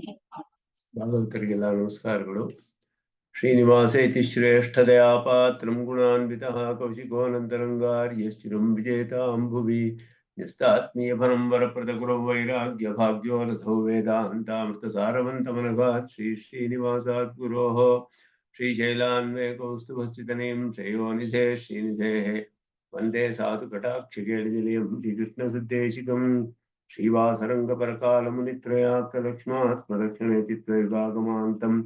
ಭಾಗವತರಿಗೆಲ್ಲ ನಮಸ್ಕಾರಗಳು. ಶ್ರೀನಿವಾಸ ಇತಿ ಶ್ರೇಷ್ಠದಯಾ ಪಾತ್ರಂ ಗುಣಾನ್ವಿತಃ ಕೌಶಿಕೋನಂತರಂಗಾರ್ಯಶ್ಚಿರಂ ವಿಜೇತಾಂ ಭುವಿ ನ್ಯಸ್ತಾತ್ಮೀಯಫಲಂ ವರಪ್ರದಗುರೌ ವೈರಾಗ್ಯ ಭಾಗ್ಯೋ ರಥೌ ವೇದಾಂತಾಮೃತಸಾರವಂತಮನಘಾತ್ ಶ್ರೀನಿವಾಸಾತ್ ಗುರೋಃ ಶ್ರೀಶೈಲಾನ್ವೇ ಕೌಸ್ತುಭಸ್ಥಿತನೀಂ ಶ್ರೇಯೋನಿಧೇ ಶ್ರೀನಿಧೇಃ ವಂದೇ ಸಾಧು ಕಟಾಕ್ಷಿಕೇಳಿನಿಲಯಂ ಶ್ರೀಕೃಷ್ಣಸಿದ್ದೇಶಿಕಂ श्रीवासरंगपरकालमुनित्रयात्मलक्ष्मात्मलक्षणे चित्तविभागमान्तम्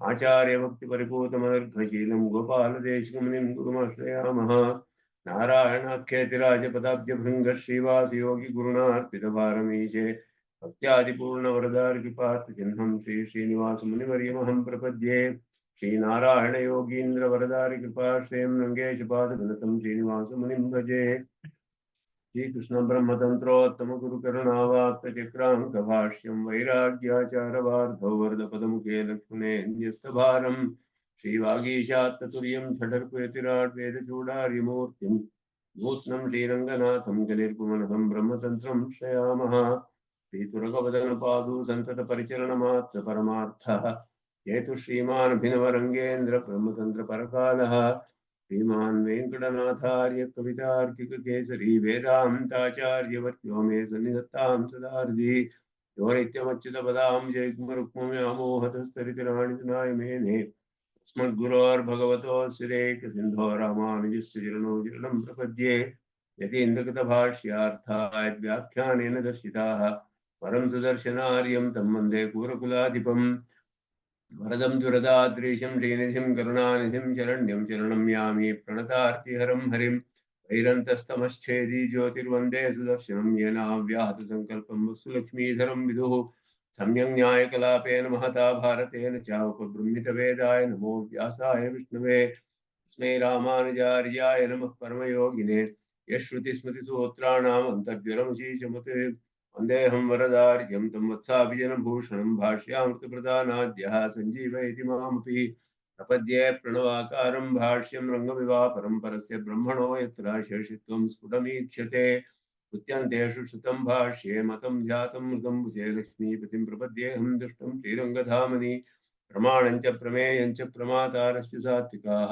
आचार्य भक्ति परिपूतमनर्घशीलं गोपालदेशिकमुनिं गुरुमाश्रयामः। नारायणाख्येतिराजपदाब्जभृङ्ग श्रीवासयोगी गुरुणार्पितभारमीशे भक्त्यादिपूर्णवरदारिकृपार्थचिह्नं श्रीनिवासमुनिवर्यमहं प्रपद्ये। श्रीनारायण योगीन्द्र वरदारिकृपाश्रयं रङ्गेशपादविनतं श्रीनिवासमुनिं भजे। श्रीकृष्ण ब्रह्मतंत्रोत्तम गुरुकरुणावाक्तचक्रांक भाष्यं वैराग्याचारवार्धौ वरदपदमुखे लक्ष्मणेऽन्यस्तभारं श्रीवागीशात्ततुर्यं षडर्पयतिराट् वेदचूडार्यमूर्तिं नूत्नं श्रीरङ्गनाथं कलिर्पुमनहं ब्रह्मतन्त्रं श्रयामः। श्रीतुरगवदनपादु सन्ततपरिचरणमात्र परमार्थः हेतु श्रीमान् अभिनवरङ्गेन्द्र ब्रह्मतन्त्रपरकालः श्रीमान् वेङ्कटनाथार्य कवितार्किककेसरी वेदान्ताचार्यवर्यो मे सन्निधत्तां सदार्धि यो नित्यमच्युतपदाम्बुजयुग्मरुक्मव्यामोहतस्तरितराणितनाय मेने अस्मद्गुरोर्भगवतोऽस्यैकसिन्धो रामानुजस्य चरणौ चरणं प्रपद्ये। यतीन्द्रकृतभाष्यार्थाय व्याख्यानेन दर्शिताः परं सुदर्शनार्यं तं वन्दे कूरकुलाधिपम् वरदं दुरदाद्रीशं श्रीनिधिं करुणानिधिं शरण्यं शरणं यामि प्रणतार्तिहरं हरिं वैरन्तस्तमश्छेदी ज्योतिर्वन्दे सुदर्शनं येन व्याहतसङ्कल्पं वस्तुलक्ष्मीधरं विदुः सम्यक् न्यायकलापेन महता भारतेन च उपबृंहितवेदाय नमो व्यासाय विष्णवे तस्मै रामानुजार्याय नमः परमयोगिने यश्रुतिस्मृतिसूत्राणाम् अन्तर्ज्वरमशीशमते वन्देऽहं वरदार्यं तं वत्साभिजनभूषणं भाष्यामृतप्रदानाद्यः सञ्जीवयति मामपि प्रपद्ये प्रणवाकारं भाष्यं रङ्गमिवापरं परस्य ब्रह्मणो यत्र शेषित्वं स्फुटमीक्ष्यते उच्यन्तेषु श्रुतं भाष्ये मतं ध्यातं मृतं भुजे लक्ष्मीपतिं प्रपद्येऽहं दुष्टं श्रीरङ्गधामनि प्रमाणं च प्रमेयं च प्रमातारश्च सात्विकाः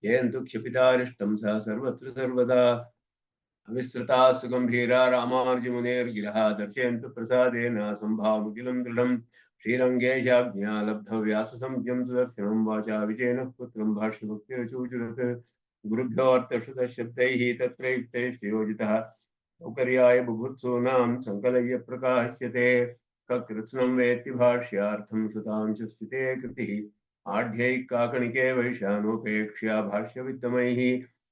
येऽन्तु क्षपितारिष्टं सः सर्वत्र सर्वदा अविस्मृता सुगंभीरा रामार्जुमुनेर्गिरः दर्शयन्तु प्रसादेन संभावमुखिलं दृढं श्रीरङ्गेशाज्ञा लब्धव्याससंज्ञं सुदर्शनं वाचा विजयनः पुत्रं भाष्यभक्तिरचूचुरत् गुरुभ्योऽर्थश्रुतशब्दैः तत्रैक्तैः श्रियोजितः सौकर्याय बुभुत्सूनां सङ्कलय्य प्रकाश्यते ककृत्स्नं वेत्ति भाष्यार्थं श्रुतांशस्थिते कृतिः आढ्यैकाकणिके वैशानोपेक्ष्या भाष्यवित्तमैः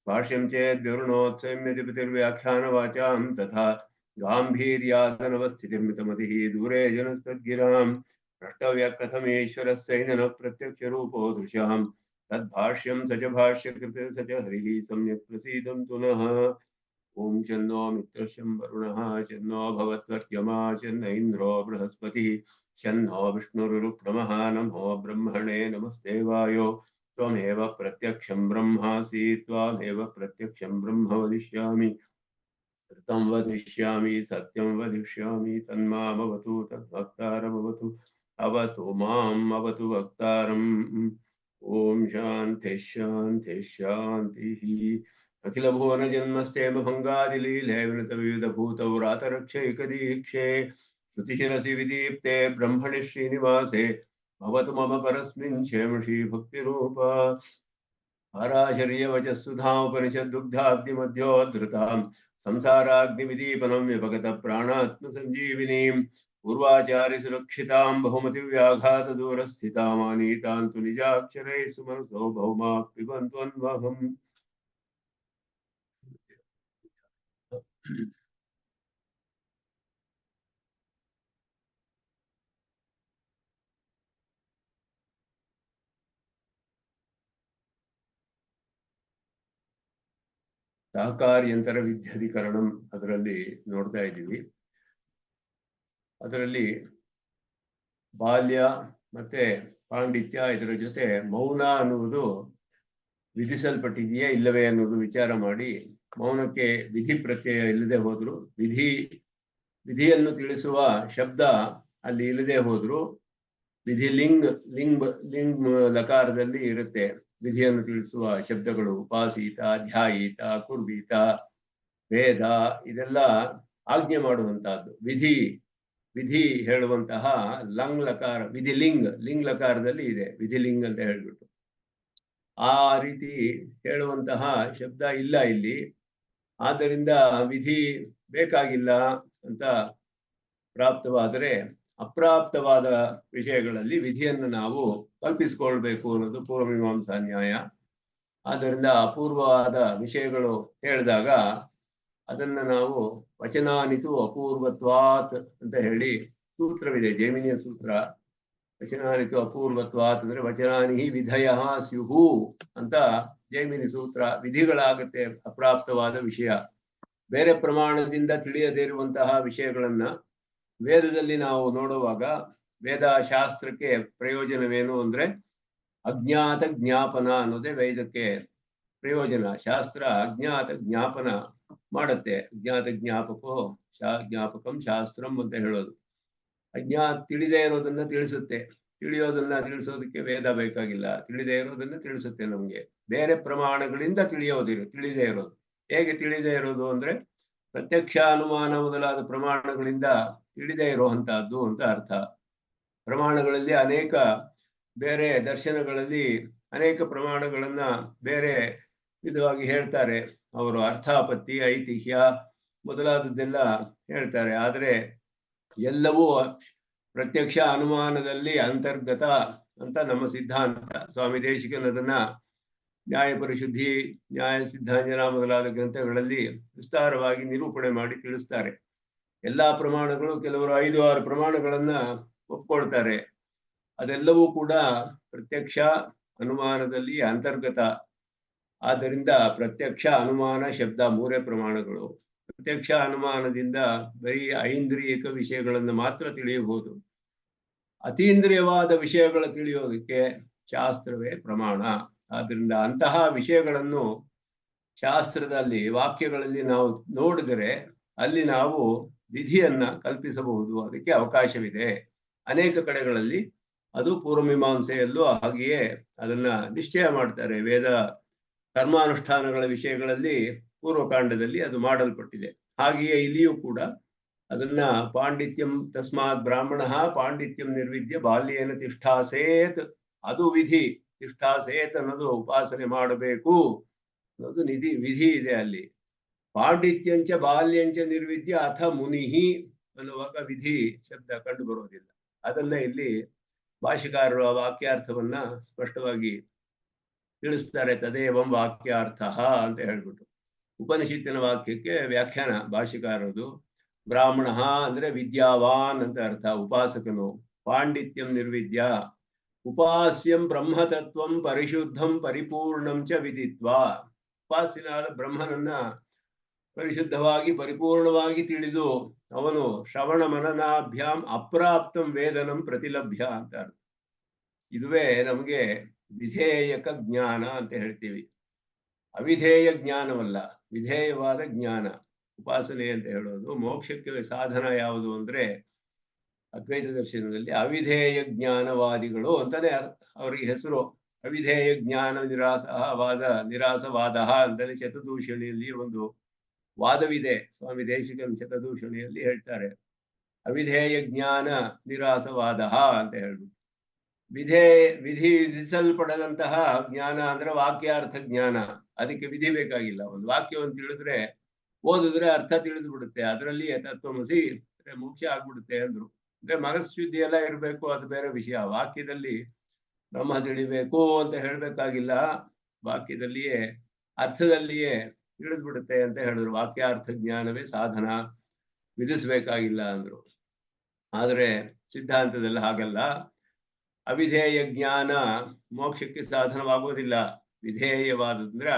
भाष्यं चेद् विवृणोत्सम्यतिर्व्याख्यानवाचां तथा गाम्भीर्यादनवस्थितिर्मितमतिः दूरे जनस्तद्गिरां द्रष्टव्यकथमेश्वरस्यैनः प्रत्यक्षरूपो दृश्यां तद्भाष्यं स च भाष्यकृत् स च हरिः सम्यक् प्रसीदन्तु नः। ॐ शन्नो मित्रशं वरुणः शन्नो भवत्वर्यमा शन्न इन्द्रो बृहस्पतिः शन्नो विष्णुरुक्रमः नमो ब्रह्मणे नमस्ते वायो त्वमेव प्रत्यक्षं ब्रह्मासि त्वामेव प्रत्यक्षं ब्रह्म वदिष्यामि सत्यं वदिष्यामि सत्यं वदिष्यामि तन्मामवतु तद्वक्तारमवतु अवतु माम् अवतु वक्तारम्। ॐ शान्तिः शान्तिः शान्तिः। अखिलभुवन जन्मस्तेम भंगादिलीले विनतविविधभूतौ रातरक्षैकदीक्षे श्रुतिशिरसि विदीप्ते ब्रह्मणि श्रीनिवासे भवतु मम परस्मिन् क्षेमशी भक्तिरूपा पराशर्यवचः सुधामुपनिषद्दुग्धाब्धिमध्योद्धृतां संसाराग्निविदीपनं व्यपगतप्राणात्मसञ्जीविनीं पूर्वाचार्यसुरक्षितां बहुमतिव्याघातदूरस्थितामानीतां तु निजाक्षरैः सुमनसो भौमा पिबन्त्वन्वहम्। ಸಹಕಾರ್ಯಂತರ ವಿದ್ಯಾಧಿಕರಣಂ ಅದರಲ್ಲಿ ನೋಡ್ತಾ ಇದ್ದೀವಿ. ಅದರಲ್ಲಿ ಬಾಲ್ಯ ಮತ್ತೆ ಪಾಂಡಿತ್ಯ ಇದರ ಜೊತೆ ಮೌನ ಅನ್ನುವುದು ವಿಧಿಸಲ್ಪಟ್ಟಿದೆಯೇ ಇಲ್ಲವೇ ಅನ್ನೋದು ವಿಚಾರ ಮಾಡಿ ಮೌನಕ್ಕೆ ವಿಧಿ ಪ್ರತ್ಯಯ ಇಲ್ಲದೆ ಹೋದ್ರು, ವಿಧಿಯನ್ನು ತಿಳಿಸುವ ಶಬ್ದ ಅಲ್ಲಿ ಇಲ್ಲದೆ ಹೋದ್ರು ವಿಧಿ ಲಿಂಗ್ ಲಕಾರದಲ್ಲಿ ಇರುತ್ತೆ. ವಿಧಿಯನ್ನು ತಿಳಿಸುವ ಶಬ್ದಗಳು ಉಪಾಸೀತ, ಧ್ಯಾಯೀತ, ಕುರ್ವೀತ, ವೇದ, ಇದೆಲ್ಲ ಆಜ್ಞೆ ಮಾಡುವಂತಹದ್ದು. ವಿಧಿ ಹೇಳುವಂತಹ ಲಂಗ್ ಲಕಾರ, ಲಿಂಗ್ ಲಕಾರದಲ್ಲಿ ಇದೆ ವಿಧಿಲಿಂಗ್ ಅಂತ ಹೇಳ್ಬಿಟ್ಟು. ಆ ರೀತಿ ಹೇಳುವಂತಹ ಶಬ್ದ ಇಲ್ಲ ಇಲ್ಲಿ. ಆದ್ದರಿಂದ ವಿಧಿ ಬೇಕಾಗಿಲ್ಲ ಅಂತ ಪ್ರಾಪ್ತವಾದರೆ, ಅಪ್ರಾಪ್ತವಾದ ವಿಷಯಗಳಲ್ಲಿ ವಿಧಿಯನ್ನು ನಾವು ಕಲ್ಪಿಸಿಕೊಳ್ಬೇಕು ಅನ್ನೋದು ಪೂರ್ವಮೀಮಾಂಸಾ ನ್ಯಾಯ. ಆದ್ದರಿಂದ ಅಪೂರ್ವವಾದ ವಿಷಯಗಳು ಹೇಳಿದಾಗ ಅದನ್ನ ನಾವು ವಚನಾನಿತು ಅಪೂರ್ವತ್ವಾತ್ ಅಂತ ಹೇಳಿ ಸೂತ್ರವಿದೆ, ಜೈಮಿನಿಯ ಸೂತ್ರ. ವಚನಾನಿತು ಅಪೂರ್ವತ್ವಾತ್ ಅಂದ್ರೆ ವಚನಾನಿ ವಿಧಯ ಸ್ಯುಹು ಅಂತ ಜೈಮಿನಿ ಸೂತ್ರ. ವಿಧಿಗಳಾಗುತ್ತೆ ಅಪ್ರಾಪ್ತವಾದ ವಿಷಯ. ಬೇರೆ ಪ್ರಮಾಣದಿಂದ ತಿಳಿಯದೇ ಇರುವಂತಹ ವಿಷಯಗಳನ್ನ ವೇದದಲ್ಲಿ ನಾವು ನೋಡುವಾಗ, ವೇದ ಶಾಸ್ತ್ರಕ್ಕೆ ಪ್ರಯೋಜನವೇನು ಅಂದ್ರೆ ಅಜ್ಞಾತ ಜ್ಞಾಪನ ಅನ್ನೋದೇ ವೇದಕ್ಕೆ ಪ್ರಯೋಜನ. ಶಾಸ್ತ್ರ ಅಜ್ಞಾತ ಜ್ಞಾಪನ ಮಾಡುತ್ತೆ. ಅಜ್ಞಾತ ಜ್ಞಾಪಕಂ ಶಾಸ್ತ್ರಂ ಅಂತ ಹೇಳೋದು. ತಿಳಿದೇ ಇರೋದನ್ನ ತಿಳಿಸುತ್ತೆ. ತಿಳಿಸೋದಕ್ಕೆ ವೇದ ಬೇಕಾಗಿಲ್ಲ. ತಿಳಿದೇ ಇರೋದನ್ನ ತಿಳಿಸುತ್ತೆ ನಮ್ಗೆ. ಬೇರೆ ಪ್ರಮಾಣಗಳಿಂದ ತಿಳಿದೇ ಇರೋದು. ಹೇಗೆ ತಿಳಿದೇ ಇರೋದು ಅಂದ್ರೆ ಪ್ರತ್ಯಕ್ಷ, ಅನುಮಾನ ಮೊದಲಾದ ಪ್ರಮಾಣಗಳಿಂದ ತಿಳಿದೇ ಇರುವಂತಹದ್ದು ಅಂತ ಅರ್ಥ. ಪ್ರಮಾಣಗಳಲ್ಲಿ ಅನೇಕ, ಬೇರೆ ದರ್ಶನಗಳಲ್ಲಿ ಅನೇಕ ಪ್ರಮಾಣಗಳನ್ನ ಬೇರೆ ವಿಧವಾಗಿ ಹೇಳ್ತಾರೆ. ಅವರು ಅರ್ಥಾಪತ್ತಿ, ಐತಿಹ್ಯ ಮೊದಲಾದದ್ದೆಲ್ಲ ಹೇಳ್ತಾರೆ. ಆದರೆ ಎಲ್ಲವೂ ಪ್ರತ್ಯಕ್ಷ ಅನುಮಾನದಲ್ಲಿ ಅಂತರ್ಗತ ಅಂತ ನಮ್ಮ ಸಿದ್ಧಾಂತ. ಸ್ವಾಮಿ ದೇಶಿಕನದನ್ನ ನ್ಯಾಯ ಪರಿಶುದ್ಧಿ, ನ್ಯಾಯ ಸಿದ್ಧಾಂಜನ ಮೊದಲಾದ ಗ್ರಂಥಗಳಲ್ಲಿ ವಿಸ್ತಾರವಾಗಿ ನಿರೂಪಣೆ ಮಾಡಿ ತಿಳಿಸ್ತಾರೆ. ಎಲ್ಲಾ ಪ್ರಮಾಣಗಳು, ಕೆಲವರು 5-6 ಪ್ರಮಾಣಗಳನ್ನ ಒಪ್ಕೊಳ್ತಾರೆ. ಅದೆಲ್ಲವೂ ಕೂಡ ಪ್ರತ್ಯಕ್ಷ ಅನುಮಾನದಲ್ಲಿ ಅಂತರ್ಗತ. ಆದ್ದರಿಂದ ಪ್ರತ್ಯಕ್ಷ, ಅನುಮಾನ, ಶಬ್ದ 3 ಪ್ರಮಾಣಗಳು. ಪ್ರತ್ಯಕ್ಷ ಅನುಮಾನದಿಂದ ಬರೀ ಐಂದ್ರಿಯಿಕ ವಿಷಯಗಳನ್ನು ಮಾತ್ರ ತಿಳಿಯಬಹುದು. ಅತೀಂದ್ರಿಯವಾದ ವಿಷಯಗಳ ತಿಳಿಯೋದಕ್ಕೆ ಶಾಸ್ತ್ರವೇ ಪ್ರಮಾಣ. ಆದ್ದರಿಂದ ಅಂತಹ ವಿಷಯಗಳನ್ನು ಶಾಸ್ತ್ರದಲ್ಲಿ, ವಾಕ್ಯಗಳಲ್ಲಿ ನಾವು ನೋಡಿದರೆ ಅಲ್ಲಿ ನಾವು ವಿಧಿಯನ್ನ ಕಲ್ಪಿಸಬಹುದು. ಅದಕ್ಕೆ ಅವಕಾಶವಿದೆ. ಅನೇಕ ಕಡೆಗಳಲ್ಲಿ ಅದು ಪೂರ್ವಮೀಮಾಂಸೆಯಲ್ಲೂ ಹಾಗೆಯೇ ಅದನ್ನ ನಿಶ್ಚಯ ಮಾಡ್ತಾರೆ. ವೇದ ಕರ್ಮಾನುಷ್ಠಾನಗಳ ವಿಷಯಗಳಲ್ಲಿ ಪೂರ್ವಕಾಂಡದಲ್ಲಿ ಅದು ಮಾಡಲ್ಪಟ್ಟಿದೆ. ಹಾಗೆಯೇ ಇಲ್ಲಿಯೂ ಕೂಡ ಅದನ್ನ ಪಾಂಡಿತ್ಯಂ ತಸ್ಮಾತ್ ಬ್ರಾಹ್ಮಣ ಪಾಂಡಿತ್ಯಂ ನಿರ್ವಿದ್ಯ ಬಾಲ್ಯೇನ ತಿಷ್ಠಾಸೇತ್, ಅದು ವಿಧಿ. ತಿಷ್ಠಾಸೇತ್ ಅನ್ನೋದು ಉಪಾಸನೆ ಮಾಡಬೇಕು ಅನ್ನೋದು ವಿಧಿ ಇದೆ ಅಲ್ಲಿ. ಪಾಂಡಿತ್ಯಂಚ ಬಾಲ್ಯಂಚ ನಿರ್ವಿದ್ಯ ಅಥ ಮುನಿಹಿ ಅನ್ನುವಾಗ ವಿಧಿ ಶಬ್ದ ಕಂಡು ಬರೋದಿಲ್ಲ. ಅದನ್ನ ಇಲ್ಲಿ ಭಾಷೆಕಾರರು ಆ ವಾಕ್ಯಾರ್ಥವನ್ನ ಸ್ಪಷ್ಟವಾಗಿ ತಿಳಿಸ್ತಾರೆ. ತದೇವಂ ವಾಕ್ಯಾರ್ಥ ಅಂತ ಹೇಳ್ಬಿಟ್ಟು ಉಪನಿಷತ್ತಿನ ವಾಕ್ಯಕ್ಕೆ ವ್ಯಾಖ್ಯಾನ ಭಾಷೆಕಾರದು. ಬ್ರಾಹ್ಮಣ ಅಂದ್ರೆ ವಿದ್ಯಾವಾನ್ ಅಂತ ಅರ್ಥ, ಉಪಾಸಕನು. ಪಾಂಡಿತ್ಯಂ ನಿರ್ವಿದ್ಯ, ಉಪಾಸ್ಯಂ ಬ್ರಹ್ಮತತ್ವಂ ಪರಿಶುದ್ಧಂ ಪರಿಪೂರ್ಣಂ ಚ ವಿದಿತ್ವಾ. ಉಪಾಸ್ಯನಾದ ಬ್ರಹ್ಮನನ್ನ ಪರಿಶುದ್ಧವಾಗಿ ಪರಿಪೂರ್ಣವಾಗಿ ತಿಳಿದು ಅವನು ಶ್ರವಣ ಮನನಾಭ್ಯಾಂ ಅಪ್ರಾಪ್ತಂ ವೇದನಂ ಪ್ರತಿಲಭ್ಯ ಅಂತ ಅರ್ಥ. ಇದುವೇ ನಮಗೆ ವಿಧೇಯಕ ಜ್ಞಾನ ಅಂತ ಹೇಳ್ತೀವಿ. ಅವಿಧೇಯ ಜ್ಞಾನವಲ್ಲ, ವಿಧೇಯವಾದ ಜ್ಞಾನ. ಉಪಾಸನೆ ಅಂತ ಹೇಳೋದು. ಮೋಕ್ಷಕ್ಕೆ ಸಾಧನ ಯಾವುದು ಅಂದ್ರೆ ಅದ್ವೈತ ದರ್ಶನದಲ್ಲಿ ಅವಿಧೇಯ ಜ್ಞಾನವಾದಿಗಳು ಅಂತಾನೆ ಅವರಿಗೆ ಹೆಸರು. ಅವಿಧೇಯ ಜ್ಞಾನ ನಿರಾಸವಾದ ಅಂತಲೇ ಶತದೂಷಣಿಯಲ್ಲಿ ಒಂದು ವಾದವಿದೆ. ಸ್ವಾಮಿ ದೇಶಿಕನ್ ಶತದೂಷಣಿಯಲ್ಲಿ ಹೇಳ್ತಾರೆ ಅವಿಧೇಯ ಜ್ಞಾನ ನಿರಾಸವಾದ ಅಂತ ಹೇಳ್ಬಿಟ್ಟು. ವಿಧಿಸಲ್ಪಡದಂತಹ ಜ್ಞಾನ ಅಂದ್ರೆ ವಾಕ್ಯಾರ್ಥ ಜ್ಞಾನ. ಅದಕ್ಕೆ ವಿಧಿ ಬೇಕಾಗಿಲ್ಲ. ಒಂದು ವಾಕ್ಯವನ್ನು ತಿಳಿದ್ರೆ, ಓದಿದ್ರೆ ಅರ್ಥ ತಿಳಿದು ಬಿಡುತ್ತೆ. ಅದರಲ್ಲಿ ತತ್ವಮಸಿ ಮೋಕ್ಷ ಆಗ್ಬಿಡುತ್ತೆ ಅಂದ್ರು. ಅಂದ್ರೆ ಮನಃಶುದ್ಧಿ ಎಲ್ಲ ಇರಬೇಕು, ಅದು ಬೇರೆ ವಿಷಯ. ವಾಕ್ಯದಲ್ಲಿ ಬ್ರಹ್ಮ ತಿಳಿಬೇಕು ಅಂತ ಹೇಳ್ಬೇಕಾಗಿಲ್ಲ. ವಾಕ್ಯದಲ್ಲಿಯೇ ಅರ್ಥದಲ್ಲಿಯೇ ತಿಳಿದು ಬಿಡುತ್ತೆ ಅಂತ ಹೇಳಿದ್ರು. ವಾಕ್ಯಾರ್ಥ ಜ್ಞಾನವೇ ಸಾಧನ, ವಿಧಿಸ್ಬೇಕಾಗಿಲ್ಲ ಅಂದ್ರು. ಆದ್ರೆ ಸಿದ್ಧಾಂತದಲ್ಲಿ ಹಾಗಲ್ಲ. ಅವಿಧೇಯ ಜ್ಞಾನ ಮೋಕ್ಷಕ್ಕೆ ಸಾಧನವಾಗುವುದಿಲ್ಲ. ವಿಧೇಯವಾದಂದ್ರೆ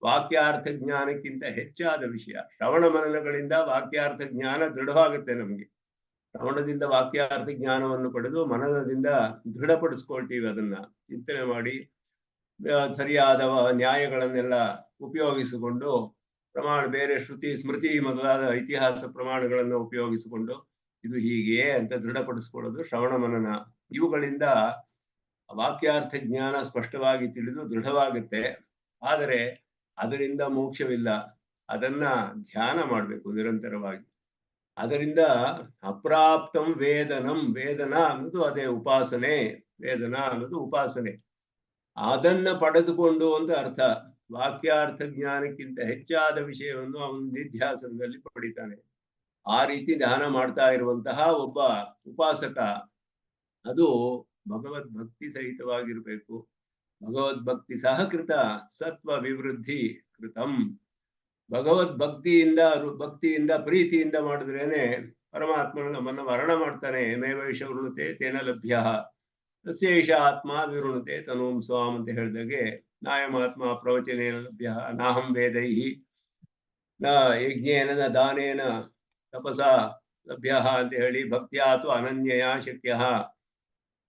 ವಾಕ್ಯಾರ್ಥ ಜ್ಞಾನಕ್ಕಿಂತ ಹೆಚ್ಚಾದ ವಿಷಯ. ಶ್ರವಣ ಮನನಗಳಿಂದ ವಾಕ್ಯಾರ್ಥ ಜ್ಞಾನ ದೃಢವಾಗುತ್ತೆ ನಮಗೆ. ಶ್ರವಣದಿಂದ ವಾಕ್ಯಾರ್ಥ ಜ್ಞಾನವನ್ನು ಪಡೆದು ಮನನದಿಂದ ದೃಢಪಡಿಸ್ಕೊಳ್ತೀವಿ. ಅದನ್ನ ಚಿಂತನೆ ಮಾಡಿ ಸರಿಯಾದ ನ್ಯಾಯಗಳನ್ನೆಲ್ಲ ಉಪಯೋಗಿಸಿಕೊಂಡು, ಬೇರೆ ಶ್ರುತಿ ಸ್ಮೃತಿ ಮೊದಲಾದ ಇತಿಹಾಸ ಪ್ರಮಾಣಗಳನ್ನು ಉಪಯೋಗಿಸಿಕೊಂಡು ಇದು ಹೀಗೆ ಅಂತ ದೃಢಪಡಿಸ್ಕೊಳ್ಳೋದು ಶ್ರವಣ ಮನನ. ಇವುಗಳಿಂದ ವಾಕ್ಯಾರ್ಥ ಜ್ಞಾನ ಸ್ಪಷ್ಟವಾಗಿ ತಿಳಿದು ದೃಢವಾಗುತ್ತೆ. ಆದರೆ ಅದರಿಂದ ಮೋಕ್ಷವಿಲ್ಲ. ಅದನ್ನ ಧ್ಯಾನ ಮಾಡಬೇಕು ನಿರಂತರವಾಗಿ. ಅದರಿಂದ ಅಪ್ರಾಪ್ತಂ ವೇದನಂ, ವೇದನ ಅನ್ನೋದು ಅದೇ ಉಪಾಸನೆ. ವೇದನ ಅನ್ನೋದು ಉಪಾಸನೆ. ಅದನ್ನ ಪಡೆದುಕೊಂಡು ಅಂತ ಅರ್ಥ. ವಾಕ್ಯಾರ್ಥ ಜ್ಞಾನಕ್ಕಿಂತ ಹೆಚ್ಚಾದ ವಿಷಯವನ್ನು ಅವನು ನಿಧ್ಯಾಸನದಲ್ಲಿ ಪಡಿತಾನೆ. ಆ ರೀತಿ ಧ್ಯಾನ ಮಾಡ್ತಾ ಇರುವಂತಹ ಒಬ್ಬ ಉಪಾಸಕ ಅದು ಭಗವದ್ಭಕ್ತಿ ಸಹಿತವಾಗಿರ್ಬೇಕು. ಭಗವದ್ಭಕ್ತಿ ಸಹಕೃತ ಸತ್ವ ವಿವೃದ್ಧಿ ಕೃತಂ. ಭಕ್ತಿಯಿಂದ ಪ್ರೀತಿಯಿಂದ ಮಾಡಿದ್ರೇನೆ ಪರಮಾತ್ಮನು ನಮ್ಮನ್ನು ವರ್ಣ ಮಾಡ್ತಾನೆ. ಮೇವೈಷ ವೃಣುತೆ ತೇನ ಲಭ್ಯ ತಸ್ಯೈಷ ಆತ್ಮ ವಿವೃಣುತೆ ತನೂಂ ಸ್ವಾಮ್ ಅಂತ ಹೇಳಿದಾಗೆ, ನಾಯಮಾತ್ಮ ಪ್ರವಚನೇನ ಲಭ್ಯ ನಾಹಂ ವೇದೈಹಿ ನ ಯಜ್ಞೇನ ನ ದಾನೇನ ತಪಸ ಲಭ್ಯ ಅಂತ ಹೇಳಿ, ಭಕ್ತ್ಯಾತು ಅನನ್ಯಯ ಶಕ್ಯ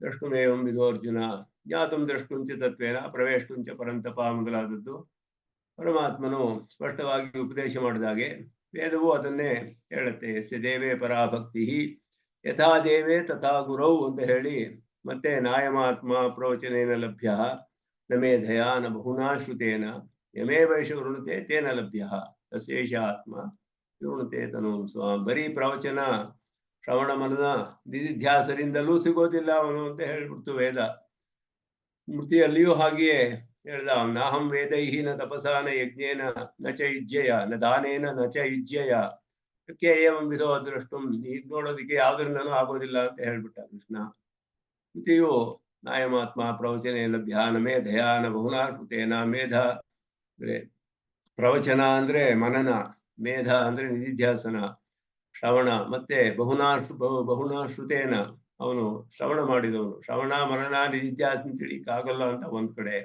ದ್ರಷ್ಟುಮೇವಂ ವಿಧೋರ್ಜುನ ಜ್ಞಾತುಂ ದ್ರಷ್ಟುಂಚ ತತ್ವೇನ ಪ್ರವೇಷ್ಟುಂಚ ಪರಂತಪ ಮೊದಲಾದದ್ದು ಪರಮಾತ್ಮನು ಸ್ಪಷ್ಟವಾಗಿ ಉಪದೇಶ ಮಾಡಿದಾಗೆ ವೇದವು ಅದನ್ನೇ ಹೇಳುತ್ತೆ. ಯಸ್ಯ ದೇವೇ ಪರಾಭಕ್ತಿ ಯಥಾ ದೇವೇ ತಥಾ ಗುರೌ ಅಂತ ಹೇಳಿ, ಮತ್ತೆ ನಾಯಮಾತ್ಮ ಪ್ರವಚನೇನ ಲಭ್ಯ ನ ಮೇಧಯ ನ ಬಹುನಾ ಶ್ರುತೇನ ಯಮೇವೈಷ ವೃಣುತೆ ತೇನ ಲಭ್ಯ ತಸ್ಯೈಷ ಆತ್ಮ ವಿವೃಣುತೆ ತನೂಂ ಸ್ವಾಮ್. ಬರೀ ಪ್ರವಚನ ಶ್ರವಣ ಮನನ ನಿಧಿಧ್ಯಾಸರಿಂದಲೂ ಸಿಗೋದಿಲ್ಲ ಅವನು ಅಂತ ಹೇಳ್ಬಿಡ್ತು ವೇದ. ಸ್ಮೃತಿಯಲ್ಲಿಯೂ ಹಾಗೆಯೇ ಹೇಳ್ದ, ನಾಹಂ ವೇದೈಹಿ ನ ತಪಸಾ ನ ಯಜ್ಞೇನ ನ ಚ ಯುಜ್ಯಯ ನ ದಾನೇನ ನ ಚ ಯುಜ್ಯಯ ಕೆ ಏವಂ ವಿಧೋ ದ್ರಷ್ಟುಂ. ಈಗ ನೋಡೋದಕ್ಕೆ ಯಾವ್ದ್ರಿಂದನೂ ಆಗೋದಿಲ್ಲ ಅಂತ ಹೇಳ್ಬಿಟ್ಟ ಕೃಷ್ಣ. ಸ್ಮೃತಿಯು ನಾಯಮಾತ್ಮ ಪ್ರವಚನೆ ಲಭ್ಯ ನ ಮೇಧಯ ನ ಬಹುನಾ ಶ್ರುತೇನ. ಮೇಧ ಅಂದ್ರೆ ಪ್ರವಚನ ಅಂದ್ರೆ ಮನನ, ಮೇಧ ಅಂದ್ರೆ ನಿಧಿಧ್ಯಾಸನ ಶ್ರವಣ, ಮತ್ತೆ ಬಹುನಾ ಶ್ರುತೇನ ಅವನು ಶ್ರವಣ ಮಾಡಿದವನು. ಶ್ರವಣ ಮನನ ನಿಧಿಧ್ಯಾಸನ ತಿಳಿಯಕ್ಕಾಗಲ್ಲ ಅಂತ ಒಂದ್ ಕಡೆ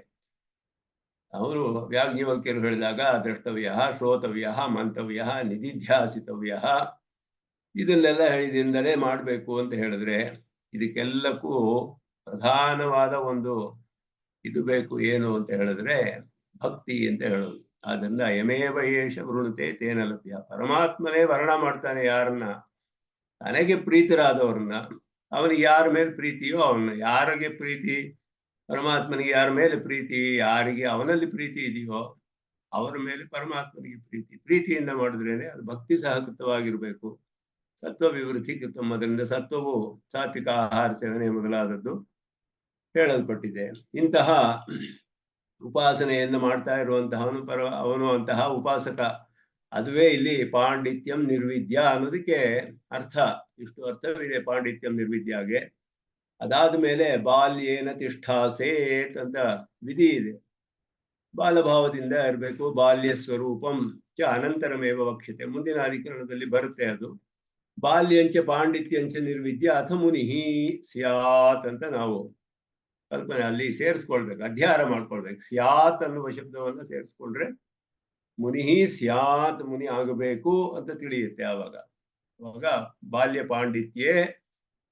ಅವರು ವ್ಯಾಜ್ಞವಲ್ಕ್ಯರು ಹೇಳಿದಾಗ ದ್ರಷ್ಟವ್ಯ ಶ್ರೋತವ್ಯ ಮಂತವ್ಯ ನಿಧಿಧ್ಯಾಸಿತವ್ಯ ಇದನ್ನೆಲ್ಲ ಹೇಳಿದಿಂದಲೇ ಮಾಡಬೇಕು ಅಂತ ಹೇಳಿದ್ರೆ, ಇದಕ್ಕೆಲ್ಲಕ್ಕೂ ಪ್ರಧಾನವಾದ ಒಂದು ಇದು ಬೇಕು. ಏನು ಅಂತ ಹೇಳಿದ್ರೆ ಭಕ್ತಿ ಅಂತ ಹೇಳೋದು. ಅದರಿಂದ ಯಮೇವ ಏಷ ವೃಣುತೆ ತೇನ ಲಭ್ಯ. ಪರಮಾತ್ಮನೇ ವರ್ಣ ಮಾಡ್ತಾನೆ ಯಾರನ್ನ, ತನಗೆ ಪ್ರೀತರಾದವ್ರನ್ನ. ಅವನಿಗೆ ಯಾರ ಮೇಲೆ ಪ್ರೀತಿಯೋ ಅವನ್ನ, ಯಾರಿಗೆ ಪ್ರೀತಿ ಪರಮಾತ್ಮನಿಗೆ ಯಾರ ಮೇಲೆ ಪ್ರೀತಿ, ಯಾರಿಗೆ ಅವನಲ್ಲಿ ಪ್ರೀತಿ ಇದೆಯೋ ಅವರ ಮೇಲೆ ಪರಮಾತ್ಮನಿಗೆ ಪ್ರೀತಿ. ಪ್ರೀತಿಯಿಂದ ಮಾಡಿದ್ರೇನೆ ಅದು ಭಕ್ತಿ ಸಹಕೃತವಾಗಿರ್ಬೇಕು. ಸತ್ವ ವಿವೃದ್ಧಿ ಕೃತಂ. ಅದರಿಂದ ಸತ್ವವು ಸಾತ್ವಿಕ ಆಹಾರ ಸೇವನೆ ಮೊದಲಾದದ್ದು ಹೇಳಲ್ಪಟ್ಟಿದೆ. ಇಂತಹ ಉಪಾಸನೆಯನ್ನು ಮಾಡ್ತಾ ಇರುವಂತಹವನು ಅವನು ಅಂತಹ ಉಪಾಸಕ. ಅದುವೇ ಇಲ್ಲಿ ಪಾಂಡಿತ್ಯಂ ನಿರ್ವಿದ್ಯ ಅನ್ನೋದಕ್ಕೆ ಅರ್ಥ. ಇಷ್ಟು ಅರ್ಥವಿದೆ ಪಾಂಡಿತ್ಯಂ ನಿರ್ವಿದ್ಯಾಗೆ. ಅದಾದ ಮೇಲೆ ಬಾಲ್ಯೇನ ತಿಷ್ಠಾಸೇತ್ ಅಂತ ವಿಧಿ ಇದೆ. ಬಾಲಭಾವದಿಂದ ಇರಬೇಕು. ಬಾಲ್ಯ ಸ್ವರೂಪಂ ಚ ಅನಂತರಮೇವ ವಕ್ಷ್ಯತೆ. ಮುಂದಿನ ಅಧಿಕರಣದಲ್ಲಿ ಬರುತ್ತೆ ಅದು. ಬಾಲ್ಯಂಚ ಪಾಂಡಿತ್ಯಂಚ ನಿರ್ವಿದ್ಯ ಅಥ ಮುನಿಹಿ ಸ್ಯಾತ್ ಅಂತ ನಾವು ಕಲ್ಪನೆ ಅಲ್ಲಿ ಸೇರಿಸ್ಕೊಳ್ಬೇಕು, ಅಧ್ಯಾರ ಮಾಡ್ಕೊಳ್ಬೇಕು. ಸ್ಯಾತ್ ಅನ್ನುವ ಶಬ್ದವನ್ನ ಸೇರಿಸ್ಕೊಂಡ್ರೆ ಮುನಿಹಿ ಸ್ಯಾತ್, ಮುನಿ ಆಗಬೇಕು ಅಂತ ತಿಳಿಯುತ್ತೆ. ಅವಾಗ ಬಾಲ್ಯ ಪಾಂಡಿತ್ಯೇ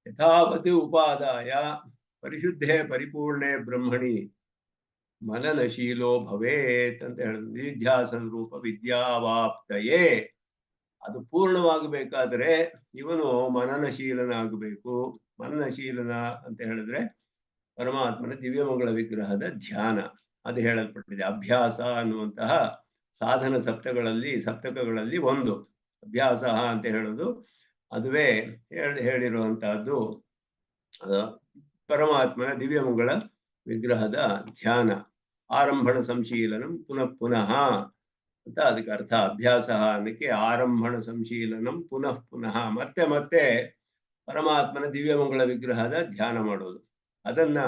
ಯಥಾವತ್ ಉಪಾದಾಯ ಪರಿಶುದ್ಧೇ ಪರಿಪೂರ್ಣೆ ಬ್ರಹ್ಮಣಿ ಮನನಶೀಲೋ ಭವೇತ್ ಅಂತ ಹೇಳಿದ್ರು. ನಿಧ್ಯಾಸನ ರೂಪ ವಿದ್ಯಾವಾಪ್ತಯೇ. ಅದು ಪೂರ್ಣವಾಗಬೇಕಾದ್ರೆ ಇವನು ಮನನಶೀಲನಾಗಬೇಕು. ಮನನಶೀಲನ ಅಂತ ಹೇಳಿದ್ರೆ ಪರಮಾತ್ಮನ ದಿವ್ಯಮಂಗಳ ವಿಗ್ರಹದ ಧ್ಯಾನ ಅದು ಹೇಳಲ್ಪಟ್ಟಿದೆ. ಅಭ್ಯಾಸ ಅನ್ನುವಂತಹ ಸಾಧನ ಸಪ್ತಕಗಳಲ್ಲಿ ಒಂದು ಅಭ್ಯಾಸ ಅಂತ ಹೇಳೋದು. ಅದುವೇ ಹೇಳಿರುವಂತಹದ್ದು ಪರಮಾತ್ಮನ ದಿವ್ಯಮಂಗಳ ವಿಗ್ರಹದ ಧ್ಯಾನ. ಆರಂಭಣ ಸಂಶೀಲನಂ ಪುನಃ ಪುನಃ ಅಂತ ಅದಕ್ಕೆ ಅರ್ಥ. ಅಭ್ಯಾಸ ಅನ್ನಕ್ಕೆ ಆರಂಭಣ ಸಂಶೀಲನಂ ಪುನಃ ಪುನಃ, ಮತ್ತೆ ಮತ್ತೆ ಪರಮಾತ್ಮನ ದಿವ್ಯಮಂಗಳ ವಿಗ್ರಹದ ಧ್ಯಾನ ಮಾಡೋದು. ಅದನ್ನ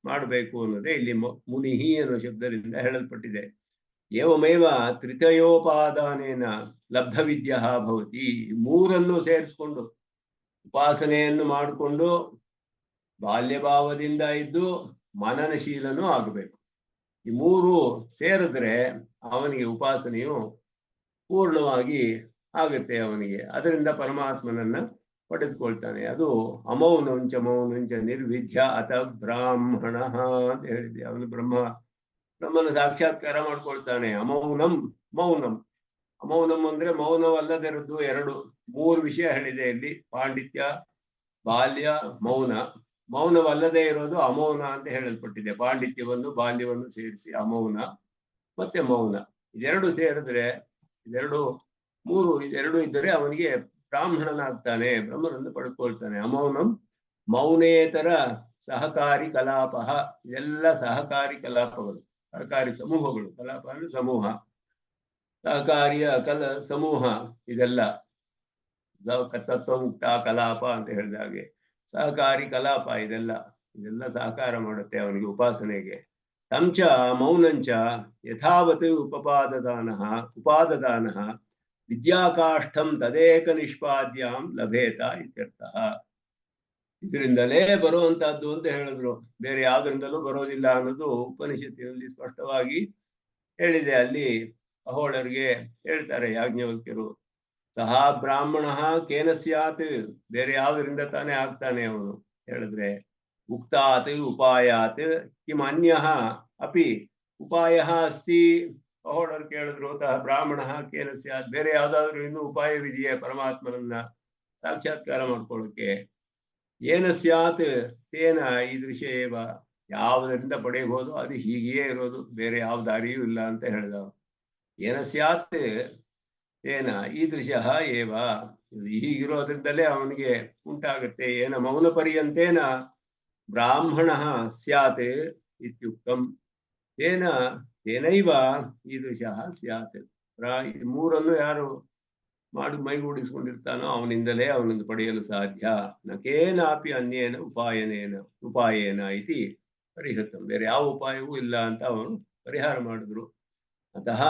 ಮಾಡಬೇಕು ಅನ್ನೋದೇ ಇಲ್ಲಿ ಮುನಿಹಿ ಅನ್ನೋ ಶಬ್ದದಿಂದ ಹೇಳಲ್ಪಟ್ಟಿದೆ. ಏವಮೇವ ತ್ರಿತಯೋಪಾದಾನೇನ ಲಬ್ಧ ವಿದ್ಯಾ ಭವತಿ. ಮೂರನ್ನು ಸೇರಿಸ್ಕೊಂಡು ಉಪಾಸನೆಯನ್ನು ಮಾಡಿಕೊಂಡು ಬಾಲ್ಯಭಾವದಿಂದ ಇದ್ದು ಮನನಶೀಲನೂ ಆಗಬೇಕು. ಈ ಮೂರು ಸೇರಿದ್ರೆ ಅವನಿಗೆ ಉಪಾಸನೆಯು ಪೂರ್ಣವಾಗಿ ಆಗುತ್ತೆ ಅವನಿಗೆ. ಅದರಿಂದ ಪರಮಾತ್ಮನನ್ನ ಪಡೆದುಕೊಳ್ತಾನೆ. ಅದು ಅಮೌನಂಚ ಮೌನಂಚ ನಿರ್ವಿದ್ಯ ಅತ ಬ್ರಾಹ್ಮಣ ಅಂತ ಹೇಳಿದೆ. ಅವನು ಬ್ರಹ್ಮನ ಸಾಕ್ಷಾತ್ಕಾರ ಮಾಡ್ಕೊಳ್ತಾನೆ. ಅಮೌನಂ ಮೌನಂ. ಅಮೌನಂ ಅಂದ್ರೆ ಮೌನವಲ್ಲದಿರದ್ದು ಎರಡು. ಮೂರು ವಿಷಯ ಹೇಳಿದೆ ಇಲ್ಲಿ: ಪಾಂಡಿತ್ಯ, ಬಾಲ್ಯ, ಮೌನ. ಮೌನವಲ್ಲದೆ ಇರೋದು ಅಮೌನ ಅಂತ ಹೇಳಲ್ಪಟ್ಟಿದೆ. ಪಾಂಡಿತ್ಯವನ್ನು ಬಾಲ್ಯವನ್ನು ಸೇರಿಸಿ ಅಮೌನ ಮತ್ತೆ ಮೌನ, ಇದೆರಡು ಸೇರಿದ್ರೆ, ಇದೆರಡು ಇದ್ದರೆ ಅವನಿಗೆ ಬ್ರಾಹ್ಮಣನಾಗ್ತಾನೆ, ಬ್ರಹ್ಮನನ್ನು ಪಡ್ಕೊಳ್ತಾನೆ. ಅಮೌನಂ ಮೌನೇತರ ಸಹಕಾರಿ ಕಲಾಪ. ಇದೆಲ್ಲ ಸಹಕಾರಿ ಕಲಾಪಗಳು, ಸಹಕಾರಿ ಸಮೂಹಗಳು. ಕಲಾಪ ಅಂದ್ರೆ ಸಮೂಹ, ಸಹಕಾರಿಯ ಸಮೂಹ. ಇದೆಲ್ಲ ತತ್ವಮುಕ್ತ ಕಲಾಪ ಅಂತ ಹೇಳಿದ ಹಾಗೆ ಸಹಕಾರಿ ಕಲಾಪ. ಇದೆಲ್ಲ ಸಹಕಾರ ಮಾಡುತ್ತೆ ಅವನಿಗೆ ಉಪಾಸನೆಗೆ. ತಂಚ ಮೌನಂಚ ಯಥಾವತ್ ಉಪಾದದಾನ ವಿದ್ಯಾಕಾಷ್ಠಂ ತದೇಕ ನಿಷ್ಪಾದ್ಯಾಂ ಲಭೇತ ಇತ್ಯರ್ಥಃ. ಇದರಿಂದಲೇ ಬರುವಂತಹದ್ದು ಅಂತ ಹೇಳಿದ್ರು, ಬೇರೆ ಯಾವ್ದ್ರಿಂದಲೂ ಬರೋದಿಲ್ಲ ಅನ್ನೋದು ಉಪನಿಷತ್ತಿನಲ್ಲಿ ಸ್ಪಷ್ಟವಾಗಿ ಹೇಳಿದೆ. ಅಲ್ಲಿ ಅಹೋಳರಿಗೆ ಹೇಳ್ತಾರೆ ಯಾಜ್ಞವಲ್ಕ್ಯರು, ಸಹ ಬ್ರಾಹ್ಮಣ ಕೇನ ಸ್ಯಾತ್, ಬೇರೆ ಯಾವ್ದ್ರಿಂದ ತಾನೇ ಆಗ್ತಾನೆ ಅವನು ಹೇಳಿದ್ರೆ, ಉಕ್ತಾತ್ ಉಪಾಯಾತ್ ಕಿಂ ಅನ್ಯಃ ಅಪಿ ಉಪಾಯಃ ಅಸ್ತಿ. ಅಹೋಳರು ಕೇಳಿದ್ರು, ಸಹ ಬ್ರಾಹ್ಮಣ ಕೇನ ಸ್ಯಾತ್, ಬೇರೆ ಯಾವ್ದಾದ್ರು ಇನ್ನೂ ಉಪಾಯವಿದೆಯೇ ಪರಮಾತ್ಮನನ್ನ ಸಾಕ್ಷಾತ್ಕಾರ ಮಾಡ್ಕೊಳ್ಳೋಕೆ? ಏನ ಸ್ಯಾತ್ ತೇನ ಈದೃಶ ಏವ, ಯಾವುದರಿಂದ ಪಡೆಯಬಹುದು ಅದು ಹೀಗೆಯೇ ಇರೋದು, ಬೇರೆ ಯಾವ ದಾರಿಯೂ ಇಲ್ಲ ಅಂತ ಹೇಳಿದ. ಏನ ಸ್ಯಾತ್ ತೇನ ಈದೃಶ ಏವ, ಹೀಗಿರೋದ್ರಿಂದಲೇ ಅವನಿಗೆ ಉಂಟಾಗುತ್ತೆ. ಏನ ಮೌನ ಪರ್ಯಂತೇನ ಬ್ರಾಹ್ಮಣ ಸ್ಯಾತ್ ಇತ್ಯುಕ್ತಂ, ತೇನೈವ ಈದೃಶ ಸ್ಯಾತ್. ಮೂರನ್ನು ಯಾರು ಮೈಗೂಡಿಸ್ಕೊಂಡಿರ್ತಾನೋ ಅವನಿಂದಲೇ ಅವನನ್ನು ಪಡೆಯಲು ಸಾಧ್ಯ. ನಕೇನಾಪಿ ಅನ್ಯೇನ ಉಪಾಯೇನ ಇತಿ ಪರಿಹೃತಂ, ಬೇರೆ ಯಾವ ಉಪಾಯವೂ ಇಲ್ಲ ಅಂತ ಅವನು ಪರಿಹಾರ ಮಾಡಿದ್ರು. ಅತಃ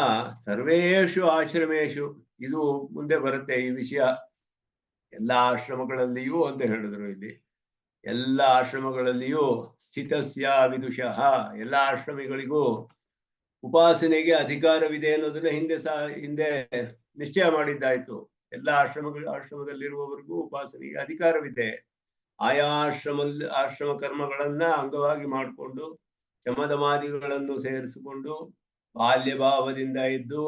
ಸರ್ವೇಷು ಆಶ್ರಮೇಶು, ಇದು ಮುಂದೆ ಬರುತ್ತೆ ಈ ವಿಷಯ, ಎಲ್ಲ ಆಶ್ರಮಗಳಲ್ಲಿಯೂ ಅಂತ ಹೇಳಿದ್ರು ಇಲ್ಲಿ. ಎಲ್ಲ ಆಶ್ರಮಗಳಲ್ಲಿಯೂ ಸ್ಥಿತಸ್ಯ ವಿದುಷಃ, ಎಲ್ಲ ಆಶ್ರಮಿಗಳಿಗೂ ಉಪಾಸನೆಗೆ ಅಧಿಕಾರವಿದೆ ಅನ್ನೋದನ್ನ ಹಿಂದೆ ನಿಶ್ಚಯ ಮಾಡಿದ್ದಾಯ್ತು. ಎಲ್ಲ ಆಶ್ರಮದಲ್ಲಿರುವವರಿಗೂ ಉಪಾಸನೆಗೆ ಅಧಿಕಾರವಿದೆ. ಆಯಾ ಆಶ್ರಮ ಕರ್ಮಗಳನ್ನ ಅಂಗವಾಗಿ ಮಾಡಿಕೊಂಡು ಶಮದಮಾದಿಗಳನ್ನು ಸೇರಿಸಿಕೊಂಡು ಬಾಲ್ಯ ಭಾವದಿಂದ ಇದ್ದು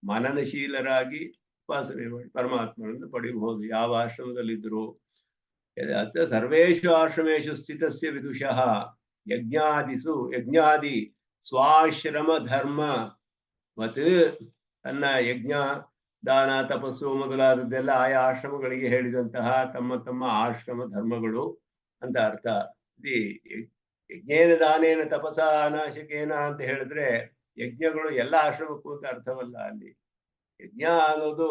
ಮನನಶೀಲರಾಗಿ ಉಪಾಸನೆ ಮಾಡಿ ಪರಮಾತ್ಮನನ್ನು ಪಡೆಯಬಹುದು, ಯಾವ ಆಶ್ರಮದಲ್ಲಿದ್ದರು. ಸರ್ವೇಷು ಆಶ್ರಮೇಶು ಸ್ಥಿತಸ್ಯ ವಿದುಷಃ ಯಜ್ಞಾದಿ ಸ್ವಾಶ್ರಮ ಧರ್ಮ ಮತ್ತು ತನ್ನ ಯಜ್ಞ ದಾನ ತಪಸ್ಸು ಮೊದಲಾದದ್ದೆಲ್ಲ ಆಯಾ ಆಶ್ರಮಗಳಿಗೆ ಹೇಳಿದಂತಹ ತಮ್ಮ ಆಶ್ರಮ ಧರ್ಮಗಳು ಅಂತ ಅರ್ಥ. ಯಜ್ಞೇನ ದಾನೇನ ತಪಸ ಅನಾಶಕೇನ ಅಂತ ಹೇಳಿದ್ರೆ ಯಜ್ಞಗಳು ಎಲ್ಲ ಆಶ್ರಮಕ್ಕೂ ಅಂತ ಅರ್ಥವಲ್ಲ. ಅಲ್ಲಿ ಯಜ್ಞ ಅನ್ನೋದು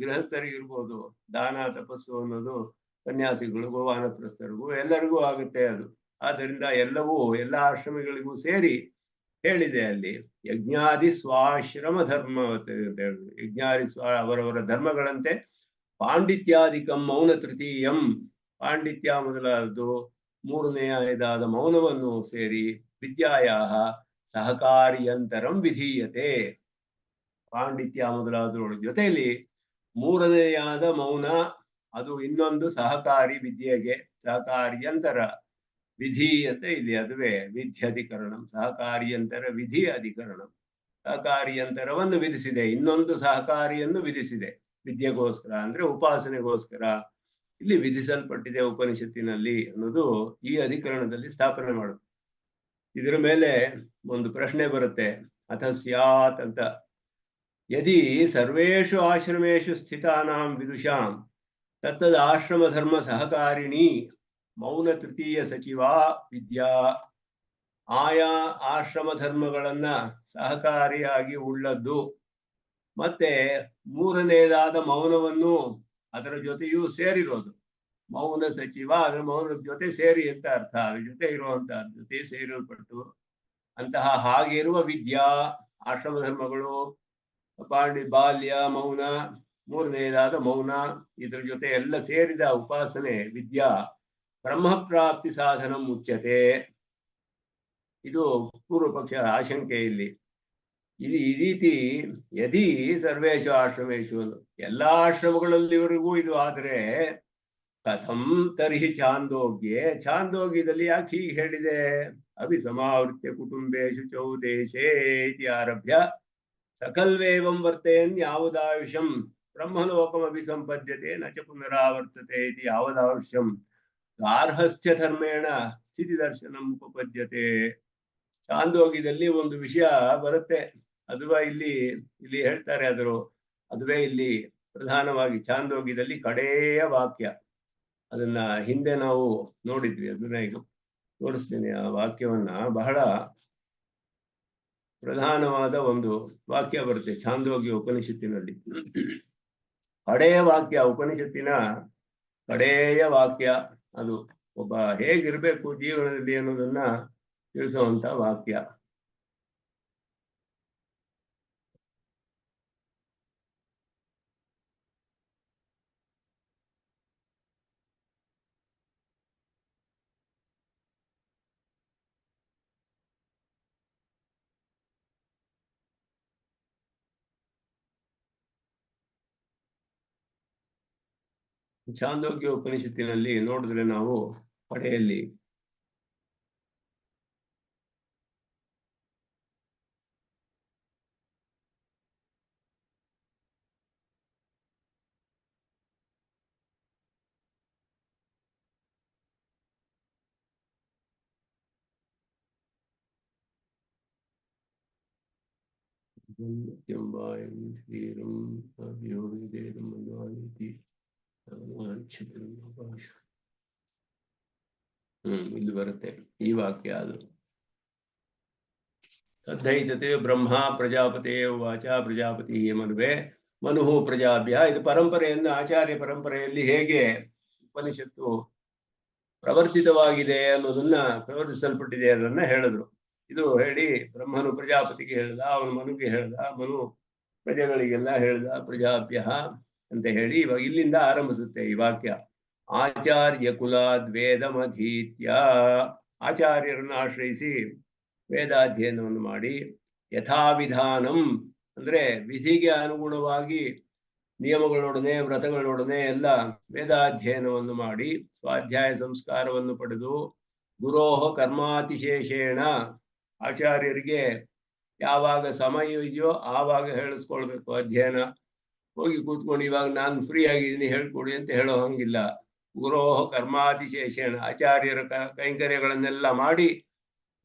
ಗೃಹಸ್ಥರಿಗಿರ್ಬೋದು, ದಾನ ತಪಸ್ಸು ಅನ್ನೋದು ಸನ್ಯಾಸಿಗಳಿಗೂ ವಾನಪ್ರಸ್ಥರಿಗೂ ಎಲ್ಲರಿಗೂ ಆಗುತ್ತೆ ಅದು. ಆದ್ದರಿಂದ ಎಲ್ಲವೂ ಎಲ್ಲ ಆಶ್ರಮಗಳಿಗೂ ಸೇರಿ ಹೇಳಿದೆ ಅಲ್ಲಿ. ಯಜ್ಞಾದಿ ಸ್ವಾಶ್ರಮ ಧರ್ಮವತ್ ಅಂತ ಹೇಳಿದ್ರು. ಯಜ್ಞಾದಿ ಅವರವರ ಧರ್ಮಗಳಂತೆ ಪಾಂಡಿತ್ಯಾದಿಕಂ ಮೌನ ತೃತೀಯಂ, ಪಾಂಡಿತ್ಯ ಮೊದಲಾದದ್ದು ಮೂರನೆಯದಾದ ಮೌನವನ್ನು ಸೇರಿ ವಿದ್ಯಾಯ ಸಹಕಾರಿಯಂತರಂ ವಿಧೀಯತೆ. ಪಾಂಡಿತ್ಯ ಮೊದಲಾದರ ಜೊತೆಯಲ್ಲಿ ಮೂರನೆಯಾದ ಮೌನ, ಅದು ಇನ್ನೊಂದು ಸಹಕಾರಿ ವಿದ್ಯೆಗೆ ಸಹಕಾರಿಯಂತರ ವಿಧೀಯತೆ. ಇಲ್ಲಿ ಅದುವೇ ವಿಧ್ಯಧಿಕರಣಂ, ಸಹಕಾರಿಯಂತರ ವಿಧಿ ಅಧಿಕರಣಂ. ಸಹಕಾರಿಯಂತರವನ್ನು ವಿಧಿಸಿದೆ, ಇನ್ನೊಂದು ಸಹಕಾರಿಯನ್ನು ವಿಧಿಸಿದೆ ವಿದ್ಯೆಗೋಸ್ಕರ, ಅಂದ್ರೆ ಉಪಾಸನೆಗೋಸ್ಕರ ಇಲ್ಲಿ ವಿಧಿಸಲ್ಪಟ್ಟಿದೆ ಉಪನಿಷತ್ತಿನಲ್ಲಿ ಅನ್ನೋದು ಈ ಅಧಿಕರಣದಲ್ಲಿ ಸ್ಥಾಪನೆ ಮಾಡುತ್ತೆ. ಇದರ ಮೇಲೆ ಒಂದು ಪ್ರಶ್ನೆ ಬರುತ್ತೆ, ಅಥ ಸ್ಯಾತ್ ಅಂತ. ಯದಿ ಸರ್ವೇಷು ಆಶ್ರಮೇಶು ಸ್ಥಿತಾನಾಂ ವಿದುಷಾಂ ತತ್ತದ ಆಶ್ರಮ ಧರ್ಮ ಸಹಕಾರಿಣಿ ಮೌನ ತೃತೀಯ ಸಚಿವಾ ವಿದ್ಯಾ, ಆಯಾ ಆಶ್ರಮ ಧರ್ಮಗಳನ್ನ ಸಹಕಾರಿಯಾಗಿ ಉಳ್ಳದ್ದು ಮತ್ತೆ ಮೂರನೇದಾದ ಮೌನವನ್ನು ಅದರ ಜೊತೆಯೂ ಸೇರಿರೋದು. ಮೌನ ಸಚಿವ ಅದರ ಮೌನದ ಜೊತೆ ಸೇರಿ ಅಂತ ಅರ್ಥ, ಅದ್ರ ಜೊತೆ ಇರುವಂತಹ ಜೊತೆ ಸೇರಿಲ್ಪಟ್ಟು ಅಂತಹ ಹಾಗಿರುವ ವಿದ್ಯಾ, ಆಶ್ರಮ ಧರ್ಮಗಳು, ಬಾಲ್ಯ ಮೌನ, ಮೂರನೇದಾದ ಮೌನ, ಇದ್ರ ಜೊತೆ ಎಲ್ಲ ಸೇರಿದ ಉಪಾಸನೆ ವಿದ್ಯಾ ಬ್ರಹ್ಮಪ್ರಾಪ್ತಿ ಸಾಧನ ಮುಚ್ಯತೆ. ಇದು ಪೂರ್ವ ಪಕ್ಷ ಆಶಂಕೆ. ಇಲ್ಲಿ ಈ ರೀತಿ ಯದಿ ಸರ್ವೇಶು ಆಶ್ರಮೇಶು, ಎಲ್ಲಾ ಆಶ್ರಮಗಳಲ್ಲಿವರೆಗೂ ಇದು ಆದರೆ ಕಥಂ ತರ್ಹಿ ಛಾಂದೋಗ್ಯೆ, ಛಾಂದೋಗ್ಯದಲ್ಲಿ ಯಾಕೆ ಹೀಗೆ ಹೇಳಿದೆ? ಅಭಿಸಮಾವೃತ್ಯ ಕುಟುಂಬೇಶು ಚೌದೇಶೇ ಇತಿ ಆರಭ್ಯ ಸಕಲ್ವೇವಂ ವರ್ತೇನ್ ಯಾವುದಾಯುಷಂ ಬ್ರಹ್ಮಲೋಕಮಪಿ ಸಂಪದ್ಯತೆ ನ ಚ ಪುನರಾವರ್ತತೆ ಇತಿ ಯಾವದಾವಶ್ಯಂ ಗಾರ್ಹಸ್ಥ್ಯ ಧರ್ಮೇಣ ಸ್ಥಿತಿ ದರ್ಶನಂ ಉಪಪದ್ಯತೆ. ಚಾಂದೋಗ್ಯದಲ್ಲಿ ಒಂದು ವಿಷಯ ಬರುತ್ತೆ, ಅದುವೇ ಇಲ್ಲಿ ಹೇಳ್ತಾರೆ. ಅದುವೇ ಇಲ್ಲಿ ಪ್ರಧಾನವಾಗಿ ಚಾಂದೋಗ್ಯದಲ್ಲಿ ಕಡೆಯ ವಾಕ್ಯ. ಅದನ್ನ ಹಿಂದೆ ನಾವು ನೋಡಿದ್ವಿ, ಅದನ್ನ ಈಗ ತೋರಿಸ್ತೀನಿ. ಆ ವಾಕ್ಯವನ್ನ ಬಹಳ ಪ್ರಧಾನವಾದ ಒಂದು ವಾಕ್ಯ ಬರುತ್ತೆ ಛಾಂದೋಗ್ಯ ಉಪನಿಷತ್ತಿನಲ್ಲಿ. ಕಡೆಯ ವಾಕ್ಯ, ಉಪನಿಷತ್ತಿನ ಕಡೆಯ ವಾಕ್ಯ. ಅದು ಒಬ್ಬ ಹೇಗಿರ್ಬೇಕು ಜೀವನದಲ್ಲಿ ಅನ್ನೋದನ್ನ ತಿಳಿಸುವಂತ ವಾಕ್ಯ. ಛಾಂದೋಗ್ಯ ಉಪನಿಷತ್ತಿನಲ್ಲಿ ನೋಡಿದ್ರೆ ನಾವು ಕಡೆಯಲ್ಲಿ ಇಲ್ಲಿ ಬರುತ್ತೆ ಈ ವಾಕ್ಯ. ಅದು ತದ್ದೈತತೆ ಬ್ರಹ್ಮ ಪ್ರಜಾಪತಿ ವಾಚ ಪ್ರಜಾಪತಿ ಮನುವೆ ಮನುಹು ಪ್ರಜಾಭ್ಯ. ಇದು ಪರಂಪರೆಯನ್ನು, ಆಚಾರ್ಯ ಪರಂಪರೆಯಲ್ಲಿ ಹೇಗೆ ಉಪನಿಷತ್ತು ಪ್ರವರ್ತಿತವಾಗಿದೆ ಅನ್ನೋದನ್ನ, ಪ್ರವರ್ತಿಸಲ್ಪಟ್ಟಿದೆ ಅದನ್ನ ಹೇಳಿದ್ರು. ಇದು ಹೇಳಿ ಬ್ರಹ್ಮನು ಪ್ರಜಾಪತಿಗೆ ಹೇಳ್ದ, ಅವನು ಮನುಗೆ ಹೇಳ್ದ, ಮನು ಪ್ರಜೆಗಳಿಗೆಲ್ಲ ಹೇಳ್ದ, ಪ್ರಜಾಭ್ಯ ಅಂತ ಹೇಳಿ ಇವಾಗ ಇಲ್ಲಿಂದ ಆರಂಭಿಸುತ್ತೆ ಈ ವಾಕ್ಯ. ಆಚಾರ್ಯ ಕುಲಾದ್ ವೇದಮಧೀತ್ಯ. ಆಚಾರ್ಯರನ್ನು ಆಶ್ರಯಿಸಿ ವೇದಾಧ್ಯಯನವನ್ನು ಮಾಡಿ, ಯಥಾವಿಧಾನಂ ಅಂದ್ರೆ ವಿಧಿಗೆ ಅನುಗುಣವಾಗಿ ನಿಯಮಗಳೊಡನೆ ವ್ರತಗಳೊಡನೆ ಎಲ್ಲ ವೇದಾಧ್ಯಯನವನ್ನು ಮಾಡಿ ಸ್ವಾಧ್ಯಾಯ ಸಂಸ್ಕಾರವನ್ನು ಪಡೆದು, ಗುರೋಹ ಕರ್ಮಾತಿಶೇಷೇಣ ಆಚಾರ್ಯರಿಗೆ ಯಾವಾಗ ಸಮಯ ಇದೆಯೋ ಆವಾಗ ಹೇಳಿಸ್ಕೊಳ್ಬೇಕು ಅಧ್ಯಯನ. ಹೋಗಿ ಕೂತ್ಕೊಂಡು ಇವಾಗ ನಾನು ಫ್ರೀ ಆಗಿದ್ದೀನಿ ಹೇಳ್ಕೊಡಿ ಅಂತ ಹೇಳೋ ಹಂಗಿಲ್ಲ. ಗುರೋಹ ಕರ್ಮಾತಿಶೇಷೇಣ ಆಚಾರ್ಯರ ಕೈಂಕರ್ಯಗಳನ್ನೆಲ್ಲ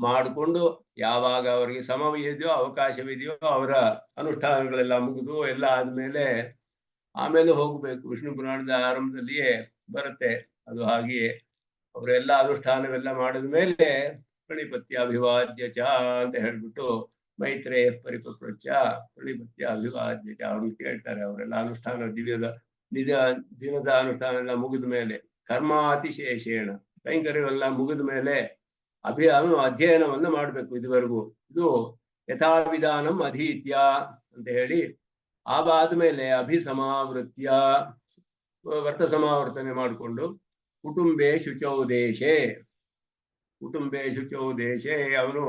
ಮಾಡಿಕೊಂಡು ಯಾವಾಗ ಅವರಿಗೆ ಸಮಯವಿದೆಯೋ ಅವಕಾಶವಿದೆಯೋ ಅವರ ಅನುಷ್ಠಾನಗಳೆಲ್ಲ ಮುಗಿದು ಎಲ್ಲ ಆದ್ಮೇಲೆ ಆಮೇಲೆ ಹೋಗ್ಬೇಕು. ವಿಷ್ಣು ಪುರಾಣದ ಆರಂಭದಲ್ಲಿಯೇ ಬರುತ್ತೆ ಅದು. ಹಾಗೆಯೇ ಅವರೆಲ್ಲ ಅನುಷ್ಠಾನವೆಲ್ಲ ಮಾಡಿದ ಮೇಲೆ ಪ್ರಣಿಪತ್ಯ ಅಭಿವಾದ್ಯ ಚ ಅಂತ ಹೇಳ್ಬಿಟ್ಟು ಮೈತ್ರೇಯ ಪರಿಪಪ್ರಚ್ಚ ಪ್ರಣಿಪತ್ಯ ಅಭಿವಾದ್ಯ ಚ ಅವ್ರನ್ನ ಕೇಳ್ತಾರೆ. ಅವರೆಲ್ಲ ಅನುಷ್ಠಾನ ದಿನದ ಅನುಷ್ಠಾನ ಎಲ್ಲ ಮುಗಿದ ಮೇಲೆ, ಕರ್ಮಾತಿಶೇಷೇಣ ಕೈಂಕರ್ಯವೆಲ್ಲ ಮುಗಿದ ಮೇಲೆ ಅಧ್ಯಯನವನ್ನ ಮಾಡ್ಬೇಕು. ಇದುವರೆಗೂ ಇದು ಯಥಾವಿಧಾನಂ ಅಧೀತ್ಯ ಅಂತ ಹೇಳಿ ಆದ್ಮೇಲೆ ಅಭಿಸಮಾವೃತ್ಯ ವ್ರತ ಸಮಾವರ್ತನೆ ಮಾಡಿಕೊಂಡು ಕುಟುಂಬೇ ಶುಚೌದೇಶೆ ಅವನು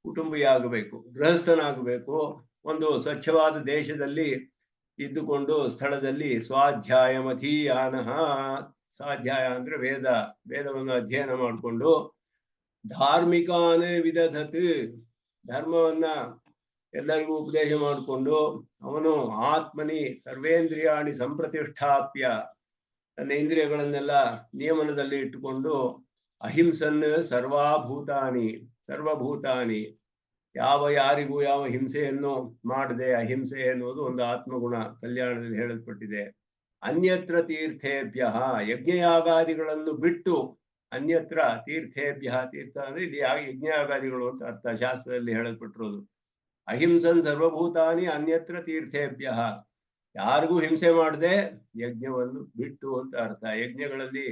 ಕುಟುಂಬಿಯಾಗಬೇಕು, ಗೃಹಸ್ಥನಾಗಬೇಕು. ಒಂದು ಸ್ವಚ್ಛವಾದ ದೇಶದಲ್ಲಿ ಇದ್ದುಕೊಂಡು ಸ್ಥಳದಲ್ಲಿ ಸ್ವಾಧ್ಯಾಯಮಧೀಯಾನ. ಸ್ವಾಧ್ಯಾಯ ಅಂದ್ರೆ ವೇದವನ್ನು ಅಧ್ಯಯನ ಮಾಡಿಕೊಂಡು ಧಾರ್ಮಿಕಾನೇ ವಿದಧತ್ ಧರ್ಮವನ್ನ ಎಲ್ಲರಿಗೂ ಉಪದೇಶ ಮಾಡಿಕೊಂಡು ಅವನು ಆತ್ಮನಿ ಸರ್ವೇಂದ್ರಿಯಾಣಿ ಸಂಪ್ರತಿಷ್ಠಾಪ್ಯ ತನ್ನ ಇಂದ್ರಿಯಗಳನ್ನೆಲ್ಲ ನಿಯಮನದಲ್ಲಿ ಇಟ್ಟುಕೊಂಡು ಅಹಿಂಸನ್ ಸರ್ವಭೂತಾನಿ ಯಾರಿಗೂ ಯಾವ ಹಿಂಸೆಯನ್ನು ಮಾಡದೆ, ಅಹಿಂಸೆ ಎನ್ನುವುದು ಒಂದು ಆತ್ಮಗುಣ ಕಲ್ಯಾಣದಲ್ಲಿ ಹೇಳಲ್ಪಟ್ಟಿದೆ. ಅನ್ಯತ್ರ ತೀರ್ಥೇಭ್ಯ ಯಜ್ಞಯಾಗಾದಿಗಳನ್ನು ಬಿಟ್ಟು, ಅನ್ಯತ್ರ ತೀರ್ಥೇಭ್ಯ, ತೀರ್ಥ ಅಂದ್ರೆ ಇಲ್ಲಿ ಯಜ್ಞಯಾಗಾದಿಗಳು ಅಂತ ಅರ್ಥ ಶಾಸ್ತ್ರದಲ್ಲಿ ಹೇಳಲ್ಪಟ್ಟಿರೋದು. ಅಹಿಂಸನ್ ಸರ್ವಭೂತಾನಿ ಅನ್ಯತ್ರ ತೀರ್ಥೇಭ್ಯ, ಯಾರಿಗೂ ಹಿಂಸೆ ಮಾಡದೆ ಯಜ್ಞವನ್ನು ಬಿಟ್ಟು ಅಂತ ಅರ್ಥ. ಯಜ್ಞಗಳಲ್ಲಿ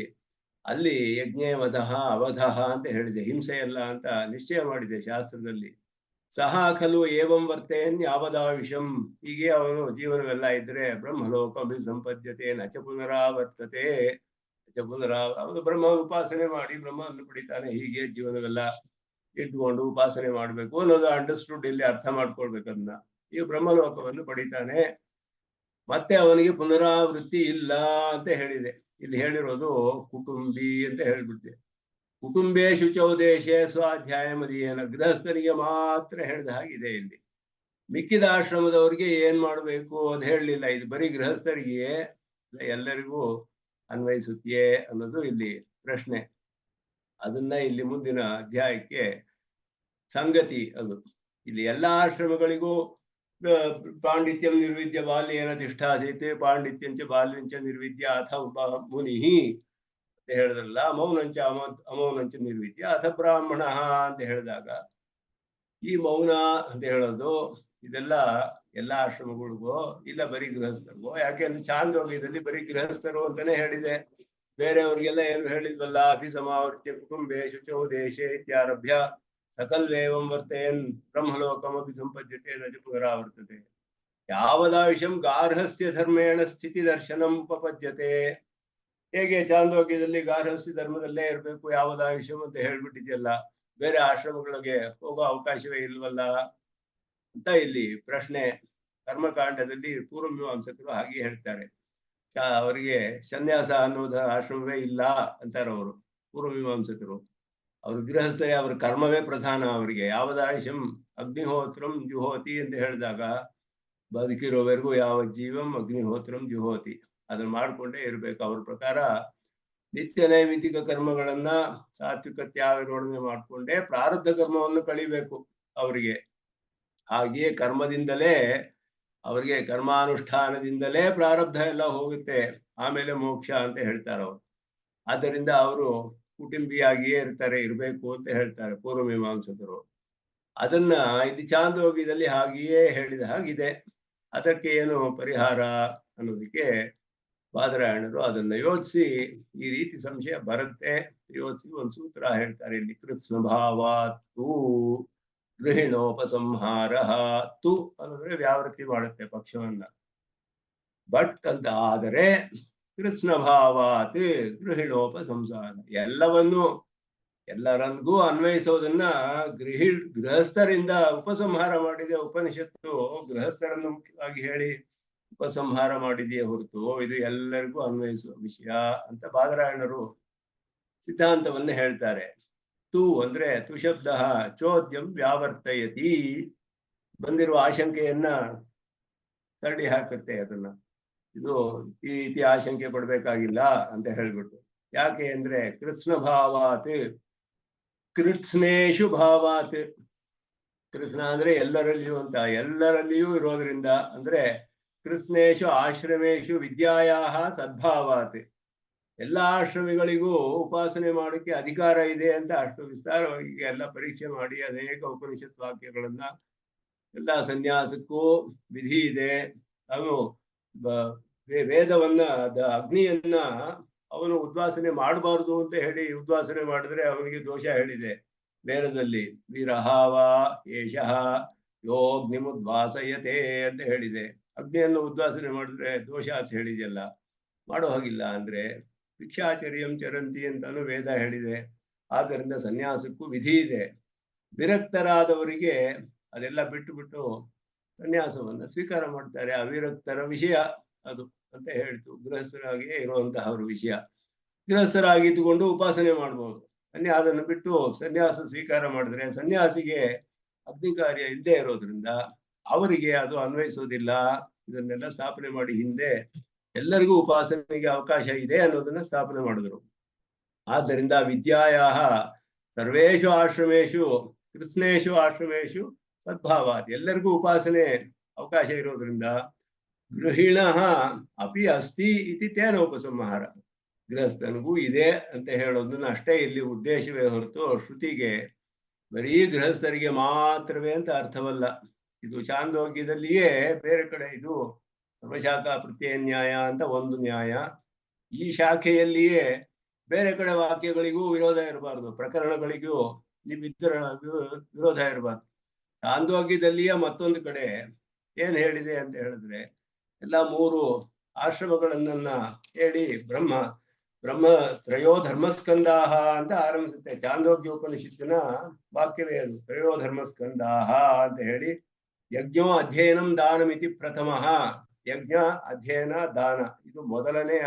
ಅಲ್ಲಿ ಯಜ್ಞವಧಃ ಅವಧಃ ಅಂತ ಹೇಳಿದೆ, ಹಿಂಸೆ ಅಲ್ಲ ಅಂತ ನಿಶ್ಚಯ ಮಾಡಿದೆ ಶಾಸ್ತ್ರದಲ್ಲಿ. ಸಹ ಖಲು ಏವಂ ವರ್ತೇನ್ ಯಾವದಾವಿಷಂ, ಹೀಗೆ ಅವನು ಜೀವನವೆಲ್ಲ ಇದ್ರೆ ಬ್ರಹ್ಮಲೋಕ ಸಂಪದ್ಯತೆ ನಚ ಪುನರಾವರ್ತತೆ. ಅವನು ಬ್ರಹ್ಮ ಉಪಾಸನೆ ಮಾಡಿ ಬ್ರಹ್ಮವನ್ನು ಪಡಿತಾನೆ. ಹೀಗೆ ಜೀವನವೆಲ್ಲ ಇಟ್ಕೊಂಡು ಉಪಾಸನೆ ಮಾಡ್ಬೇಕು ಅನ್ನೋದು ಅಂಡರ್ಸ್ಟುಡ್, ಇಲ್ಲಿ ಅರ್ಥ ಮಾಡ್ಕೊಳ್ಬೇಕು. ಅದನ್ನ ಈ ಬ್ರಹ್ಮಲೋಕವನ್ನು ಪಡಿತಾನೆ, ಮತ್ತೆ ಅವನಿಗೆ ಪುನರಾವೃತ್ತಿ ಇಲ್ಲ ಅಂತ ಹೇಳಿದೆ. ಇಲ್ಲಿ ಹೇಳಿರೋದು ಕುಟುಂಬಿ ಅಂತ ಹೇಳ್ಬಿಡ್ತೆ. ಕುಟುಂಬೇ ಶುಚೌದೇಶ ಸ್ವಾಧ್ಯಾಯ ಮದೀಯನ, ಗೃಹಸ್ಥನಿಗೆ ಮಾತ್ರ ಹೇಳಿದ ಹಾಗಿದೆ ಇಲ್ಲಿ. ಮಿಕ್ಕಿದ ಆಶ್ರಮದವ್ರಿಗೆ ಏನ್ ಮಾಡ್ಬೇಕು ಅದು ಹೇಳಲಿಲ್ಲ. ಇದು ಬರೀ ಗೃಹಸ್ಥರಿಗೆ ಎಲ್ಲರಿಗೂ ಅನ್ವಯಿಸುತ್ತೆಯೇ ಅನ್ನೋದು ಇಲ್ಲಿ ಪ್ರಶ್ನೆ. ಅದನ್ನ ಇಲ್ಲಿ ಮುಂದಿನ ಅಧ್ಯಾಯಕ್ಕೆ ಸಂಗತಿ ಅದು. ಇಲ್ಲಿ ಎಲ್ಲಾ ಆಶ್ರಮಗಳಿಗೂ ಪಾಂಡಿತ್ಯಂ ನಿರ್ವಿದ್ಯ ಬಾಲ್ಯೇನ ತಿಷ್ಠಾಸೀತೆ ಪಾಂಡಿತ್ಯಂಚ ಬಾಲ್ಯಂಚ ನಿರ್ವಿದ್ಯ ಅಥ ಮುನಿ ಅಂತ ಹೇಳಿದ್ರಲ್ಲ. ಮೌನಂಚ ಅಮೌನಂಚ ನಿರ್ವಿದ್ಯ ಅಥ ಬ್ರಾಹ್ಮಣ ಅಂತ ಹೇಳಿದಾಗ ಈ ಮೌನ ಅಂತ ಹೇಳೋದು ಇದೆಲ್ಲ ಎಲ್ಲಾ ಆಶ್ರಮಗಳಿಗೂ ಇಲ್ಲ ಬರೀ ಗೃಹಸ್ಥರಿಗೂ. ಯಾಕೆಂದ್ರೆ ಚಾಂದೋಗ್ಯದಲ್ಲಿ ಬರೀ ಗೃಹಸ್ಥರು ಅಂತಾನೆ ಹೇಳಿದೆ, ಬೇರೆಯವ್ರಿಗೆಲ್ಲ ಏನು ಹೇಳಿದ್ವಲ್ಲ. ಅಭಿಸಮಾವರ್ತ್ಯ ಕುಟುಂಬೆ ಶುಚೌ ದೇಶೇ ಇತ್ಯಾರಭ್ಯ ಸಕಲ್ವೇವಂ ವರ್ತಯನ್ ಬ್ರಹ್ಮಲೋಕಮಪಿ ಸಂಪದ್ಯತೆ ನ ಚ ಪುನರಾವರ್ತತೆ. ಯಾವದಾವಿಷಂ ಗಾರ್ಹಸ್ಥ್ಯ ಧರ್ಮೇಣ ಸ್ಥಿತಿ ದರ್ಶನಂ ಉಪಪದ್ಯತೆ. ಹೇಗೆ ಚಾಂದೋಗ್ಯದಲ್ಲಿ ಗಾರ್ಹಸ್ಥ್ಯ ಧರ್ಮದಲ್ಲೇ ಇರಬೇಕು ಯಾವದಾವಿಷಂ ಅಂತ ಹೇಳ್ಬಿಟ್ಟಿದ್ಯಲ್ಲ, ಬೇರೆ ಆಶ್ರಮಗಳಿಗೆ ಹೋಗೋ ಅವಕಾಶವೇ ಇಲ್ವಲ್ಲ ಅಂತ ಇಲ್ಲಿ ಪ್ರಶ್ನೆ. ಕರ್ಮಕಾಂಡದಲ್ಲಿ ಪೂರ್ವಮೀಮಾಂಸಕರು ಹಾಗೆ ಹೇಳ್ತಾರೆ. ಅವರಿಗೆ ಸನ್ಯಾಸ ಅನ್ನೋದು ಆಶ್ರಮವೇ ಇಲ್ಲ ಅಂತಾರೆ ಅವರು ಪೂರ್ವಮೀಮಾಂಸಕರು. ಅವ್ರ ಗೃಹಸ್ಥರೇ, ಅವ್ರ ಕರ್ಮವೇ ಪ್ರಧಾನ ಅವರಿಗೆ. ಯಾವದಾಯುಷಂ ಅಗ್ನಿಹೋತ್ರಂ ಜುಹೋತಿ ಅಂತ ಹೇಳಿದಾಗ ಬದುಕಿರೋವರೆಗೂ ಯಾವ ಜೀವಂ ಅಗ್ನಿಹೋತ್ರಂ ಜುಹೋತಿ ಅದನ್ನ ಮಾಡ್ಕೊಂಡೇ ಇರ್ಬೇಕು. ಅವ್ರ ಪ್ರಕಾರ ನಿತ್ಯ ನೈಮಿತಿಕ ಕರ್ಮಗಳನ್ನ ಸಾತ್ವಿಕ ತ್ಯಾಗಗಳನ್ನ ಮಾಡ್ಕೊಂಡೇ ಪ್ರಾರಬ್ಧ ಕರ್ಮವನ್ನು ಕಳಿಬೇಕು ಅವರಿಗೆ. ಹಾಗೆಯೇ ಕರ್ಮದಿಂದಲೇ ಅವರಿಗೆ ಕರ್ಮಾನುಷ್ಠಾನದಿಂದಲೇ ಪ್ರಾರಬ್ಧ ಎಲ್ಲ ಹೋಗುತ್ತೆ, ಆಮೇಲೆ ಮೋಕ್ಷ ಅಂತ ಹೇಳ್ತಾರೆ ಅವರು. ಆದ್ದರಿಂದ ಅವರು ಕುಟುಂಬಿಯಾಗಿಯೇ ಇರಬೇಕು ಅಂತ ಹೇಳ್ತಾರೆ ಪೂರ್ವಮೀಮಾಂಸಕರು. ಅದನ್ನ ಇಲ್ಲಿ ಚಾಂದೋಗ್ಯದಲ್ಲಿ ಹಾಗೆಯೇ ಹೇಳಿದ ಹಾಗಿದೆ. ಅದಕ್ಕೆ ಏನು ಪರಿಹಾರ ಅನ್ನೋದಕ್ಕೆ ಬಾದರಾಯಣರು ಅದನ್ನ ಯೋಚಿಸಿ ಈ ರೀತಿ ಸಂಶಯ ಬರುತ್ತೆ ಯೋಚಿಸಿ ಒಂದು ಸೂತ್ರ ಹೇಳ್ತಾರೆ ಇಲ್ಲಿ. ಕೃತ್ಸ್ನ ಭಾವಾತ್ತು ಗೃಹಿಣೋಪಸಂಹಾರ. ತು ಅನ್ನೋದ್ರೆ ವ್ಯಾವೃತ್ತಿ ಮಾಡುತ್ತೆ ಪಕ್ಷವನ್ನ. ಬಟ್ ಅಂತ ಆದರೆ ಕೃತ್ಸ್ನ ಭಾವಾತ್ ಗೃಹಿಣೋಪಸಂಹಾರ ಎಲ್ಲರನ್ಗೂ ಅನ್ವಯಿಸೋದನ್ನ ಗೃಹಸ್ಥರಿಂದ ಉಪಸಂಹಾರ ಮಾಡಿದೆ ಉಪನಿಷತ್ತು. ಗೃಹಸ್ಥರನ್ನು ಮುಖ್ಯವಾಗಿ ಹೇಳಿ ಉಪಸಂಹಾರ ಮಾಡಿದೆಯೇ ಹೊರತು ಇದು ಎಲ್ಲರಿಗೂ ಅನ್ವಯಿಸುವ ವಿಷಯ ಅಂತ ಬಾದರಾಯಣರು ಸಿದ್ಧಾಂತವನ್ನು ಹೇಳ್ತಾರೆ. ತು ಅಂದ್ರೆ ತು ಶಬ್ದ ಚೋದ್ಯಂ ವ್ಯಾವರ್ತಯತಿ, ಬಂದಿರುವ ಆಶಂಕೆಯನ್ನ ತಳ್ಳಿ ಹಾಕುತ್ತೆ. ಅದನ್ನ ಇದು ಈ ರೀತಿ ಆಶಂಕೆ ಪಡ್ಬೇಕಾಗಿಲ್ಲ ಅಂತ ಹೇಳ್ಬಿಟ್ಟು. ಯಾಕೆ ಅಂದ್ರೆ ಕೃತ್ಸ್ನ ಭಾವಾತ್, ಕೃತ್ಸ್ನೇಶು ಭಾವಾತ್. ಕೃಷ್ಣ ಅಂದ್ರೆ ಎಲ್ಲರಲ್ಲಿಯೂ ಅಂತ, ಎಲ್ಲರಲ್ಲಿಯೂ ಇರೋದ್ರಿಂದ ಅಂದ್ರೆ ಕೃತ್ಸ್ನೇಶು ಆಶ್ರಮೇಶು ವಿದ್ಯಾಯಾಹ ಸದ್ಭಾವಾತ್. ಎಲ್ಲ ಆಶ್ರಮಿಗಳಿಗೂ ಉಪಾಸನೆ ಮಾಡೋಕ್ಕೆ ಅಧಿಕಾರ ಇದೆ ಅಂತ ಅಷ್ಟು ವಿಸ್ತಾರವಾಗಿ ಎಲ್ಲ ಪರೀಕ್ಷೆ ಮಾಡಿ ಅನೇಕ ಉಪನಿಷತ್ ವಾಕ್ಯಗಳನ್ನ ಎಲ್ಲ ಸನ್ಯಾಸಕ್ಕೂ ವಿಧಿ ಇದೆ. ಅವನು ವೇದವನ್ನ ಅಗ್ನಿಯನ್ನ ಅವನು ಉದ್ವಾಸನೆ ಮಾಡಬಾರ್ದು ಅಂತ ಹೇಳಿ ಉದ್ವಾಸನೆ ಮಾಡಿದ್ರೆ ಅವನಿಗೆ ದೋಷ ಹೇಳಿದೆ ವೇದದಲ್ಲಿ. ವೀರಹಾವ ಏಷಃ ಯೋಗ್ನಿಮುದ್ವಾಸಯತೆ ಅಂತ ಹೇಳಿದೆ. ಅಗ್ನಿಯನ್ನು ಉದ್ವಾಸನೆ ಮಾಡಿದ್ರೆ ದೋಷ ಅಂತ ಹೇಳಿದೆಯಲ್ಲ, ಮಾಡೋ ಹಾಗಿಲ್ಲ ಅಂದ್ರೆ ಭಿಕ್ಷಾಚರ್ಯಂ ಚರಂತಿ ಅಂತಾನು ವೇದ ಹೇಳಿದೆ. ಆದ್ದರಿಂದ ಸನ್ಯಾಸಕ್ಕೂ ವಿಧಿ ಇದೆ. ವಿರಕ್ತರಾದವರಿಗೆ ಅದೆಲ್ಲ ಬಿಟ್ಟು ಸನ್ಯಾಸವನ್ನ ಸ್ವೀಕಾರ ಮಾಡ್ತಾರೆ. ಅವಿರಕ್ತರ ವಿಷಯ ಅದು ಅಂತ ಹೇಳ್ತು. ಗೃಹಸ್ಥರಾಗಿಯೇ ಇರುವಂತಹವ್ರ ವಿಷಯ. ಗೃಹಸ್ಥರಾಗಿದ್ದುಕೊಂಡು ಉಪಾಸನೆ ಮಾಡ್ಬೋದು. ಅದನ್ನು ಬಿಟ್ಟು ಸನ್ಯಾಸ ಸ್ವೀಕಾರ ಮಾಡಿದ್ರೆ ಸನ್ಯಾಸಿಗೆ ಅಗ್ನಿ ಕಾರ್ಯ ಇಲ್ಲದೆ ಇರೋದ್ರಿಂದ ಅವರಿಗೆ ಅದು ಅನ್ವಯಿಸೋದಿಲ್ಲ. ಇದನ್ನೆಲ್ಲ ಸ್ಥಾಪನೆ ಮಾಡಿ ಹಿಂದೆ ಎಲ್ಲರಿಗೂ ಉಪಾಸನೆಗೆ ಅವಕಾಶ ಇದೆ ಅನ್ನೋದನ್ನ ಸ್ಥಾಪನೆ ಮಾಡಿದ್ರು. ಆದ್ದರಿಂದ ವಿದ್ಯಾಯಾಹ ಸರ್ವೇಷು ಆಶ್ರಮೇಶು ಕೃಷ್ಣೇಶು ಆಶ್ರಮೇಶು ಸದ್ಭಾವಾತ್, ಎಲ್ಲರಿಗೂ ಉಪಾಸನೆ ಅವಕಾಶ ಇರೋದ್ರಿಂದ ಗೃಹಿಣ ಅಪಿ ಅಸ್ತಿ ಇತಿ ತೇನ ಉಪಸಂಹಾರ, ಗೃಹಸ್ಥನಿಗೂ ಇದೆ ಅಂತ ಹೇಳೋದನ್ನ ಅಷ್ಟೇ ಇಲ್ಲಿ ಉದ್ದೇಶವೇ ಹೊರತು ಶ್ರುತಿಗೆ ಬರೀ ಗೃಹಸ್ಥರಿಗೆ ಮಾತ್ರವೇ ಅಂತ ಅರ್ಥವಲ್ಲ. ಇದು ಚಾಂದೋಗ್ಯದಲ್ಲಿಯೇ ಬೇರೆ ಕಡೆ ಇದು ಸರ್ವಶಾಖಾ ಪ್ರತ್ಯಯ ನ್ಯಾಯ ಅಂತ ಒಂದು ನ್ಯಾಯ. ಈ ಶಾಖೆಯಲ್ಲಿಯೇ ಬೇರೆ ಕಡೆ ವಾಕ್ಯಗಳಿಗೂ ವಿರೋಧ ಇರಬಾರ್ದು, ಪ್ರಕರಣಗಳಿಗೂ ವಿರೋಧ ಇರಬಾರ್ದು. ಚಾಂದೋಗ್ಯದಲ್ಲಿಯೇ ಮತ್ತೊಂದು ಕಡೆ ಏನ್ ಹೇಳಿದೆ ಅಂತ ಹೇಳಿದ್ರೆ ಎಲ್ಲ ಮೂರು ಆಶ್ರಮಗಳನ್ನ ಹೇಳಿ ಬ್ರಹ್ಮ ತ್ರಯೋ ಧರ್ಮಸ್ಕಂದಾಹ ಅಂತ ಆರಂಭಿಸುತ್ತೆ. ಚಾಂದೋಗ್ಯ ಉಪನಿಷತ್ತಿನ ವಾಕ್ಯವೇ ಅದು, ತ್ರಯೋ ಧರ್ಮಸ್ಕಂದಾಹ ಅಂತ ಹೇಳಿ ಯಜ್ಞೋ ಅಧ್ಯಯನಂ ದಾನಮಿತಿ ಪ್ರಥಮಃ. ಯಜ್ಞ ಅಧ್ಯಯನ ದಾನ ಇದು ಮೊದಲನೆಯ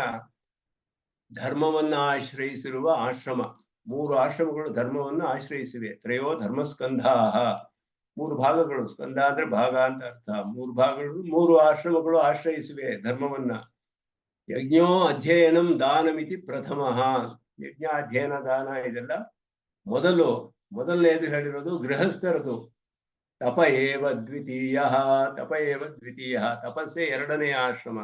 ಧರ್ಮವನ್ನ ಆಶ್ರಯಿಸಿರುವ ಆಶ್ರಮ. ಮೂರು ಆಶ್ರಮಗಳು ಧರ್ಮವನ್ನು ಆಶ್ರಯಿಸಿವೆ. ತ್ರಯೋ ಧರ್ಮಸ್ಕಂಧಾಹ. ಮೂರು ಭಾಗಗಳು. ಸ್ಕಂದ ಅಂದ್ರೆ ಭಾಗ ಅಂತ ಅರ್ಥ. ಮೂರು ಭಾಗಗಳು, ಮೂರು ಆಶ್ರಮಗಳು ಆಶ್ರಯಿಸಿವೆ ಧರ್ಮವನ್ನ. ಯಜ್ಞೋ ಅಧ್ಯಯನಂ ದಾನಮಿತಿ ಪ್ರಥಮ. ಯಜ್ಞ ಅಧ್ಯಯನ ದಾನ ಇದೆಲ್ಲ ಮೊದಲನೇದು ಹೇಳಿರೋದು ಗೃಹಸ್ಥರದು. ತಪ ಏವ ದ್ವಿತೀಯ. ತಪ ಏವ ದ್ವಿತೀಯ. ತಪಸ್ಸೇ ಎರಡನೆಯ ಆಶ್ರಮ.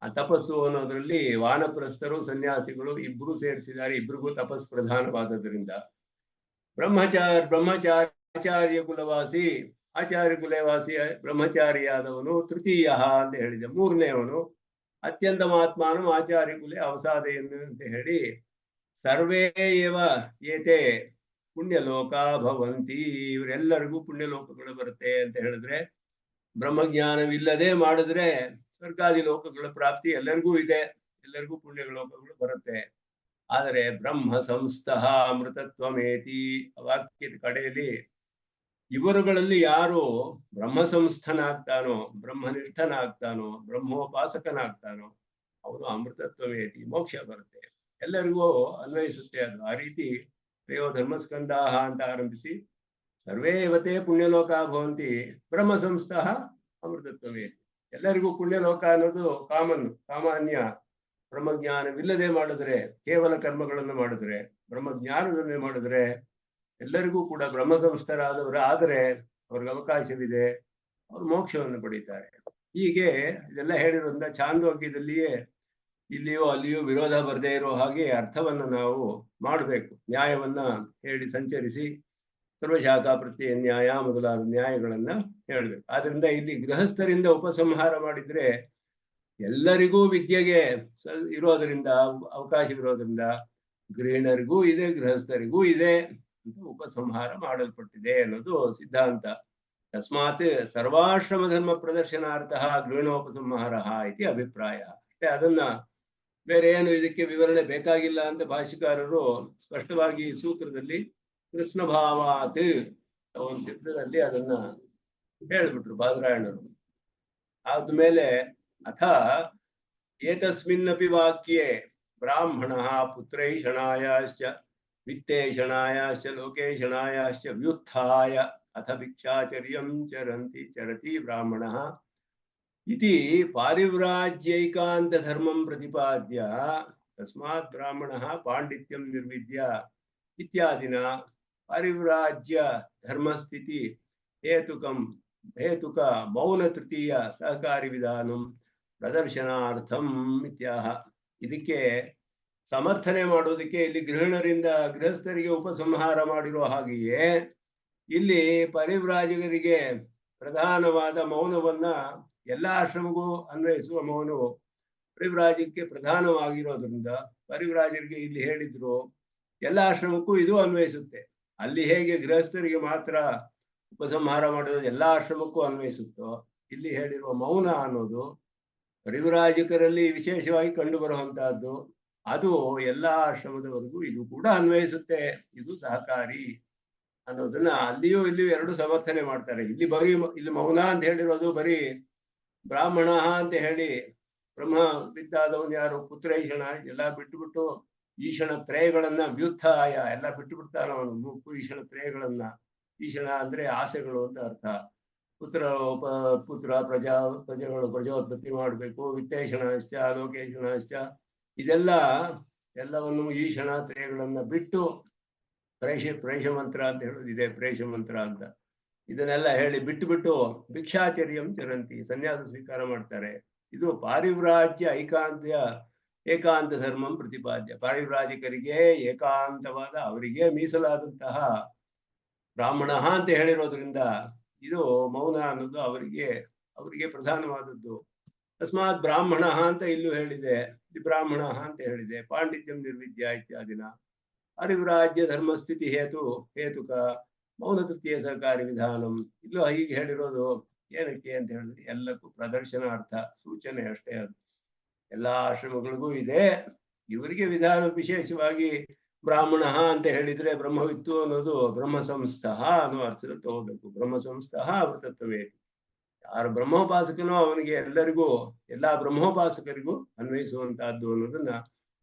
ಆ ತಪಸ್ಸು ಅನ್ನೋದ್ರಲ್ಲಿ ವಾನಪ್ರಸ್ಥರು ಸನ್ಯಾಸಿಗಳು ಇಬ್ರು ಸೇರಿಸಿದ್ದಾರೆ. ಇಬ್ರಿಗೂ ತಪಸ್ ಪ್ರಧಾನವಾದದ್ರಿಂದ ಆಚಾರ್ಯ ಕುಲವಾಸಿ ಬ್ರಹ್ಮಚಾರಿಯಾದವನು ತೃತೀಯ ಅಂತ ಹೇಳಿದೆ. ಮೂರನೇವನು ಅತ್ಯಂತ ಮಹಾತ್ಮಾನು ಆಚಾರ್ಯ ಕುಲೆ ಅವಸಾದೆಯನ್ನು ಅಂತ ಹೇಳಿ ಸರ್ವೇ ಏವ ಏತೆ ಪುಣ್ಯಲೋಕ ಭವಂತಿ. ಇವರೆಲ್ಲರಿಗೂ ಪುಣ್ಯಲೋಕಗಳು ಬರುತ್ತೆ ಅಂತ ಹೇಳಿದ್ರೆ, ಬ್ರಹ್ಮಜ್ಞಾನವಿಲ್ಲದೆ ಮಾಡಿದ್ರೆ ಸ್ವರ್ಗಾದಿ ಲೋಕಗಳ ಪ್ರಾಪ್ತಿ ಎಲ್ಲರಿಗೂ ಇದೆ, ಎಲ್ಲರಿಗೂ ಪುಣ್ಯಲೋಕಗಳು ಬರುತ್ತೆ. ಆದರೆ ಬ್ರಹ್ಮ ಸಂಸ್ಥಃ ಅಮೃತತ್ವಮೇತಿ ವಾಕ್ಯದ ಕಡೆಯಲ್ಲಿ ಇವರುಗಳಲ್ಲಿ ಯಾರು ಬ್ರಹ್ಮ ಸಂಸ್ಥನಾಗ್ತಾನೋ, ಬ್ರಹ್ಮನಿಷ್ಠನಾಗ್ತಾನೋ, ಬ್ರಹ್ಮೋಪಾಸಕನಾಗ್ತಾನೋ ಅವನು ಅಮೃತತ್ವಮೇತಿ, ಮೋಕ್ಷ ಬರುತ್ತೆ. ಎಲ್ಲರಿಗೂ ಅನ್ವಯಿಸುತ್ತೆ ಅದು. ಆ ರೀತಿ ಪ್ರೇಯೋ ಧರ್ಮಸ್ಕಂದಾಹ ಅಂತ ಆರಂಭಿಸಿ ಸರ್ವೇ ಇವತ್ತೇ ಪುಣ್ಯಲೋಕ ಭವಂತಿ ಬ್ರಹ್ಮ ಸಂಸ್ಥಃ ಅಮೃತತ್ವಮೇತಿ. ಎಲ್ಲರಿಗೂ ಪುಣ್ಯಲೋಕ ಅನ್ನೋದು ಸಾಮಾನ್ಯ. ಬ್ರಹ್ಮಜ್ಞಾನವಿಲ್ಲದೆ ಮಾಡಿದ್ರೆ, ಕೇವಲ ಕರ್ಮಗಳನ್ನು ಮಾಡಿದ್ರೆ, ಬ್ರಹ್ಮಜ್ಞಾನವನ್ನೇ ಮಾಡಿದ್ರೆ ಎಲ್ಲರಿಗೂ ಕೂಡ ಬ್ರಹ್ಮ ಸಂಸ್ಥರಾದವರು ಆದರೆ ಅವ್ರಿಗೆ ಅವಕಾಶವಿದೆ, ಅವ್ರು ಮೋಕ್ಷವನ್ನು ಪಡೀತಾರೆ. ಹೀಗೆ ಇದೆಲ್ಲ ಹೇಳಿರೋದ್ರಿಂದ ಛಾಂದೋಗ್ಯದಲ್ಲಿಯೇ ಇಲ್ಲಿಯೋ ಅಲ್ಲಿಯೋ ವಿರೋಧ ಬರದೇ ಇರೋ ಹಾಗೆ ಅರ್ಥವನ್ನ ನಾವು ಮಾಡಬೇಕು. ನ್ಯಾಯವನ್ನ ಹೇಳಿ ಸಂಚರಿಸಿ ಸರ್ವಶಾಖಾ ಪ್ರತ್ಯಯ ನ್ಯಾಯ ಮೊದಲಾದ ನ್ಯಾಯಗಳನ್ನ ಹೇಳ್ಬೇಕು. ಆದ್ರಿಂದ ಇಲ್ಲಿ ಗೃಹಸ್ಥರಿಂದ ಉಪಸಂಹಾರ ಮಾಡಿದ್ರೆ ಎಲ್ಲರಿಗೂ ವಿದ್ಯೆಗೆ ಇರೋದ್ರಿಂದ, ಅವಕಾಶವಿರೋದ್ರಿಂದ ಗೃಹಿಣರಿಗೂ ಇದೆ, ಗೃಹಸ್ಥರಿಗೂ ಇದೆ ಅಂತ ಉಪಸಂಹಾರ ಮಾಡಲ್ಪಟ್ಟಿದೆ ಅನ್ನೋದು ಸಿದ್ಧಾಂತ. ತಸ್ಮಾತ್ ಸರ್ವಾಶ್ರಮ ಧರ್ಮ ಪ್ರದರ್ಶನಾರ್ಥ ಗೃಹಿಣೋಪಸಂಹಾರ ಇತಿ ಅಭಿಪ್ರಾಯ. ಅಷ್ಟೇ, ಅದನ್ನ ಬೇರೆ ಏನು ಇದಕ್ಕೆ ವಿವರಣೆ ಬೇಕಾಗಿಲ್ಲ ಅಂತ ಭಾಷ್ಯಕಾರರು ಸ್ಪಷ್ಟವಾಗಿ ಸೂತ್ರದಲ್ಲಿ ಕೃಷ್ಣ ಭಾವಾತ್ ಒಂದು ಚಿತ್ರದಲ್ಲಿ ಅದನ್ನ ಹೇಳ್ಬಿಟ್ರು ಬಾದರಾಯಣರು. ಆದ್ಮೇಲೆ ಅಥ ಏತಸ್ಮಿನ್ನಪಿ ವಾಕ್ಯೆ ಬ್ರಾಹ್ಮಣ ಪುತ್ರೈಷಣಾಯಾಶ್ಚ ವಿತ್ತೇಷಣಾಯಾಶ್ಚ ಲೋಕೇಷಣಾಯಾಶ್ಚ ವ್ಯುತ್ಥಾಯ ಅಥ ಭಿಕ್ಷಾಚರ್ಯಂ ಚರತಿ ಬ್ರಾಹ್ಮಣ ಇತಿ ಪಾರಿವ್ರಾಜ್ಯೈಕಾಂತ ಧರ್ಮಂ ಪ್ರತಿಪಾದ್ಯ ತಸ್ಮಾತ್ ಬ್ರಾಹ್ಮಣ ಪಾಂಡಿತ್ಯಂ ನಿರ್ವಿದ್ಯ ಇತ್ಯಾದಿನ ಪಾರಿವ್ರಾಜ್ಯ ಧರ್ಮಸ್ಥಿತಿ ಹೇತುಕ ಮೌನ ತೃತೀಯ ಸಹಕಾರಿ ವಿಧಾನಂ ಪ್ರದರ್ಶನಾರ್ಥಂ ಇತ್ಯಾಹ. ಇದಕ್ಕೆ ಸಮರ್ಥನೆ ಮಾಡೋದಕ್ಕೆ ಇಲ್ಲಿ ಗೃಹಸ್ಥರಿಗೆ ಉಪಸಂಹಾರ ಮಾಡಿರೋ ಹಾಗೆಯೇ ಇಲ್ಲಿ ಪರಿವ್ರಾಜಕರಿಗೆ ಪ್ರಧಾನವಾದ ಮೌನವನ್ನ ಎಲ್ಲ ಆಶ್ರಮಗೂ ಅನ್ವಯಿಸುವ ಮೌನವು ಪರಿವ್ರಾಜಕ್ಕೆ ಪ್ರಧಾನವಾಗಿರೋದ್ರಿಂದ ಪರಿವ್ರಾಜರಿಗೆ ಇಲ್ಲಿ ಹೇಳಿದ್ರು ಎಲ್ಲ ಆಶ್ರಮಕ್ಕೂ ಇದು ಅನ್ವಯಿಸುತ್ತೆ. ಅಲ್ಲಿ ಹೇಗೆ ಗೃಹಸ್ಥರಿಗೆ ಮಾತ್ರ ಉಪಸಂಹಾರ ಮಾಡೋದು ಎಲ್ಲ ಆಶ್ರಮಕ್ಕೂ ಅನ್ವಯಿಸುತ್ತೋ, ಇಲ್ಲಿ ಹೇಳಿರುವ ಮೌನ ಅನ್ನೋದು ಪರಿವ್ರಾಜಕರಲ್ಲಿ ವಿಶೇಷವಾಗಿ ಕಂಡು ಬರುವಂತಹದ್ದು. ಅದು ಎಲ್ಲ ಆಶ್ರಮದವರೆಗೂ ಇದು ಕೂಡ ಅನ್ವಯಿಸುತ್ತೆ, ಇದು ಸಹಕಾರಿ ಅನ್ನೋದನ್ನ ಅಲ್ಲಿಯೂ ಇಲ್ಲಿಯೂ ಎರಡು ಸಮರ್ಥನೆ ಮಾಡ್ತಾರೆ. ಇಲ್ಲಿ ಮೌನ ಅಂತ ಹೇಳಿರೋದು ಬರೀ ಬ್ರಾಹ್ಮಣ ಅಂತ ಹೇಳಿ ಬ್ರಹ್ಮ ಬಿದ್ದಾದವನು ಯಾರು ಪುತ್ರೈಷಣ ಎಲ್ಲ ಬಿಟ್ಟುಬಿಟ್ಟು ಈಶಣ ತ್ರಯಗಳನ್ನ ವ್ಯುತ್ಥಾಯ ಎಲ್ಲ ಬಿಟ್ಟು ಬಿಡ್ತಾನ ಅವನು. ಈಶಣ ತ್ರಯಗಳನ್ನ, ಈಶಣ ಅಂದ್ರೆ ಆಸೆಗಳು ಅಂತ ಅರ್ಥ. ಪುತ್ರ ಪ್ರಜೆಗಳು ಪ್ರಜೋತ್ಪತ್ತಿ ಮಾಡಬೇಕು, ವಿತ್ತೇಷಣಶ್ಚ ಲೋಕೇಶಣಶ್ಚ ಎಲ್ಲವನ್ನು ಈಶಣ ತ್ರಯಗಳನ್ನ ಬಿಟ್ಟು ಪ್ರೇಷ ಮಂತ್ರ ಅಂತ ಹೇಳೋದಿದೆ, ಪ್ರೇಷ ಮಂತ್ರ ಅಂತ ಇದನ್ನೆಲ್ಲ ಹೇಳಿ ಬಿಟ್ಟು ಭಿಕ್ಷಾಚರ್ಯಂ ಚರಂತಿ, ಸನ್ಯಾಸ ಸ್ವೀಕಾರ ಮಾಡ್ತಾರೆ. ಇದು ಪಾರಿವ್ರಾಜ್ಯ ಏಕಾಂತ ಧರ್ಮಂ ಪ್ರತಿಪಾದ್ಯ. ಪಾರಿವ್ರಾಜಕರಿಗೆ ಏಕಾಂತವಾದ ಅವರಿಗೆ ಮೀಸಲಾದಂತಹ ಬ್ರಾಹ್ಮಣ ಅಂತ ಹೇಳಿರೋದ್ರಿಂದ ಇದು ಮೌನ ಅನ್ನೋದು ಅವರಿಗೆ ಪ್ರಧಾನವಾದದ್ದು. ತಸ್ಮಾತ್ ಬ್ರಾಹ್ಮಣ ಅಂತ ಇಲ್ಲೂ ಹೇಳಿದೆ, ಬ್ರಾಹ್ಮಣ ಅಂತ ಹೇಳಿದೆ. ಪಾಂಡಿತ್ಯಂ ನಿರ್ವಿದ್ಯ ಇತ್ಯಾದಿನ ಪಾರಿವ್ರಾಜ್ಯ ಧರ್ಮಸ್ಥಿತಿ ಹೇತುಕ ಮೌನ ತೃತೀಯ ಸಹಕಾರಿ ವಿಧಾನಂ ಇಲ್ಲೂ ಹೀಗೆ ಹೇಳಿರೋದು ಏನಕ್ಕೆ ಅಂತ ಹೇಳಿದ್ರೆ ಎಲ್ಲಕ್ಕೂ ಪ್ರದರ್ಶನಾರ್ಥ, ಸೂಚನೆ ಅಷ್ಟೇ. ಅದು ಎಲ್ಲಾ ಆಶ್ರಮಗಳಿಗೂ ಇದೆ. ಇವರಿಗೆ ವಿಧಾನ ವಿಶೇಷವಾಗಿ ಬ್ರಾಹ್ಮಣ ಅಂತ ಹೇಳಿದ್ರೆ ಬ್ರಹ್ಮವಿತ್ತು ಅನ್ನೋದು ಬ್ರಹ್ಮ ಸಂಸ್ಥಃ ಅನ್ನೋ ಅರ್ಥದಲ್ಲಿ ತಗೋಬೇಕು. ಬ್ರಹ್ಮ ಸಂಸ್ಥಃ ಅಮೃತತ್ವವೇ. ಯಾರು ಬ್ರಹ್ಮೋಪಾಸಕನೋ ಅವನಿಗೆ ಎಲ್ಲಾ ಬ್ರಹ್ಮೋಪಾಸಕರಿಗೂ ಅನ್ವಯಿಸುವಂತಹದ್ದು ಅನ್ನೋದನ್ನ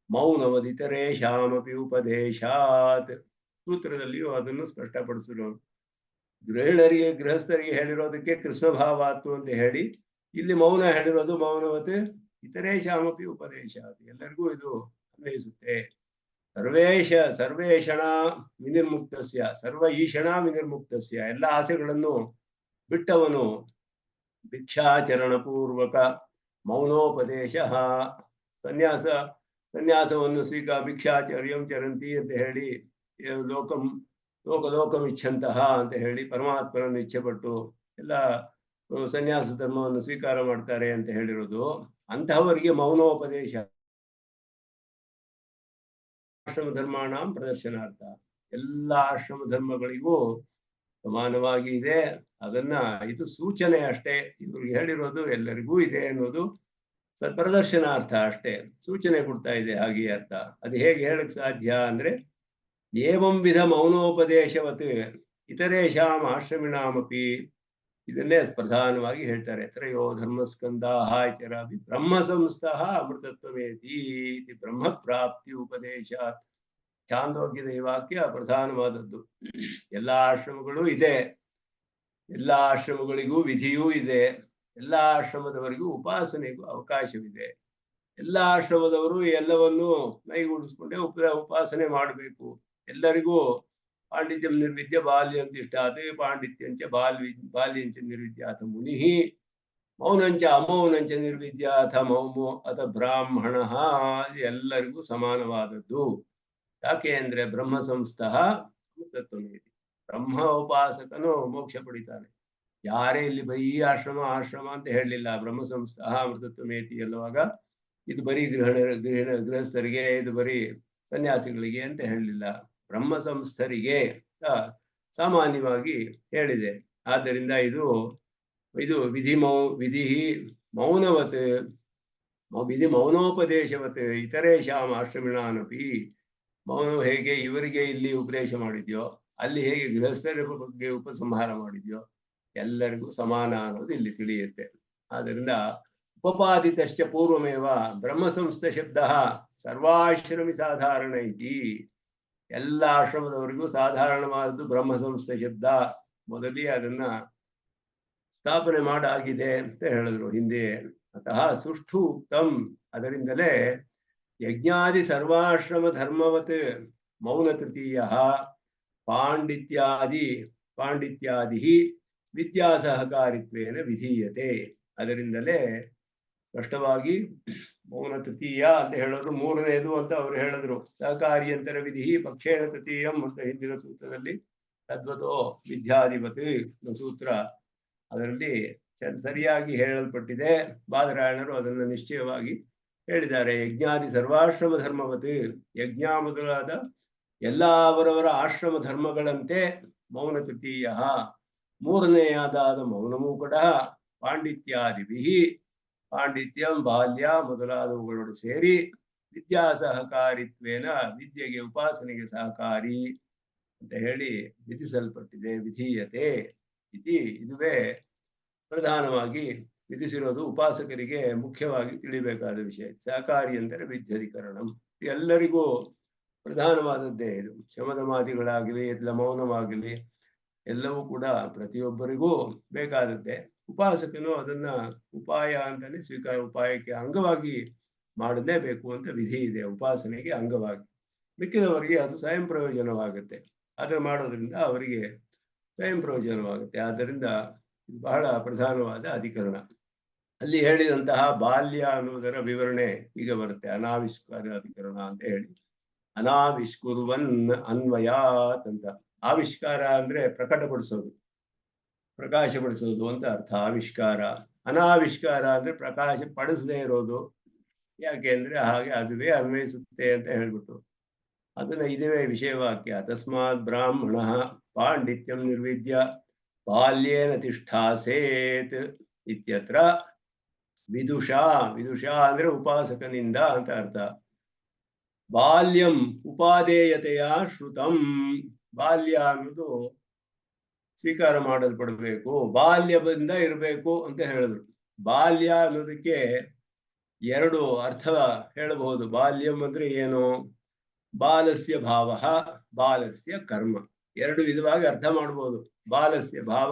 ಮೌನವದಿತರೇಷಾಮಪಿ ಉಪದೇಶಾತ್ ಸೂತ್ರದಲ್ಲಿಯೂ ಅದನ್ನು ಸ್ಪಷ್ಟಪಡಿಸಿರೋನು. ಗೃಹಸ್ಥರಿಗೆ ಹೇಳಿರೋದಕ್ಕೆ ಕೃಷ್ಣ ಭಾವಾತ್ತು ಅಂತ ಹೇಳಿ, ಇಲ್ಲಿ ಮೌನ ಹೇಳಿರೋದು ಮೌನವತ್ ಇತರೇಶಾಮಪಿ ಉಪದೇಶ, ಎಲ್ಲರಿಗೂ ಇದು ಅನ್ವಯಿಸುತ್ತೆ. ಸರ್ವೇಷಣ ವಿನಿರ್ಮುಕ್ತಸ್ಯ, ಸರ್ವ ಈಷಣ ವಿನಿರ್ಮುಕ್ತಸ್ಯ, ಎಲ್ಲ ಆಸೆಗಳನ್ನು ಬಿಟ್ಟವನು ಭಿಕ್ಷಾಚರಣ ಪೂರ್ವಕ ಮೌನೋಪದೇಶ, ಸನ್ಯಾಸವನ್ನು ಭಿಕ್ಷಾಚರ್ಯಂ ಚರಂತಿ ಅಂತ ಹೇಳಿ ಲೋಕಮಿಚ್ಛಂತಹ ಅಂತ ಹೇಳಿ ಪರಮಾತ್ಮನನ್ನು ಇಚ್ಛೆಪಟ್ಟು ಎಲ್ಲ ಸನ್ಯಾಸ ಧರ್ಮವನ್ನು ಸ್ವೀಕಾರ ಮಾಡ್ತಾರೆ ಅಂತ ಹೇಳಿರೋದು ಅಂತಹವರಿಗೆ ಮೌನೋಪದೇಶ. ಆಶ್ರಮ ಧರ್ಮಾಣಂ ಪ್ರದರ್ಶನಾರ್ಥ, ಎಲ್ಲ ಆಶ್ರಮ ಧರ್ಮಗಳಿಗೂ ಸಮಾನವಾಗಿ ಇದೆ. ಅದನ್ನ ಇದು ಸೂಚನೆ ಅಷ್ಟೇ, ಇವ್ರಿಗೆ ಹೇಳಿರೋದು ಎಲ್ಲರಿಗೂ ಇದೆ ಅನ್ನೋದು ಪ್ರದರ್ಶನಾರ್ಥ ಅಷ್ಟೇ, ಸೂಚನೆ ಕೊಡ್ತಾ ಇದೆ ಹಾಗೆ ಅರ್ಥ. ಅದು ಹೇಗೆ ಹೇಳಕ್ ಸಾಧ್ಯ ಅಂದ್ರೆ, ಏವಂ ವಿಧ ಮೌನೋಪದೇಶವತ್ ಇತರೇಶಾಂ ಆಶ್ರಮಿಣಾಮಪಿ, ಇದನ್ನೇ ಪ್ರಧಾನವಾಗಿ ಹೇಳ್ತಾರೆ. ತ್ರಯೋ ಧರ್ಮಸ್ಕಂದಾಹ ಇತರಾಪಿ ಬ್ರಹ್ಮ ಸಂಸ್ಥಃ ಅಮೃತತ್ವಮೇತಿ ಬ್ರಹ್ಮ ಪ್ರಾಪ್ತಿ ಉಪದೇಶಾತ್. ಛಾಂದೋಗ್ಯದ ಈ ವಾಕ್ಯ ಪ್ರಧಾನವಾದದ್ದು. ಎಲ್ಲಾ ಆಶ್ರಮಗಳು ಇದೆ, ಎಲ್ಲಾ ಆಶ್ರಮಗಳಿಗೂ ವಿಧಿಯೂ ಇದೆ, ಎಲ್ಲಾ ಆಶ್ರಮದವರಿಗೂ ಉಪಾಸನೆಗೂ ಅವಕಾಶವಿದೆ. ಎಲ್ಲಾ ಆಶ್ರಮದವರು ಎಲ್ಲವನ್ನು ಮೈಗೂಡಿಸ್ಕೊಂಡೇ ಉಪಾಸನೆ ಮಾಡಬೇಕು. ಎಲ್ಲರಿಗೂ ಪಾಂಡಿತ್ಯಂ ನಿರ್ವಿದ್ಯ ಬಾಲ್ಯಂ ತಿಷ್ಠಾತ್ ಪಾಂಡಿತ್ಯಂಚ ಬಾಲ್ಯಂಚ ನಿರ್ವಿದ್ಯಾಥ ಮುನಿಃ ಮೌನಂಚ ಅಮೌನಂಚ ನಿರ್ವಿದ್ಯಾಥ ಮೌಮೋ ಅಥ ಬ್ರಾಹ್ಮಣ, ಎಲ್ಲರಿಗೂ ಸಮಾನವಾದದ್ದು. ಯಾಕೆ ಅಂದ್ರೆ ಬ್ರಹ್ಮ ಸಂಸ್ಥಃ ಅಮೃತತ್ವಮೇತಿ, ಬ್ರಹ್ಮ ಉಪಾಸಕನು ಮೋಕ್ಷ ಪಡಿತಾನೆ. ಯಾರೇ ಇಲ್ಲಿ ಈ ಆಶ್ರಮ ಅಂತ ಹೇಳಲಿಲ್ಲ. ಬ್ರಹ್ಮ ಸಂಸ್ಥಃ ಅಮೃತತ್ವಮೇತಿ ಎನ್ನುವಾಗ ಇದು ಬರೀ ಗೃಹಸ್ಥರಿಗೆ, ಇದು ಬರೀ ಸನ್ಯಾಸಿಗಳಿಗೆ ಅಂತ ಹೇಳಲಿಲ್ಲ, ಬ್ರಹ್ಮ ಸಂಸ್ಥರಿಗೆ ಸಾಮಾನ್ಯವಾಗಿ ಹೇಳಿದೆ. ಆದ್ದರಿಂದ ಇದು ವಿಧಿ ಮೌನವತ್, ವಿಧಿ ಮೌನೋಪದೇಶವತ್ ಇತರೇಶಾಂ ಆಶ್ರಮಿಣಾನಪಿ. ಮೌನ ಹೇಗೆ ಇವರಿಗೆ ಇಲ್ಲಿ ಉಪದೇಶ ಮಾಡಿದ್ಯೋ, ಅಲ್ಲಿ ಹೇಗೆ ಗೃಹಸ್ಥರ ಬಗ್ಗೆ ಉಪಸಂಹಾರ ಮಾಡಿದ್ಯೋ, ಎಲ್ಲರಿಗೂ ಸಮಾನ ಅನ್ನೋದು ಇಲ್ಲಿ ತಿಳಿಯುತ್ತೆ. ಆದ್ದರಿಂದ ಉಪಪಾದಿತಶ್ಚ ಪೂರ್ವಮೇವ ಬ್ರಹ್ಮ ಸಂಸ್ಥೆ ಶಬ್ದ ಸರ್ವಾಶ್ರಮಿ ಸಾಧಾರಣ ಇತಿ, ಎಲ್ಲ ಆಶ್ರಮದವರಿಗೂ ಸಾಧಾರಣವಾದದ್ದು ಬ್ರಹ್ಮ ಸಂಸ್ಥೆ ಶಬ್ದ. ಮೊದಲೇ ಅದನ್ನ ಸ್ಥಾಪನೆ ಮಾಡಾಗಿದೆ ಅಂತ ಹೇಳಿದ್ರು ಹಿಂದೆ. ಅತಃ ಸುಷ್ಠು ಉಕ್ತಂ, ಅದರಿಂದಲೇ ಯಜ್ಞಾದಿ ಸರ್ವಾಶ್ರಮ ಧರ್ಮವತ್ ಮೌನ ತೃತೀಯ ಪಾಂಡಿತ್ಯಾದಿ ವಿದ್ಯಾಸಹಕಾರಿತ್ವೇನ ವಿಧೀಯತೆ. ಅದರಿಂದಲೇ ಸ್ಪಷ್ಟವಾಗಿ ಮೌನ ತೃತೀಯ ಅಂತ ಹೇಳೋದು ಮೂರನೇದು ಅಂತ ಅವರು ಹೇಳಿದ್ರು. ಸಹಕಾರಿಯಂತರ ವಿಧಿ ಪಕ್ಷೇಣ ತೃತೀಯಂ ಅಂತ ಹಿಂದಿನ ಸೂತ್ರದಲ್ಲಿ ತದ್ವತೋ ವಿದ್ಯಾಧಿಪತಿ ಸೂತ್ರ, ಅದರಲ್ಲಿ ಸರಿಯಾಗಿ ಹೇಳಲ್ಪಟ್ಟಿದೆ. ಬಾದರಾಯಣರು ಅದನ್ನು ನಿಶ್ಚಯವಾಗಿ ಹೇಳಿದ್ದಾರೆ. ಯಜ್ಞಾದಿ ಸರ್ವಾಶ್ರಮ ಧರ್ಮವತ್, ಯಜ್ಞ ಮೊದಲಾದ ಎಲ್ಲ ಅವರವರ ಆಶ್ರಮ ಧರ್ಮಗಳಂತೆ ಮೌನ ತೃತೀಯ, ಮೂರನೆಯದಾದ ಮೌನವೂ ಕೂಡ ಪಾಂಡಿತ್ಯಾದಿಭಿ, ಪಾಂಡಿತ್ಯಂ ಬಾಲ್ಯ ಮೊದಲಾದವುಗಳೊಡು ಸೇರಿ ವಿದ್ಯಾ ಸಹಕಾರಿತ್ವೇನ, ವಿದ್ಯೆಗೆ ಉಪಾಸನೆಗೆ ಸಹಕಾರಿ ಅಂತ ಹೇಳಿ ವಿಧಿಸಲ್ಪಟ್ಟಿದೆ. ವಿಧೀಯತೆ ಇತಿ, ಇದುವೇ ಪ್ರಧಾನವಾಗಿ ವಿಧಿಸಿರೋದು, ಉಪಾಸಕರಿಗೆ ಮುಖ್ಯವಾಗಿ ತಿಳಿಬೇಕಾದ ವಿಷಯ. ಸಹಕಾರಿ ಅಂದರೆ ವಿದ್ಯಾಧಿಕರಣಂ, ಎಲ್ಲರಿಗೂ ಪ್ರಧಾನವಾದದ್ದೇ ಇದು. ಶಮದಮಾದಿಗಳಾಗಲಿ ಇಲ್ಲ ಮೌನವಾಗಲಿ ಎಲ್ಲವೂ ಕೂಡ ಪ್ರತಿಯೊಬ್ಬರಿಗೂ ಬೇಕಾದದ್ದೇ. ಉಪಾಸಕನು ಅದನ್ನ ಉಪಾಯ ಅಂತಾನೆ ಉಪಾಯಕ್ಕೆ ಅಂಗವಾಗಿ ಮಾಡಲೇಬೇಕು ಅಂತ ವಿಧಿ ಇದೆ. ಉಪಾಸನೆಗೆ ಅಂಗವಾಗಿ, ಮಿಕ್ಕಿದವರಿಗೆ ಅದು ಸ್ವಯಂ ಪ್ರಯೋಜನವಾಗುತ್ತೆ. ಅದರ ಮಾಡೋದ್ರಿಂದ ಅವರಿಗೆ ಸ್ವಯಂ ಪ್ರಯೋಜನವಾಗುತ್ತೆ. ಆದ್ದರಿಂದ ಬಹಳ ಪ್ರಧಾನವಾದ ಅಧಿಕರಣ. ಅಲ್ಲಿ ಹೇಳಿದಂತಹ ಬಾಲ್ಯ ಅನ್ನುವುದರ ವಿವರಣೆ ಈಗ ಬರುತ್ತೆ. ಅನಾವಿಷ್ಕಾರ ಅಧಿಕರಣ ಅಂತ ಹೇಳಿ, ಅನಾವಿಷ್ಕುರ್ವನ್ ಅನ್ವಯಾತ್ ಅಂತ. ಆವಿಷ್ಕಾರ ಅಂದ್ರೆ ಪ್ರಕಟಪಡಿಸೋದು, ಪ್ರಕಾಶಪಡಿಸೋದು ಅಂತ ಅರ್ಥ ಆವಿಷ್ಕಾರ. ಅನಾವಿಷ್ಕಾರ ಅಂದ್ರೆ ಪ್ರಕಾಶ ಪಡಿಸದೇ ಇರೋದು. ಯಾಕೆ ಅಂದ್ರೆ ಹಾಗೆ ಅದುವೇ ಅನ್ವಯಿಸುತ್ತೆ ಅಂತ ಹೇಳ್ಬಿಟ್ಟು ಅದನ್ನ ಇದುವೇ ವಿಷಯವಾಕ್ಯ. ತಸ್ಮಾತ್ ಬ್ರಾಹ್ಮಣ ಪಾಂಡಿತ್ಯಂ ನಿರ್ವಿದ್ಯ ಬಾಲ್ಯೇನ ತಿಷ್ಠಾಸೇತ್ ಇತ್ಯತ್ರ ವಿದುಷಾ ಅಂದ್ರೆ ಉಪಾಸಕನಿಂದ ಅಂತ ಅರ್ಥ. ಬಾಲ್ಯಂ ಉಪಾದೇಯತೆಯ ಶ್ರುತಂ, ಬಾಲ್ಯ ಅನ್ನೋದು ಸ್ವೀಕಾರ ಮಾಡಲ್ಪಡಬೇಕು, ಬಾಲ್ಯದಿಂದ ಇರಬೇಕು ಅಂತ ಹೇಳಿದ್ರು. ಬಾಲ್ಯ ಅನ್ನೋದಕ್ಕೆ ಎರಡು ಅರ್ಥ ಹೇಳಬಹುದು. ಬಾಲ್ಯಂ ಅಂದ್ರೆ ಏನು? ಬಾಲಸ್ಯ ಭಾವ, ಬಾಲಸ್ಯ ಕರ್ಮ. ಎರಡು ವಿಧವಾಗಿ ಅರ್ಥ ಮಾಡ್ಬೋದು. ಬಾಲಸ್ಯ ಭಾವ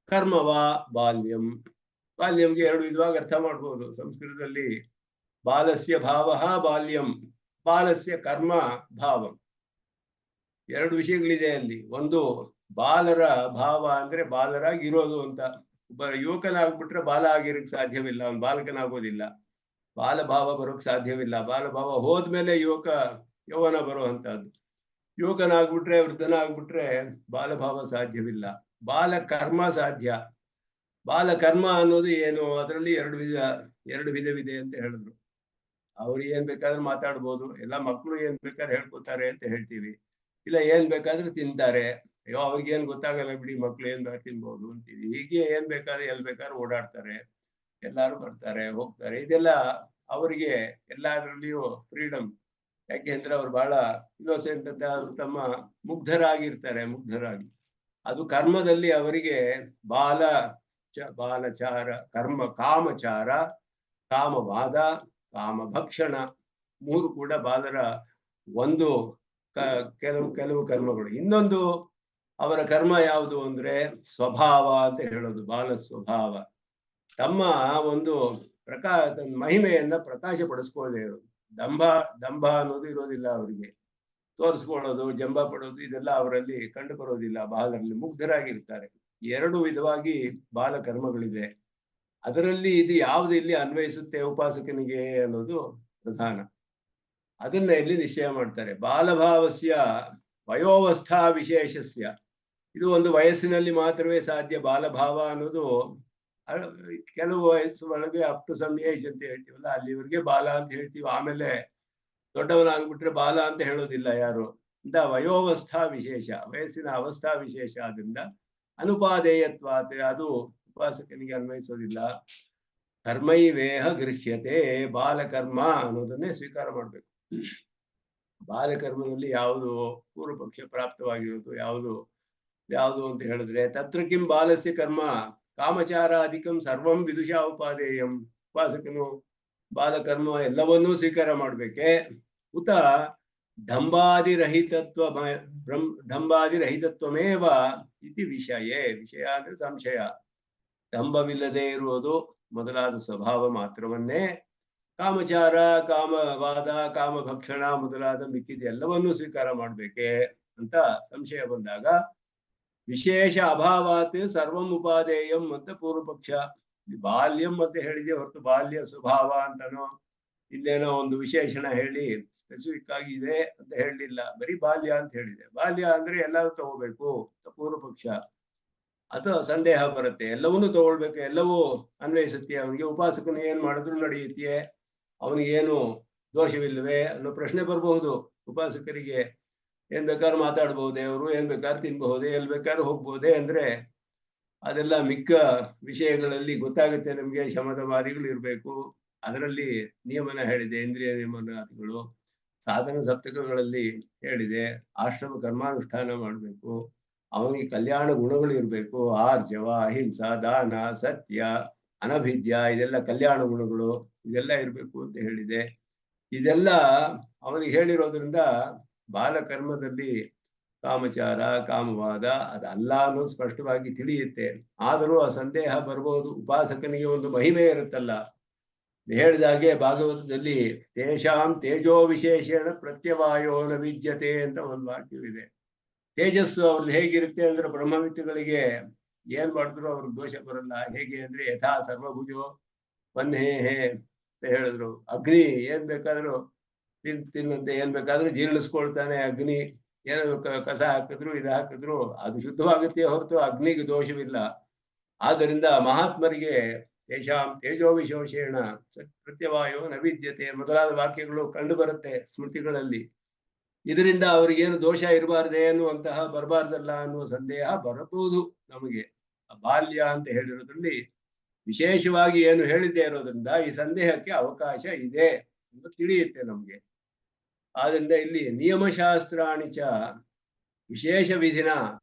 ಕರ್ಮವಾ ಬಾಲ್ಯಂ. ಬಾಲ್ಯಂಗೆ ಎರಡು ವಿಧವಾಗಿ ಅರ್ಥ ಮಾಡ್ಬೋದು ಸಂಸ್ಕೃತದಲ್ಲಿ. ಬಾಲಸ್ಯ ಭಾವ ಬಾಲ್ಯಂ, ಬಾಲಸ್ಯ ಕರ್ಮ ಭಾವಂ. ಎರಡು ವಿಷಯಗಳಿದೆ ಅಲ್ಲಿ. ಒಂದು ಬಾಲರ ಭಾವ ಅಂದ್ರೆ ಬಾಲರಾಗಿ ಇರೋದು ಅಂತ. ಒಬ್ಬ ಯುವಕನಾಗ್ಬಿಟ್ರೆ ಬಾಲ ಆಗಿರಕ್ ಸಾಧ್ಯವಿಲ್ಲ, ಅವನು ಬಾಲಕನಾಗೋದಿಲ್ಲ. ಬಾಲ ಭಾವ ಬರೋಕ್ ಸಾಧ್ಯವಿಲ್ಲ. ಬಾಲ ಭಾವ ಹೋದ್ಮೇಲೆ ಯೌವನ ಬರುವಂತಹದ್ದು. ಯುವಕನಾಗ್ಬಿಟ್ರೆ ವೃದ್ಧನಾಗ್ಬಿಟ್ರೆ ಬಾಲಭಾವ ಸಾಧ್ಯವಿಲ್ಲ. ಬಾಲ ಕರ್ಮ ಸಾಧ್ಯ. ಬಾಲ ಕರ್ಮ ಅನ್ನೋದು ಏನು, ಅದರಲ್ಲಿ ಎರಡು ವಿಧವಿದೆ ಅಂತ ಹೇಳಿದ್ರು. ಅವ್ರು ಏನ್ ಬೇಕಾದ್ರೂ ಮಾತಾಡ್ಬೋದು, ಎಲ್ಲ ಮಕ್ಕಳು ಏನ್ ಬೇಕಾದ್ರೆ ಹೇಳ್ಕೊತಾರೆ ಅಂತ ಹೇಳ್ತೀವಿ. ಇಲ್ಲ ಏನ್ ಬೇಕಾದ್ರೂ ತಿಂತಾರೆ, ಅಯ್ಯೋ ಅವ್ರಿಗೆ ಏನ್ ಗೊತ್ತಾಗಲ್ಲ ಬಿಡಿ, ಮಕ್ಳು ಏನ್ ಬೇಕಾದ್ರೆ ತಿನ್ಬಹುದು ಅಂತೀವಿ. ಹೀಗೆ ಏನ್ ಬೇಕಾದ್ರೆ ಎಲ್ ಬೇಕಾದ್ರೂ ಓಡಾಡ್ತಾರೆ, ಎಲ್ಲಾರು ಬರ್ತಾರೆ ಹೋಗ್ತಾರೆ. ಇದೆಲ್ಲ ಅವರಿಗೆ ಎಲ್ಲಾದ್ರಲ್ಲಿಯೂ ಫ್ರೀಡಮ್. ಯಾಕೆಂದ್ರೆ ಅವ್ರು ಬಹಳ ಇನ್ನೋಸೆಂಟ್ ಅಂತ ತಮ್ಮ ಮುಗ್ಧರಾಗಿರ್ತಾರೆ. ಅದು ಕರ್ಮದಲ್ಲಿ ಅವರಿಗೆ ಬಾಲಚಾರ, ಕಾಮಚಾರ, ಕಾಮವಾದ, ಕಾಮಭಕ್ಷಣ ಮೂರು ಕೂಡ ಬಾಲರ ಒಂದು ಕೆಲವು ಕರ್ಮಗಳು. ಇನ್ನೊಂದು ಅವರ ಕರ್ಮ ಯಾವುದು ಅಂದ್ರೆ ಸ್ವಭಾವ ಅಂತ ಹೇಳೋದು. ಬಾಲ ಸ್ವಭಾವ ತಮ್ಮ ಒಂದು ಮಹಿಮೆಯನ್ನ ಪ್ರಕಾಶಪಡಿಸ್ಕೊಳ್ಳದೆ ಇರೋದು. ದಂಭ ಅನ್ನೋದು ಇರೋದಿಲ್ಲ ಅವರಿಗೆ. ತೋರಿಸ್ಕೊಳ್ಳೋದು, ಜಂಬ ಪಡೋದು ಇದೆಲ್ಲ ಅವರಲ್ಲಿ ಕಂಡು ಬರೋದಿಲ್ಲ. ಬಾಲರಲ್ಲಿ ಮುಗ್ಧರಾಗಿರ್ತಾರೆ. ಎರಡು ವಿಧವಾಗಿ ಬಾಲ ಕರ್ಮಗಳಿದೆ. ಅದರಲ್ಲಿ ಇದು ಯಾವ್ದು ಇಲ್ಲಿ ಅನ್ವಯಿಸುತ್ತೆ ಉಪಾಸಕನಿಗೆ ಅನ್ನೋದು ಪ್ರಧಾನ. ಅದನ್ನ ಇಲ್ಲಿ ನಿಶ್ಚಯ ಮಾಡ್ತಾರೆ. ಬಾಲಭಾವಸ್ಯ ವಯೋವಸ್ಥಾ ವಿಶೇಷಸ್ಯ. ಇದು ಒಂದು ವಯಸ್ಸಿನಲ್ಲಿ ಮಾತ್ರವೇ ಸಾಧ್ಯ. ಬಾಲಭಾವ ಅನ್ನೋದು ಕೆಲವು ವಯಸ್ಸು ಒಳಗೆ ಅಪ್ ಟು ಸಮ್ ಏಜ್ ಅಂತ ಹೇಳ್ತೀವಲ್ಲ, ಅಲ್ಲಿವರೆಗೆ ಬಾಲ ಅಂತ ಹೇಳ್ತೀವಿ. ಆಮೇಲೆ ದೊಡ್ಡವನಾಗ್ಬಿಟ್ರೆ ಬಾಲ ಅಂತ ಹೇಳೋದಿಲ್ಲ ಯಾರು ಅಂತ. ವಯೋವಸ್ಥಾ ವಿಶೇಷ, ವಯಸ್ಸಿನ ಅವಸ್ಥಾ ವಿಶೇಷ. ಆದ್ರಿಂದ ಅನುಪಾದೇಯತ್ವಾತ್ ಅದು ಉಪಾಸಕನಿಗೆ ಅನ್ವಯಿಸೋದಿಲ್ಲ. ಕರ್ಮೈವೇಹ ಗೃಹ್ಯತೆ. ಬಾಲಕರ್ಮ ಅನ್ನೋದನ್ನೇ ಸ್ವೀಕಾರ ಮಾಡ್ಬೇಕು. ಬಾಲಕರ್ಮದಲ್ಲಿ ಯಾವುದು ಪೂರ್ವ ಪಕ್ಷ ಪ್ರಾಪ್ತವಾಗಿರೋದು ಯಾವುದು ಅಂತ ಹೇಳಿದ್ರೆ, ತತ್ರ ಕಿಂ ಬಾಲಸ್ಯ ಕರ್ಮ ಕಾಮಚಾರಾಧಿಕಂ ಸರ್ವಂ ವಿದುಷಾ ಉಪಾದೇಯಂ. ಉಪಾಸಕನು ಬಾಲಕರ್ಮ ಎಲ್ಲವನ್ನೂ ಸ್ವೀಕಾರ ಮಾಡ್ಬೇಕೆ, ಉತ ದಂಭಾದಿರಹಿತತ್ವಮೇವ ಇತಿ ವಿಷಯ ಅಂದ್ರೆ ಸಂಶಯ. ದಂಭವಿಲ್ಲದೆ ಇರುವುದು ಮೊದಲಾದ ಸ್ವಭಾವ ಮಾತ್ರವನ್ನೇ, ಕಾಮಚಾರ, ಕಾಮವಾದ, ಕಾಮಭಕ್ಷಣ ಮೊದಲಾದ ಮಿಕ್ಕಿದ ಎಲ್ಲವನ್ನೂ ಸ್ವೀಕಾರ ಮಾಡ್ಬೇಕೆ ಅಂತ ಸಂಶಯ ಬಂದಾಗ, ವಿಶೇಷ ಅಭಾವಾತ್ ಸರ್ವಂ ಉಪಾದೇಯಂ ಅಂತ ಪೂರ್ವ ಪಕ್ಷ. ಬಾಲ್ಯಂ ಅಂತ ಹೇಳಿದೆ ಹೊರತು ಬಾಲ್ಯ ಸ್ವಭಾವ ಅಂತನೋ ಇಲ್ಲೇನೋ ಒಂದು ವಿಶೇಷಣ ಹೇಳಿ ಸ್ಪೆಸಿಫಿಕ್ ಆಗಿ ಇದೆ ಅಂತ ಹೇಳಲಿಲ್ಲ. ಬರೀ ಬಾಲ್ಯ ಅಂತ ಹೇಳಿದೆ. ಬಾಲ್ಯ ಅಂದ್ರೆ ಎಲ್ಲರೂ ತಗೋಬೇಕು ಅಂತ ಪೂರ್ವ ಪಕ್ಷ. ಅಥವಾ ಸಂದೇಹ ಬರುತ್ತೆ, ಎಲ್ಲವನ್ನೂ ತಗೊಳ್ಬೇಕು, ಎಲ್ಲವೂ ಅನ್ವಯಿಸುತ್ತೆ ಅವನಿಗೆ, ಉಪಾಸಕನು ಏನ್ ಮಾಡಿದ್ರು ನಡೆಯುತ್ತೆ, ಅವನಿಗೇನು ದೋಷವಿಲ್ಲವೇ ಅನ್ನೋ ಪ್ರಶ್ನೆ ಬರಬಹುದು ಉಪಾಸಕರಿಗೆ. ಏನ್ ಬೇಕಾದ್ರೂ ಮಾತಾಡ್ಬಹುದೇ ಅವರು, ಏನ್ ಬೇಕಾದ್ರೂ ತಿನ್ಬಹುದೇ, ಎಲ್ ಬೇಕಾದ್ರೂ ಹೋಗ್ಬಹುದೇ ಅಂದ್ರೆ ಅದೆಲ್ಲ ಮಿಕ್ಕ ವಿಷಯಗಳಲ್ಲಿ ಗೊತ್ತಾಗುತ್ತೆ ನಮ್ಗೆ. ಶಮದವಾದಿಗಳು ಇರ್ಬೇಕು, ಅದರಲ್ಲಿ ನಿಯಮನ ಹೇಳಿದೆ, ಇಂದ್ರಿಯ ನಿಯಮನಾದಿಗಳು. ಸಾಧನ ಸಪ್ತಕಗಳಲ್ಲಿ ಹೇಳಿದೆ ಆಶ್ರಮ ಕರ್ಮಾನುಷ್ಠಾನ ಮಾಡ್ಬೇಕು, ಅವನಿಗೆ ಕಲ್ಯಾಣ ಗುಣಗಳು ಇರ್ಬೇಕು. ಆರ್ಜವ, ಅಹಿಂಸಾ, ದಾನ, ಸತ್ಯ, ಅನಭಿದ್ಯ ಇದೆಲ್ಲ ಕಲ್ಯಾಣ ಗುಣಗಳು, ಇದೆಲ್ಲ ಇರ್ಬೇಕು ಅಂತ ಹೇಳಿದೆ. ಇದೆಲ್ಲ ಅವನಿಗೆ ಹೇಳಿರೋದ್ರಿಂದ ಬಾಲಕರ್ಮದಲ್ಲಿ ಕಾಮಚಾರ, ಕಾಮವಾದ ಅದಲ್ಲ ಅನ್ನೋದು ಸ್ಪಷ್ಟವಾಗಿ ತಿಳಿಯುತ್ತೆ. ಆದರೂ ಆ ಸಂದೇಹ ಬರ್ಬೋದು. ಉಪಾಸಕನಿಗೆ ಒಂದು ಮಹಿಮೆ ಇರುತ್ತಲ್ಲ, ಹೇಳಿದಾಗೆ ಭಾಗವತದಲ್ಲಿ ತೇಷಾಂ ತೇಜೋ ವಿಶೇಷಣ ಪ್ರತ್ಯವಾಯೋ ನ ವಿದ್ಯತೆ ಅಂತ ಒಂದು ವಾಕ್ಯವಿದೆ. ತೇಜಸ್ಸು ಅವ್ರದ್ದು ಹೇಗಿರುತ್ತೆ ಅಂದ್ರೆ, ಬ್ರಹ್ಮವಿತ್ತುಗಳಿಗೆ ಏನ್ ಮಾಡಿದ್ರು ಅವ್ರಿಗೆ ದೋಷ ಬರಲ್ಲ. ಹೇಗೆ ಅಂದ್ರೆ ಯಥಾ ಸರ್ವಭುಜೋ ವನ್ಹೇ ಅಂತ ಹೇಳಿದ್ರು. ಅಗ್ನಿ ಏನ್ ಬೇಕಾದ್ರೂ ತಿನ್ನಂತೆ, ಏನ್ ಬೇಕಾದ್ರೂ ಜೀರ್ಣಿಸ್ಕೊಳ್ತಾನೆ. ಅಗ್ನಿ ಏನೋ ಕಸ ಹಾಕಿದ್ರು ಇದು ಹಾಕಿದ್ರು ಅದು ಶುದ್ಧವಾಗುತ್ತೆ ಹೊರತು ಅಗ್ನಿಗೆ ದೋಷವಿಲ್ಲ. ಆದ್ದರಿಂದ ಮಹಾತ್ಮರಿಗೆ ತೇಷಾಂ ತೇಜೋ ವಿಶೋಷೇಣ ಪ್ರತ್ಯವಾಯೋ ನ ವಿದ್ಯತೆ ಮೊದಲಾದ ವಾಕ್ಯಗಳು ಕಂಡು ಬರುತ್ತೆ ಸ್ಮೃತಿಗಳಲ್ಲಿ. ಇದರಿಂದ ಅವ್ರಿಗೇನು ದೋಷ ಇರಬಾರ್ದೇ ಅನ್ನುವಂತಹ ಬರಬಾರ್ದಲ್ಲ ಅನ್ನುವ ಸಂದೇಹ ಬರಬಹುದು ನಮಗೆ. ಬಾಲ್ಯ ಅಂತ ಹೇಳಿರೋದ್ರಲ್ಲಿ ವಿಶೇಷವಾಗಿ ಏನು ಹೇಳಿದ್ದೇ ಇರೋದ್ರಿಂದ ಈ ಸಂದೇಹಕ್ಕೆ ಅವಕಾಶ ಇದೆ ಎಂದು ತಿಳಿಯುತ್ತೆ ನಮ್ಗೆ. ಆದ್ರಿಂದ ಇಲ್ಲಿ ನಿಯಮಶಾಸ್ತ್ರಾಣಿಚ ವಿಶೇಷ ವಿಧಿನ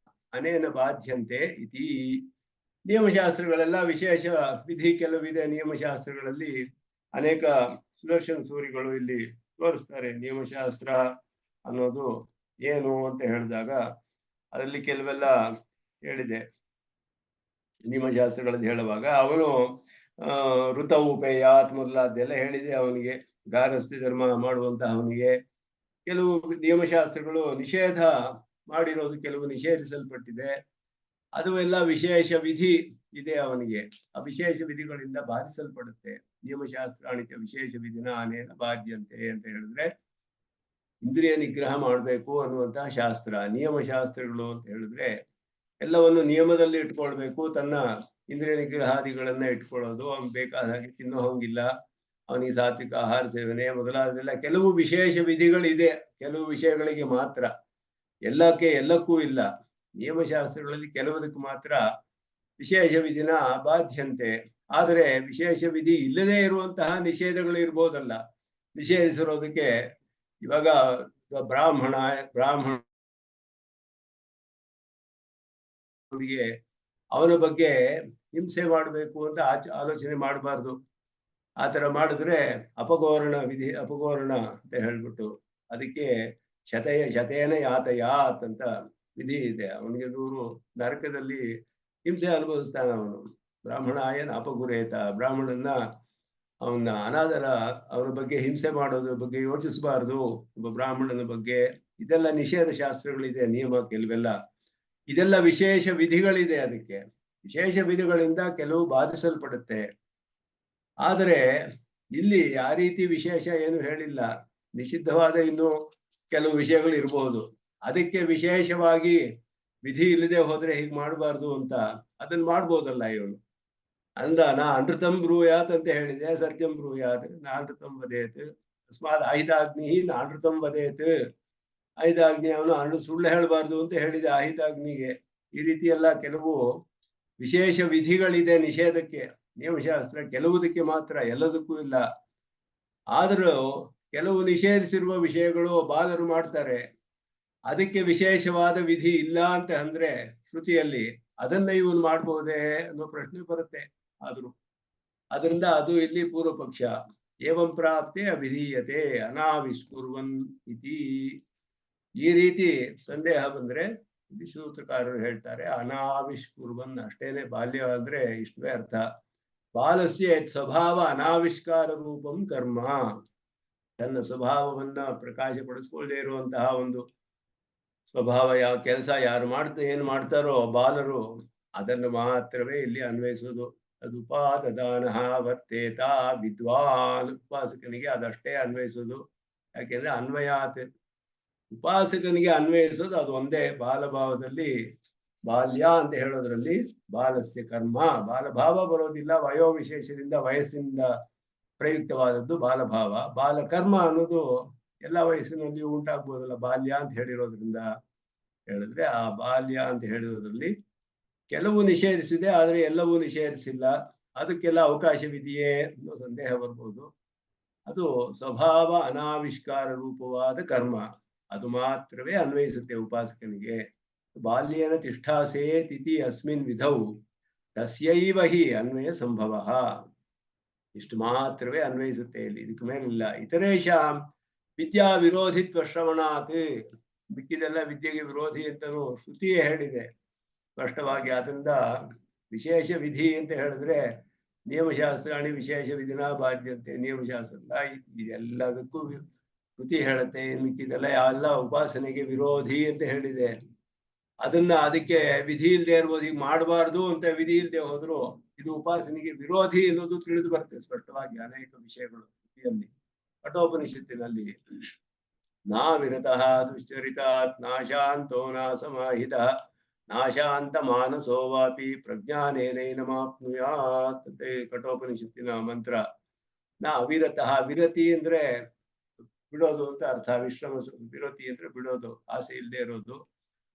ಅನೇನ ಬಾಧ್ಯಂತೆ ಇತಿ. ನಿಯಮಶಾಸ್ತ್ರಗಳೆಲ್ಲ ವಿಶೇಷ ವಿಧಿ ಕೆಲವಿದೆ ನಿಯಮಶಾಸ್ತ್ರಗಳಲ್ಲಿ. ಅನೇಕ ಸುದರ್ಶನ ಸೂರಿಗಳು ಇಲ್ಲಿ ತೋರಿಸ್ತಾರೆ ನಿಯಮಶಾಸ್ತ್ರ ಅನ್ನೋದು ಏನು ಅಂತ ಹೇಳಿದಾಗ ಅದರಲ್ಲಿ ಕೆಲವೆಲ್ಲ ಹೇಳಿದೆ ನಿಯಮಶಾಸ್ತ್ರಗಳನ್ನು ಹೇಳುವಾಗ. ಅವನು ಋತ ಉಪೇಯಾತ್ ಮೊದಲಾದ್ದೆಲ್ಲ ಹೇಳಿದೆ ಅವನಿಗೆ. ಗಾರಸ್ಥಿ ಧರ್ಮ ಮಾಡುವಂತಹ ಅವನಿಗೆ ಕೆಲವು ನಿಯಮಶಾಸ್ತ್ರಗಳು ನಿಷೇಧ ಮಾಡಿರೋದು, ಕೆಲವು ನಿಷೇಧಿಸಲ್ಪಟ್ಟಿದೆ. ಅದು ಎಲ್ಲ ವಿಶೇಷ ವಿಧಿ ಇದೆ ಅವನಿಗೆ. ಆ ವಿಶೇಷ ವಿಧಿಗಳಿಂದ ಬಾಧಿಸಲ್ಪಡುತ್ತೆ. ನಿಯಮಶಾಸ್ತ್ರಾಣಿಕ ವಿಶೇಷ ವಿಧಿನ ಅನೇನ ಬಾಧ್ಯಂತೆ ಅಂತ ಹೇಳಿದ್ರೆ ಇಂದ್ರಿಯ ನಿಗ್ರಹ ಮಾಡಬೇಕು ಅನ್ನುವಂತಹ ಶಾಸ್ತ್ರ. ನಿಯಮಶಾಸ್ತ್ರಗಳು ಅಂತ ಹೇಳಿದ್ರೆ ಎಲ್ಲವನ್ನು ನಿಯಮದಲ್ಲಿ ಇಟ್ಕೊಳ್ಬೇಕು. ತನ್ನ ಇಂದ್ರಿಯ ನಿಗ್ರಹಾದಿಗಳನ್ನ ಇಟ್ಕೊಳ್ಳೋದು. ಅವನು ಬೇಕಾದ ಹಾಗೆ ತಿನ್ನೋ ಹಂಗಿಲ್ಲ, ಅವನಿಗೆ ಸಾತ್ವಿಕ ಆಹಾರ ಸೇವನೆ ಮೊದಲಾದೆಲ್ಲ ಕೆಲವು ವಿಶೇಷ ವಿಧಿಗಳಿದೆ, ಕೆಲವು ವಿಷಯಗಳಿಗೆ ಮಾತ್ರ. ಎಲ್ಲಕ್ಕೂ ಇಲ್ಲ. ನಿಯಮಶಾಸ್ತ್ರಗಳಲ್ಲಿ ಕೆಲವುದಕ್ಕೆ ಮಾತ್ರ ವಿಶೇಷ ವಿಧಿನ ಬಾಧ್ಯಂತೆ. ಆದರೆ ವಿಶೇಷ ವಿಧಿ ಇಲ್ಲದೆ ಇರುವಂತಹ ನಿಷೇಧಗಳು ಇರ್ಬೋದಲ್ಲ. ನಿಷೇಧಿಸಿರೋದಕ್ಕೆ ಇವಾಗ ಬ್ರಾಹ್ಮಣನಿಗೆ ಅವನ ಬಗ್ಗೆ ಹಿಂಸೆ ಮಾಡಬೇಕು ಅಂತ ಆಲೋಚನೆ ಮಾಡಬಾರ್ದು. ಆತರ ಮಾಡಿದ್ರೆ ಅಪಗೋರಣ ವಿಧಿ, ಅಪಗೋರಣ ಅಂತ ಹೇಳ್ಬಿಟ್ಟು ಅದಕ್ಕೆ ಶತೇನ ಯಾತಯಾತ್ ಅಂತ ವಿಧಿ ಇದೆ. ಅವನಿಗೆ 100 ನರಕದಲ್ಲಿ ಹಿಂಸೆ ಅನುಭವಿಸ್ತಾನೆ ಅವನು. ಬ್ರಾಹ್ಮಣಾಯನ ಅಪಗುರೇತ, ಬ್ರಾಹ್ಮಣನ ಅವನ ಅನಾದರ, ಅವನ ಬಗ್ಗೆ ಹಿಂಸೆ ಮಾಡೋದ್ರ ಬಗ್ಗೆ ಯೋಚಿಸಬಾರ್ದು ಒಬ್ಬ ಬ್ರಾಹ್ಮಣನ ಬಗ್ಗೆ. ಇದೆಲ್ಲ ನಿಷೇಧ ಶಾಸ್ತ್ರಗಳಿದೆ, ನಿಯಮ ಕೆಲವೆಲ್ಲ. ಇದೆಲ್ಲ ವಿಶೇಷ ವಿಧಿಗಳಿದೆ. ಅದಕ್ಕೆ ವಿಶೇಷ ವಿಧಿಗಳಿಂದ ಕೆಲವು ಬಾಧಿಸಲ್ಪಡುತ್ತೆ. ಆದರೆ ಇಲ್ಲಿ ಆ ರೀತಿ ವಿಶೇಷ ಏನು ಹೇಳಿಲ್ಲ. ನಿಷಿದ್ಧವಾದ ಇನ್ನು ಕೆಲವು ವಿಷಯಗಳು ಇರಬಹುದು. ಅದಕ್ಕೆ ವಿಶೇಷವಾಗಿ ವಿಧಿ ಇಲ್ಲದೆ ಹೋದ್ರೆ ಹೀಗೆ ಮಾಡಬಾರ್ದು ಅಂತ ಅದನ್ನ ಮಾಡ್ಬೋದಲ್ಲ ಇವನು. ನಾ ಅನೃತಂ ಬ್ರೂಯಾತ್ ಅಂತ ಹೇಳಿದೆ, ಸತ್ಯಂ ಬ್ರೂಯಾತ್ ನಾನೃತಂ ವದೇತ್ ತಸ್ಮಾತ್ ಅಹಿತಾಗ್ನಿ ನಾನೃತಂ ವದೇತ್. ಅಹಿತಾಗ್ನಿ ಅವನು ಸುಳ್ಳು ಹೇಳಬಾರ್ದು ಅಂತ ಹೇಳಿದೆ ಅಹಿತಾಗ್ನಿಗೆ. ಈ ರೀತಿ ಎಲ್ಲ ಕೆಲವು ವಿಶೇಷ ವಿಧಿಗಳಿದೆ ನಿಷೇಧಕ್ಕೆ. ನಿಯಮಶಾಸ್ತ್ರ ಕೆಲವುದಕ್ಕೆ ಮಾತ್ರ, ಎಲ್ಲದಕ್ಕೂ ಇಲ್ಲ. ಆದರೂ ಕೆಲವು ನಿಷೇಧಿಸಿರುವ ವಿಷಯಗಳು ಬಾಲರು ಮಾಡ್ತಾರೆ. ಅದಕ್ಕೆ ವಿಶೇಷವಾದ ವಿಧಿ ಇಲ್ಲ ಅಂತ ಅಂದ್ರೆ ಶ್ರುತಿಯಲ್ಲಿ ಅದನ್ನ ಇವನು ಮಾಡಬಹುದೇ ಅನ್ನೋ ಪ್ರಶ್ನೆ ಬರುತ್ತೆ. ಆದ್ರೂ ಅದರಿಂದ ಅದು ಇಲ್ಲಿ ಪೂರ್ವ ಪಕ್ಷ. ಏವಂ ಪ್ರಾಪ್ತೆ ಅವಿಧೀಯತೆ ಅನಾವಿಷ್ಕುರ್ವನ್ ಇತಿ. ಈ ರೀತಿ ಸಂದೇಹ ಬಂದ್ರೆ ಇಲ್ಲಿ ಸೂತ್ರಕಾರರು ಹೇಳ್ತಾರೆ ಅನಾವಿಷ್ಕುರ್ವನ್ ಅಷ್ಟೇನೆ. ಬಾಲ್ಯ ಅಂದ್ರೆ ಇಷ್ಟವೇ ಅರ್ಥ. ಬಾಲಸ್ಯ ಸ್ವಭಾವ ಅನಾವಿಷ್ಕಾರ ರೂಪಂ ಕರ್ಮ. ತನ್ನ ಸ್ವಭಾವವನ್ನ ಪ್ರಕಾಶಪಡಿಸ್ಕೊಳ್ಳದೆ ಇರುವಂತಹ ಒಂದು ಸ್ವಭಾವ, ಯಾವ ಕೆಲಸ ಯಾರು ಏನ್ ಮಾಡ್ತಾರೋ ಬಾಲರು ಅದನ್ನು ಮಾತ್ರವೇ ಇಲ್ಲಿ ಅನ್ವಯಿಸುವುದು. ಅದು ಉಪಾದದಾನ ವರ್ತೇತ ವಿದ್ವಾನ್. ಉಪಾಸಕನಿಗೆ ಅದಷ್ಟೇ ಅನ್ವಯಿಸೋದು. ಯಾಕೆಂದ್ರೆ ಅನ್ವಯಾತ್, ಉಪಾಸಕನಿಗೆ ಅನ್ವಯಿಸೋದು ಅದು ಒಂದೇ. ಬಾಲಭಾವದಲ್ಲಿ ಬಾಲ್ಯ ಅಂತ ಹೇಳೋದ್ರಲ್ಲಿ ಬಾಲಸ್ಯ ಕರ್ಮ, ಬಾಲಭಾವ ಬರೋದಿಲ್ಲ. ವಯೋ ವಿಶೇಷದಿಂದ ವಯಸ್ಸಿನಿಂದ ಪ್ರಯುಕ್ತವಾದದ್ದು ಬಾಲಭಾವ. ಬಾಲಕರ್ಮ ಅನ್ನೋದು ಎಲ್ಲ ವಯಸ್ಸಿನಲ್ಲಿ ಉಂಟಾಗ್ಬೋದಲ್ಲ ಬಾಲ್ಯ ಅಂತ ಹೇಳಿರೋದ್ರಿಂದ. ಹೇಳಿದ್ರೆ ಆ ಬಾಲ್ಯ ಅಂತ ಹೇಳಿರೋದ್ರಲ್ಲಿ ಕೆಲವು ನಿಷೇಧಿಸಿದೆ, ಆದ್ರೆ ಎಲ್ಲವೂ ನಿಷೇಧಿಸಿಲ್ಲ. ಅದಕ್ಕೆಲ್ಲ ಅವಕಾಶವಿದೆಯೇ ಅನ್ನೋ ಸಂದೇಹ ಬರ್ಬೋದು. ಅದು ಸ್ವಭಾವ ಅನಾವಿಷ್ಕಾರ ರೂಪವಾದ ಕರ್ಮ, ಅದು ಮಾತ್ರವೇ ಅನ್ವಯಿಸುತ್ತೆ ಉಪಾಸಕನಿಗೆ. ಬಾಲ್ಯನ ತಿಷ್ಠಾಸೇ ತಿಥಿ ಅಸ್ಮಿನ್ ವಿಧೌ ತಸ್ಯೈವ ಹಿ ಅನ್ವಯ ಸಂಭವ. ಇಷ್ಟು ಮಾತ್ರವೇ ಅನ್ವಯಿಸುತ್ತೆ ಇಲ್ಲಿ, ಇದಕ್ಕೆ ಮೇಲಿಲ್ಲ. ಇತರೇಶಾಂ ವಿದ್ಯಾ ವಿರೋಧಿತ್ವ ಶ್ರವಣಾತ್. ಮಿಕ್ಕಿದೆಲ್ಲ ವಿದ್ಯೆಗೆ ವಿರೋಧಿ ಅಂತಲೂ ಶ್ರುತಿಯೇ ಹೇಳಿದೆ ಸ್ಪಷ್ಟವಾಗಿ. ಆದ್ರಿಂದ ವಿಶೇಷ ವಿಧಿ ಅಂತ ಹೇಳಿದ್ರೆ ನಿಯಮಶಾಸ್ತ್ರಾಣಿ ವಿಶೇಷ ವಿಧಿನ ಬಾಧ್ಯಂತೆ. ನಿಯಮಶಾಸ್ತ್ರ ಇದೆಲ್ಲದಕ್ಕೂ ಶ್ರುತಿ ಹೇಳುತ್ತೆ. ಮಿಕ್ಕಿದೆಲ್ಲ ಎಲ್ಲ ಉಪಾಸನೆಗೆ ವಿರೋಧಿ ಅಂತ ಹೇಳಿದೆ. ಅದಕ್ಕೆ ವಿಧಿ ಇಲ್ಲದೆ ಇರ್ಬೋದು, ಈಗ ಮಾಡಬಾರ್ದು ಅಂತ ವಿಧಿ ಇಲ್ಲದೆ ಹೋದ್ರು ಇದು ಉಪಾಸನೆಗೆ ವಿರೋಧಿ ಅನ್ನೋದು ತಿಳಿದು ಬರುತ್ತೆ ಸ್ಪಷ್ಟವಾಗಿ ಅನೇಕ ವಿಷಯಗಳು ಶ್ರುತಿಯಲ್ಲಿ. ಕಠೋಪನಿಷತ್ತಿನಲ್ಲಿ ನಾವಿರತಃ ದುಶ್ಚರಿತಾತ್ ನಾಶಾಂತೋ ನಾಸಮಾಹಿತ ನಾಶಾಂತ ಮಾನಸೋ ವಾಪಿ ಪ್ರಜ್ಞಾನೇನೈನಮಾಪ್ನುಯಾತ್ ಅಂತ ಕಠೋಪನಿಷತ್ತಿನ ಮಂತ್ರ. ಅವಿರತಃ, ವಿರತಿ ಅಂದ್ರೆ ಬಿಡೋದು ಅಂತ ಅರ್ಥ. ವಿಶ್ರಮ, ವಿರತಿ ಅಂದ್ರೆ ಬಿಡೋದು, ಆಸೆ ಇಲ್ಲದೆ ಇರೋದು.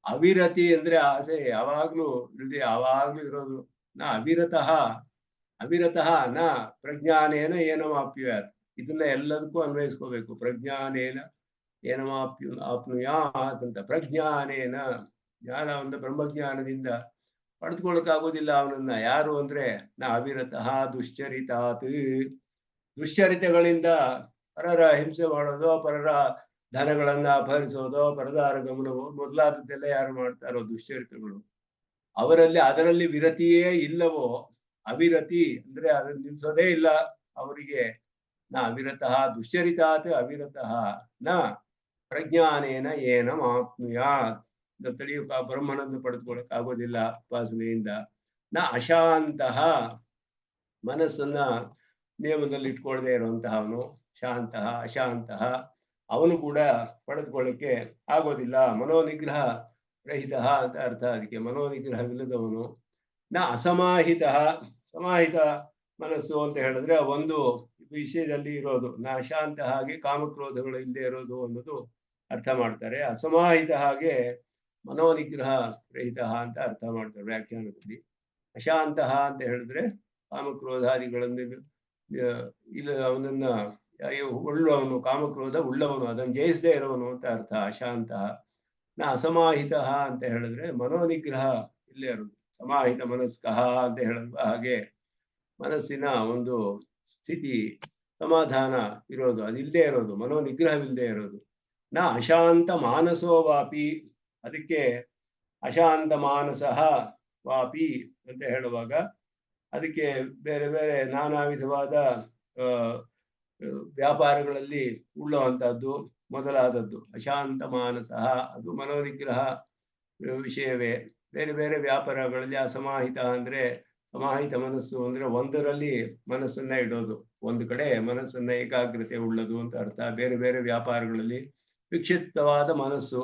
ಅವಿರತಿ ಅಂದ್ರೆ ಆಸೆ ಯಾವಾಗ್ಲೂ ಇಲ್ಲದೆ ಯಾವಾಗ್ಲೂ ಇರೋದು. ಅವಿರತಃ, ಅವಿರತಃ ನ ಪ್ರಜ್ಞಾನೇನ ಏನಮಾಪ್ನುಯಾತ್. ಇದನ್ನ ಎಲ್ಲದಕ್ಕೂ ಅನ್ವಯಿಸ್ಕೋಬೇಕು. ಪ್ರಜ್ಞಾನೇನ ಆಪ್ನುಯಾತ್ ಅಂತ. ಪ್ರಜ್ಞಾನೇನ, ಜ್ಞಾನ ಒಂದು ಬ್ರಹ್ಮಜ್ಞಾನದಿಂದ ಪಡೆದುಕೊಳ್ಳಕ್ಕಾಗೋದಿಲ್ಲ ಅವನನ್ನ. ಯಾರು ಅಂದ್ರೆ ಅವಿರತಃ ದುಶ್ಚರಿತಾತ್. ದುಶ್ಚರಿತೆಗಳಿಂದ ಪರರ ಹಿಂಸೆ ಮಾಡೋದು, ಪರರ ಧನಗಳನ್ನ ಅಪಹರಿಸೋದೋ, ಪರದಾರ ಗಮನವೋ ಮೊದಲಾದದ್ದೆಲ್ಲ ಯಾರು ಮಾಡ್ತಾರೋ ದುಶ್ಚರಿತ್ರಗಳು, ಅದರಲ್ಲಿ ವಿರತಿಯೇ ಇಲ್ಲವೋ, ಅವಿರತಿ ಅಂದ್ರೆ ಅದನ್ನ ನಿಲ್ಸೋದೇ ಇಲ್ಲ ಅವರಿಗೆ. ನ ಅವಿರತಃ ದುಶ್ಚರಿತಾತ್ ಅವಿರತಃ ನ ಪ್ರಜ್ಞಾನೇನ ಏನ ಮಾಪ್ನುಯಾತ್. ತಿಳಿಯುವ ಬ್ರಹ್ಮನನ್ನು ಪಡೆದುಕೊಳ್ಳಕ್ ಆಗೋದಿಲ್ಲ ಉಪಾಸನೆಯಿಂದ. ನ ಅಶಾಂತಹ, ಮನಸ್ಸನ್ನ ನಿಯಮದಲ್ಲಿ ಇಟ್ಕೊಳ್ಳದೆ ಇರುವಂತಹವನು ಶಾಂತಹ ಅಶಾಂತಹ, ಅವನು ಕೂಡ ಪಡೆದುಕೊಳ್ಳಕ್ಕೆ ಆಗೋದಿಲ್ಲ. ಮನೋನಿಗ್ರಹ ರಹಿತ ಅಂತ ಅರ್ಥ ಅದಕ್ಕೆ, ಮನೋನಿಗ್ರಹವಿಲ್ಲದವನು. ನ ಅಸಮಾಹಿತ, ಸಮಾಹಿತ ಮನಸ್ಸು ಅಂತ ಹೇಳಿದ್ರೆ ಒಂದು ವಿಷಯದಲ್ಲಿ ಇರೋದು. ನ ಅಶಾಂತ ಹಾಗೆ ಕಾಮಕ್ರೋಧಗಳು ಇಲ್ಲದೆ ಇರೋದು ಅನ್ನೋದು ಅರ್ಥ ಮಾಡ್ತಾರೆ. ಅಸಮಾಹಿತ ಹಾಗೆ ಮನೋನಿಗ್ರಹ ರಹಿತ ಅಂತ ಅರ್ಥ ಮಾಡ್ತಾರೆ ವ್ಯಾಖ್ಯಾನದಲ್ಲಿ. ಅಶಾಂತಹ ಅಂತ ಹೇಳಿದ್ರೆ ಕಾಮಕ್ರೋಧಾದಿಗಳನ್ನು ಇಲ್ಲ, ಅವನನ್ನ ಉಳ್ಳವನು, ಕಾಮಕ್ರೋಧ ಉಳ್ಳವನು, ಅದನ್ನು ಜಯಿಸದೇ ಇರೋವನು ಅಂತ ಅರ್ಥ ಅಶಾಂತಹ. ನ ಅಸಮಾಹಿತ ಅಂತ ಹೇಳಿದ್ರೆ ಮನೋನಿಗ್ರಹ ಇಲ್ಲೇ ಇರೋದು. ಸಮಾಹಿತ ಮನಸ್ಕಃ ಅಂತ ಹೇಳುವ ಹಾಗೆ ಮನಸ್ಸಿನ ಒಂದು ಸ್ಥಿತಿ ಸಮಾಧಾನ ಇರೋದು, ಅದಿಲ್ಲದೆ ಇರೋದು, ಮನೋನಿಗ್ರಹವಿಲ್ಲದೆ ಇರೋದು. ನ ಅಶಾಂತ ಮಾನಸೋ ವಾಪಿ, ಅದಕ್ಕೆ ಅಶಾಂತ ಮಾನಸಃ ವಾಪಿ ಅಂತ ಹೇಳುವಾಗ ಅದಕ್ಕೆ ಬೇರೆ ಬೇರೆ ನಾನಾ ವಿಧವಾದ ವ್ಯಾಪಾರಗಳಲ್ಲಿ ಉಳ್ಳುವಂತಹದ್ದು ಮೊದಲಾದದ್ದು. ಅಶಾಂತ ಮಾನಸಃ ಅದು ಮನೋನಿಗ್ರಹ ವಿಷಯವೇ. ಬೇರೆ ಬೇರೆ ವ್ಯಾಪಾರಗಳಲ್ಲಿ ಅಸಮಾಹಿತ ಅಂದ್ರೆ, ಸಮಾಹಿತ ಮನಸ್ಸು ಅಂದ್ರೆ ಒಂದರಲ್ಲಿ ಮನಸ್ಸನ್ನ ಇಡೋದು, ಒಂದು ಕಡೆ ಮನಸ್ಸನ್ನ ಏಕಾಗ್ರತೆ ಉಳ್ಳದು ಅಂತ ಅರ್ಥ. ಬೇರೆ ಬೇರೆ ವ್ಯಾಪಾರಗಳಲ್ಲಿ ವಿಕ್ಷಿಪ್ತವಾದ ಮನಸ್ಸು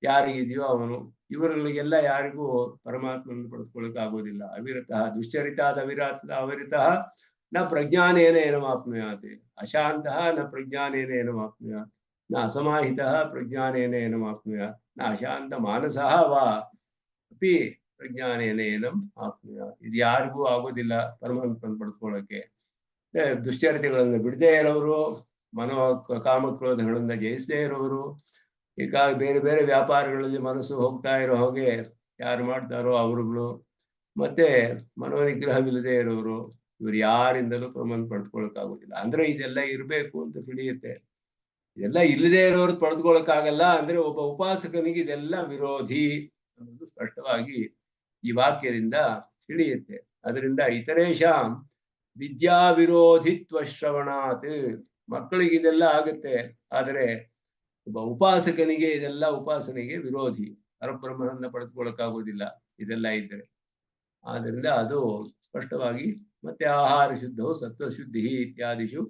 ಯಾರಿಗಿದೆಯೋ ಅವನು. ಇವರುಗಳಿಗೆಲ್ಲ ಯಾರಿಗೂ ಪರಮಾತ್ಮನನ್ನು ಪಡೆದುಕೊಳ್ಳಕ್ಕೆ ಆಗೋದಿಲ್ಲ. ಅವಿರತಃ ದುಶ್ಚರಿತಾದ ಅವಿರತಃ ನ ಪ್ರಜ್ಞಾನೇನ ಏನಮಾಪ್ನುಯಾತ್. ಅಶಾಂತಃ ನ ಪ್ರಜ್ಞಾನೇನ ಏನಮಾಪ್ನುಯಾತ್. ನ ಅಸಮಾಹಿತಃ ಪ್ರಜ್ಞಾನೇನ ಏನಮಾಪ್ನುಯಾತ್. ನ ಅಶಾಂತ ಮಾನಸಃ ವಾ ಅಪಿ ಪ್ರಜ್ಞಾನೇನ ಏನಂ ಆಪ್ನುಯಾತ್. ಇದು ಯಾರಿಗೂ ಆಗೋದಿಲ್ಲ ಪರಮಾತ್ಮನ ಪಡೆದುಕೊಳ್ಳಕ್ಕೆ. ದುಶ್ಚರಿತೆಗಳನ್ನು ಬಿಡದೇ ಇರೋರು, ಮನೋ ಕಾಮಕ್ರೋಧಗಳನ್ನ ಜಯಿಸದೇ ಇರೋರು, ಈಗ ಬೇರೆ ಬೇರೆ ವ್ಯಾಪಾರಗಳಲ್ಲಿ ಮನಸ್ಸು ಹೋಗ್ತಾ ಇರೋ ಹಾಗೆ ಯಾರು ಮಾಡ್ತಾರೋ ಅವರುಗಳು, ಮತ್ತೆ ಮನೋನಿಗ್ರಹವಿಲ್ಲದೆ ಇರೋರು, ಇವ್ರು ಯಾರಿಂದಲೂ ಪರಮಾತ್ಮ ಪಡೆದುಕೊಳ್ಳಕ್ಕಾಗೋದಿಲ್ಲ. ಅಂದ್ರೆ ಇದೆಲ್ಲ ಇರಬೇಕು ಅಂತ ತಿಳಿಯುತ್ತೆ. ಇದೆಲ್ಲ ಇಲ್ಲದೆ ಇರೋರು ಪಡೆದುಕೊಳ್ಳಕ್ಕಾಗಲ್ಲ ಅಂದ್ರೆ ಒಬ್ಬ ಉಪಾಸಕನಿಗೆ ಇದೆಲ್ಲ ವಿರೋಧಿ ಅನ್ನೋದು ಸ್ಪಷ್ಟವಾಗಿ ಈ ವಾಕ್ಯದಿಂದ ತಿಳಿಯುತ್ತೆ. ಅದರಿಂದ ಇತರೇಶಾಂ ವಿದ್ಯಾ ವಿರೋಧಿತ್ವ ಶ್ರವಣಾತ್. ಮಕ್ಕಳಿಗೆ ಇದೆಲ್ಲ ಆಗುತ್ತೆ, ಆದರೆ ಒಬ್ಬ ಉಪಾಸಕನಿಗೆ ಇದೆಲ್ಲ ಉಪಾಸನೆಗೆ ವಿರೋಧಿ. ಪರಬ್ರಹ್ಮನನ್ನ ಪಡೆದುಕೊಳ್ಳಕ್ಕಾಗೋದಿಲ್ಲ ಇದೆಲ್ಲ ಇದ್ರೆ. ಆದ್ರಿಂದ ಅದು ಸ್ಪಷ್ಟವಾಗಿ. ಮತ್ತೆ ಆಹಾರ ಶುದ್ಧವು ಸತ್ವಶುದ್ಧಿ ಇತ್ಯಾದಿಶು,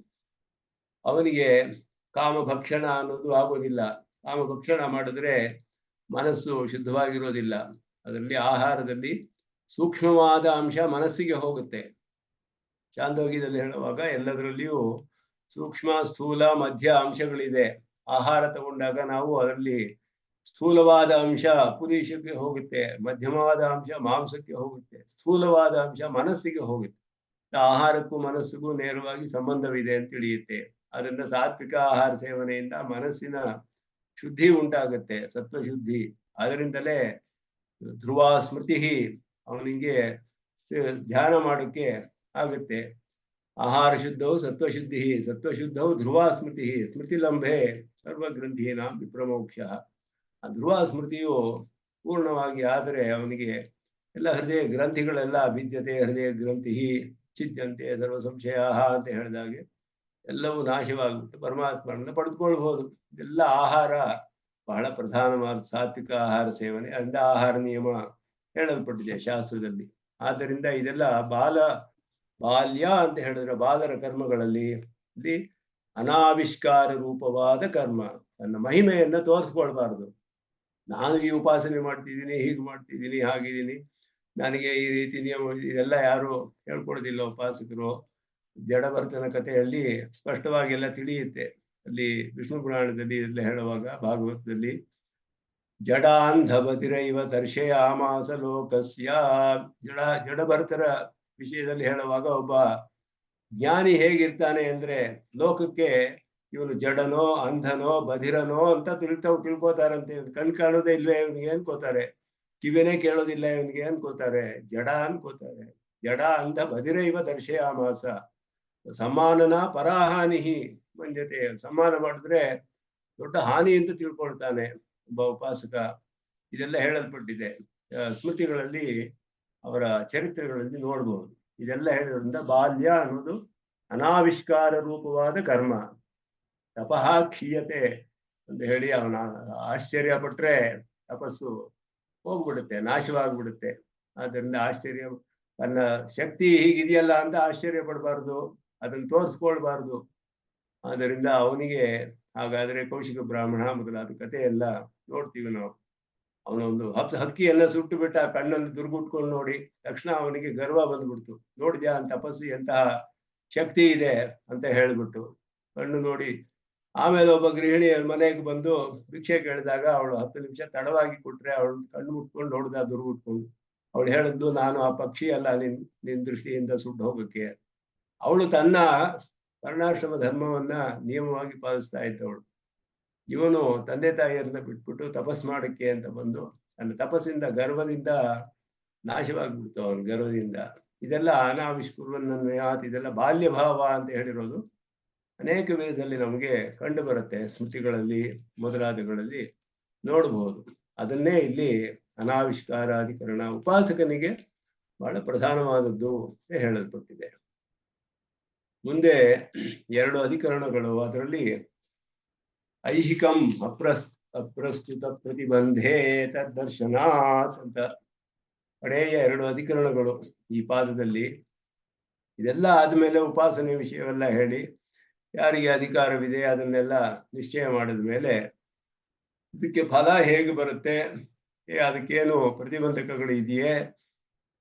ಅವನಿಗೆ ಕಾಮಭಕ್ಷಣ ಅನ್ನೋದು ಆಗೋದಿಲ್ಲ. ಕಾಮಭಕ್ಷಣ ಮಾಡಿದ್ರೆ ಮನಸ್ಸು ಶುದ್ಧವಾಗಿರೋದಿಲ್ಲ. ಅದರಲ್ಲಿ ಆಹಾರದಲ್ಲಿ ಸೂಕ್ಷ್ಮವಾದ ಅಂಶ ಮನಸ್ಸಿಗೆ ಹೋಗುತ್ತೆ. ಚಾಂದೋಗ್ಯದಲ್ಲಿ ಹೇಳುವಾಗ ಎಲ್ಲದರಲ್ಲಿಯೂ ಸೂಕ್ಷ್ಮ ಸ್ಥೂಲ ಮಧ್ಯ ಅಂಶಗಳಿದೆ. ಆಹಾರ ತಗೊಂಡಾಗ ನಾವು ಅದರಲ್ಲಿ ಸ್ಥೂಲವಾದ ಅಂಶ ಪುರೀಷಕ್ಕೆ ಹೋಗುತ್ತೆ, ಮಧ್ಯಮವಾದ ಅಂಶ ಮಾಂಸಕ್ಕೆ ಹೋಗುತ್ತೆ, ಸ್ಥೂಲವಾದ ಅಂಶ ಮನಸ್ಸಿಗೆ ಹೋಗುತ್ತೆ. ಆಹಾರಕ್ಕೂ ಮನಸ್ಸಿಗೂ ನೇರವಾಗಿ ಸಂಬಂಧವಿದೆ ಅಂತ ತಿಳಿಯುತ್ತೆ. ಅದರಿಂದ ಸಾತ್ವಿಕ ಆಹಾರ ಸೇವನೆಯಿಂದ ಮನಸ್ಸಿನ ಶುದ್ಧಿ ಉಂಟಾಗುತ್ತೆ, ಸತ್ವಶುದ್ಧಿ. ಅದರಿಂದಲೇ ಧ್ರುವ ಸ್ಮೃತಿ, ಅವನಿಗೆ ಧ್ಯಾನ ಮಾಡೋಕ್ಕೆ ಆಗುತ್ತೆ. ಆಹಾರ ಶುದ್ಧವು ಸತ್ವಶುದ್ಧಿ, ಸತ್ವಶುದ್ಧವು ಧ್ರುವ ಸ್ಮೃತಿ, ಸ್ಮೃತಿಲಂಭೆ ಸರ್ವಗ್ರಂಥೀನಾಂ ವಿಪ್ರಮೋಕ್ಷ. ಆ ಧ್ರುವ ಸ್ಮೃತಿಯು ಪೂರ್ಣವಾಗಿ ಆದರೆ ಅವನಿಗೆ ಎಲ್ಲ ಹೃದಯ ಗ್ರಂಥಿಗಳೆಲ್ಲ ವಿದ್ಯತೆ ಹೃದಯ ಗ್ರಂಥಿ ಚಿದ್ಯಂತೆ ಸರ್ವ ಸಂಶಯ ಅಂತ ಹೇಳಿದಾಗೆ ಎಲ್ಲವೂ ನಾಶವಾಗುತ್ತೆ, ಪರಮಾತ್ಮನನ್ನ ಪಡೆದುಕೊಳ್ಬಹುದು. ಇದೆಲ್ಲ ಆಹಾರ ಬಹಳ ಪ್ರಧಾನವಾದ ಸಾತ್ವಿಕ ಆಹಾರ ಸೇವನೆ. ಅಂದ ಆಹಾರ ನಿಯಮ ಹೇಳಲ್ಪಟ್ಟಿದೆ ಶಾಸ್ತ್ರದಲ್ಲಿ. ಆದ್ದರಿಂದ ಇದೆಲ್ಲ ಬಾಲ್ಯ ಅಂತ ಹೇಳಿದ್ರೆ ಬಾಲರ ಕರ್ಮಗಳಲ್ಲಿ ಇಲ್ಲಿ ಅನಾವಿಷ್ಕಾರ ರೂಪವಾದ ಕರ್ಮ. ತನ್ನ ಮಹಿಮೆಯನ್ನ ತೋರಿಸ್ಕೊಳ್ಬಾರ್ದು. ನಾನು ಈ ಉಪಾಸನೆ ಮಾಡ್ತಿದ್ದೀನಿ, ಹೀಗೆ ಮಾಡ್ತಿದ್ದೀನಿ, ಹಾಗಿದ್ದೀನಿ, ನನಗೆ ಈ ರೀತಿ ನಿಯಮ, ಇದೆಲ್ಲ ಯಾರು ಹೇಳ್ಕೊಡೋದಿಲ್ಲ ಉಪಾಸಕರು. ಜಡಭರ್ತನ ಕಥೆಯಲ್ಲಿ ಸ್ಪಷ್ಟವಾಗಿ ಎಲ್ಲ ತಿಳಿಯುತ್ತೆ. ಅಲ್ಲಿ ವಿಷ್ಣು ಪುರಾಣದಲ್ಲಿ ಎಲ್ಲ ಹೇಳುವಾಗ, ಭಾಗವತದಲ್ಲಿ ಜಡಾಂಧಬತಿರೈವ ತರ್ಷಯಾಮಾಸ ಲೋಕಸ್ಯ, ಜಡಭರ್ತರ ವಿಷಯದಲ್ಲಿ ಹೇಳುವಾಗ ಒಬ್ಬ ಜ್ಞಾನಿ ಹೇಗಿರ್ತಾನೆ ಅಂದ್ರೆ ಲೋಕಕ್ಕೆ ಇವನು ಜಡನೋ ಅಂಧನೋ ಬಧಿರನೋ ಅಂತ ತಿಳ್ಕೋತಾರಂತೆ. ಕಣ್ ಕಾಣೋದೇ ಇಲ್ವೇ ಇವನಿಗೆ ಅನ್ಕೋತಾರೆ, ಕಿವಿನೇ ಕೇಳೋದಿಲ್ಲ ಇವನಿಗೆ ಅನ್ಕೋತಾರೆ, ಜಡ ಅನ್ಕೋತಾರೆ. ಜಡ ಅಂಧ ಬಧಿರ ಇವ ದರ್ಶಯಾಮಾಸ. ಸಮ್ಮಾನನ ಪರಾಹಾನಿಹಿ ಮಂಜತೆ. ಸಮ್ಮಾನ ಮಾಡಿದ್ರೆ ದೊಡ್ಡ ಹಾನಿ ಅಂತ ತಿಳ್ಕೊಳ್ತಾನೆ ಒಬ್ಬ ಉಪಾಸಕ. ಇದೆಲ್ಲ ಹೇಳಲ್ಪಟ್ಟಿದೆ ಸ್ಮೃತಿಗಳಲ್ಲಿ, ಅವರ ಚರಿತ್ರೆಗಳಲ್ಲಿ ನೋಡ್ಬೋದು. ಇದೆಲ್ಲ ಹೇಳೋದ್ರಿಂದ ಬಾಲ್ಯ ಅನ್ನೋದು ಅನಾವಿಷ್ಕಾರ ರೂಪವಾದ ಕರ್ಮ. ತಪಃ ಕ್ಷೀಯತೆ ಅಂತ ಹೇಳಿ ಅವನ ಆಶ್ಚರ್ಯ ಪಟ್ರೆ ತಪಸ್ಸು ಹೋಗ್ಬಿಡುತ್ತೆ, ನಾಶವಾಗ್ಬಿಡುತ್ತೆ. ಆದ್ದರಿಂದ ಆಶ್ಚರ್ಯ, ತನ್ನ ಶಕ್ತಿ ಹೀಗಿದೆಯಲ್ಲ ಅಂತ ಆಶ್ಚರ್ಯ ಪಡಬಾರ್ದು, ಅದನ್ನು ತೋರಿಸ್ಕೊಳ್ಬಾರ್ದು. ಆದ್ದರಿಂದ ಅವನಿಗೆ ಹಾಗಾದ್ರೆ ಕೌಶಿಕ ಬ್ರಾಹ್ಮಣ ಮೊದಲಾದ ಕಥೆ ಎಲ್ಲ ನೋಡ್ತೀವಿ ನಾವು. ಅವನೊಂದು ಹಕ್ಕಿಯನ್ನ ಸುಟ್ಟು ಬಿಟ್ಟ, ಕಣ್ಣಲ್ಲಿ ದುರ್ಗುಟ್ಕೊಂಡು ನೋಡಿ ತಕ್ಷಣ ಅವನಿಗೆ ಗರ್ವ ಬಂದ್ಬಿಡ್ತು. ನೋಡಿದ್ಯಾ ಅಂತ ತಪಸ್ಸು ಎಂತಹ ಶಕ್ತಿ ಇದೆ ಅಂತ ಹೇಳ್ಬಿಟ್ಟು ಕಣ್ಣು ನೋಡಿ. ಆಮೇಲೆ ಒಬ್ಬ ಗೃಹಿಣಿ ಮನೆಗೆ ಬಂದು ಭಿಕ್ಷೆ ಕೇಳಿದಾಗ ಅವಳು 10 ನಿಮಿಷ ತಡವಾಗಿ ಕೊಟ್ರೆ ಅವಳು ಕಣ್ಣು ಮುಟ್ಕೊಂಡು ನೋಡ್ದ ದುರ್ಗುಟ್ಕೊಂಡು. ಅವಳು ಹೇಳಿದ್ದು, ನಾನು ಆ ಪಕ್ಷಿ ಅಲ್ಲ ನಿನ್ ದೃಷ್ಟಿಯಿಂದ ಸುಟ್ಟು ಹೋಗಕ್ಕೆ. ಅವಳು ತನ್ನ ವರ್ಣಾಶ್ರಮ ಧರ್ಮವನ್ನ ನಿಯಮವಾಗಿ ಪಾಲಿಸ್ತಾ ಇದ್ದವಳು. ಇವನು ತಂದೆ ತಾಯಿಯರನ್ನ ಬಿಟ್ಬಿಟ್ಟು ತಪಸ್ ಮಾಡಕ್ಕೆ ಅಂತ ಬಂದು ತನ್ನ ತಪಸ್ಸಿಂದ ಗರ್ವದಿಂದ ನಾಶವಾಗ್ಬಿಡ್ತು, ಅವನ ಗರ್ವದಿಂದ. ಇದೆಲ್ಲ ಅನಾವಿಷ್ಕುರ್ವನ್ನನ್ವಯಾತ್, ಇದೆಲ್ಲ ಬಾಲ್ಯ ಭಾವ ಅಂತ ಹೇಳಿರೋದು ಅನೇಕ ವಿಧದಲ್ಲಿ ನಮಗೆ ಕಂಡು ಬರುತ್ತೆ, ಸ್ಮೃತಿಗಳಲ್ಲಿ ಮೊದಲಾದಗಳಲ್ಲಿ ನೋಡಬಹುದು. ಅದನ್ನೇ ಇಲ್ಲಿ ಅನಾವಿಷ್ಕಾರಾಧಿಕರಣ ಉಪಾಸಕನಿಗೆ ಬಹಳ ಪ್ರಧಾನವಾದದ್ದು ಹೇಳಲ್ಪಟ್ಟಿದೆ. ಮುಂದೆ 2 ಅಧಿಕರಣಗಳು, ಅದರಲ್ಲಿ ಐಹಿಕಂ ಅಪ್ರಸ್ತುತ ಪ್ರತಿಬಂಧೇ ತದ್ದರ್ಶನಾತ್ ಅಂತ ಕಡೆಯ 2 ಅಧಿಕರಣಗಳು ಈ ಪಾದದಲ್ಲಿ. ಇದೆಲ್ಲ ಆದ್ಮೇಲೆ ಉಪಾಸನೆ ವಿಷಯವೆಲ್ಲ ಹೇಳಿ ಯಾರಿಗೆ ಅಧಿಕಾರವಿದೆ ಅದನ್ನೆಲ್ಲ ನಿಶ್ಚಯ ಮಾಡಿದ ಮೇಲೆ ಇದಕ್ಕೆ ಫಲ ಹೇಗೆ ಬರುತ್ತೆ, ಅದಕ್ಕೇನು ಪ್ರತಿಬಂಧಕಗಳು ಇದೆಯೇ,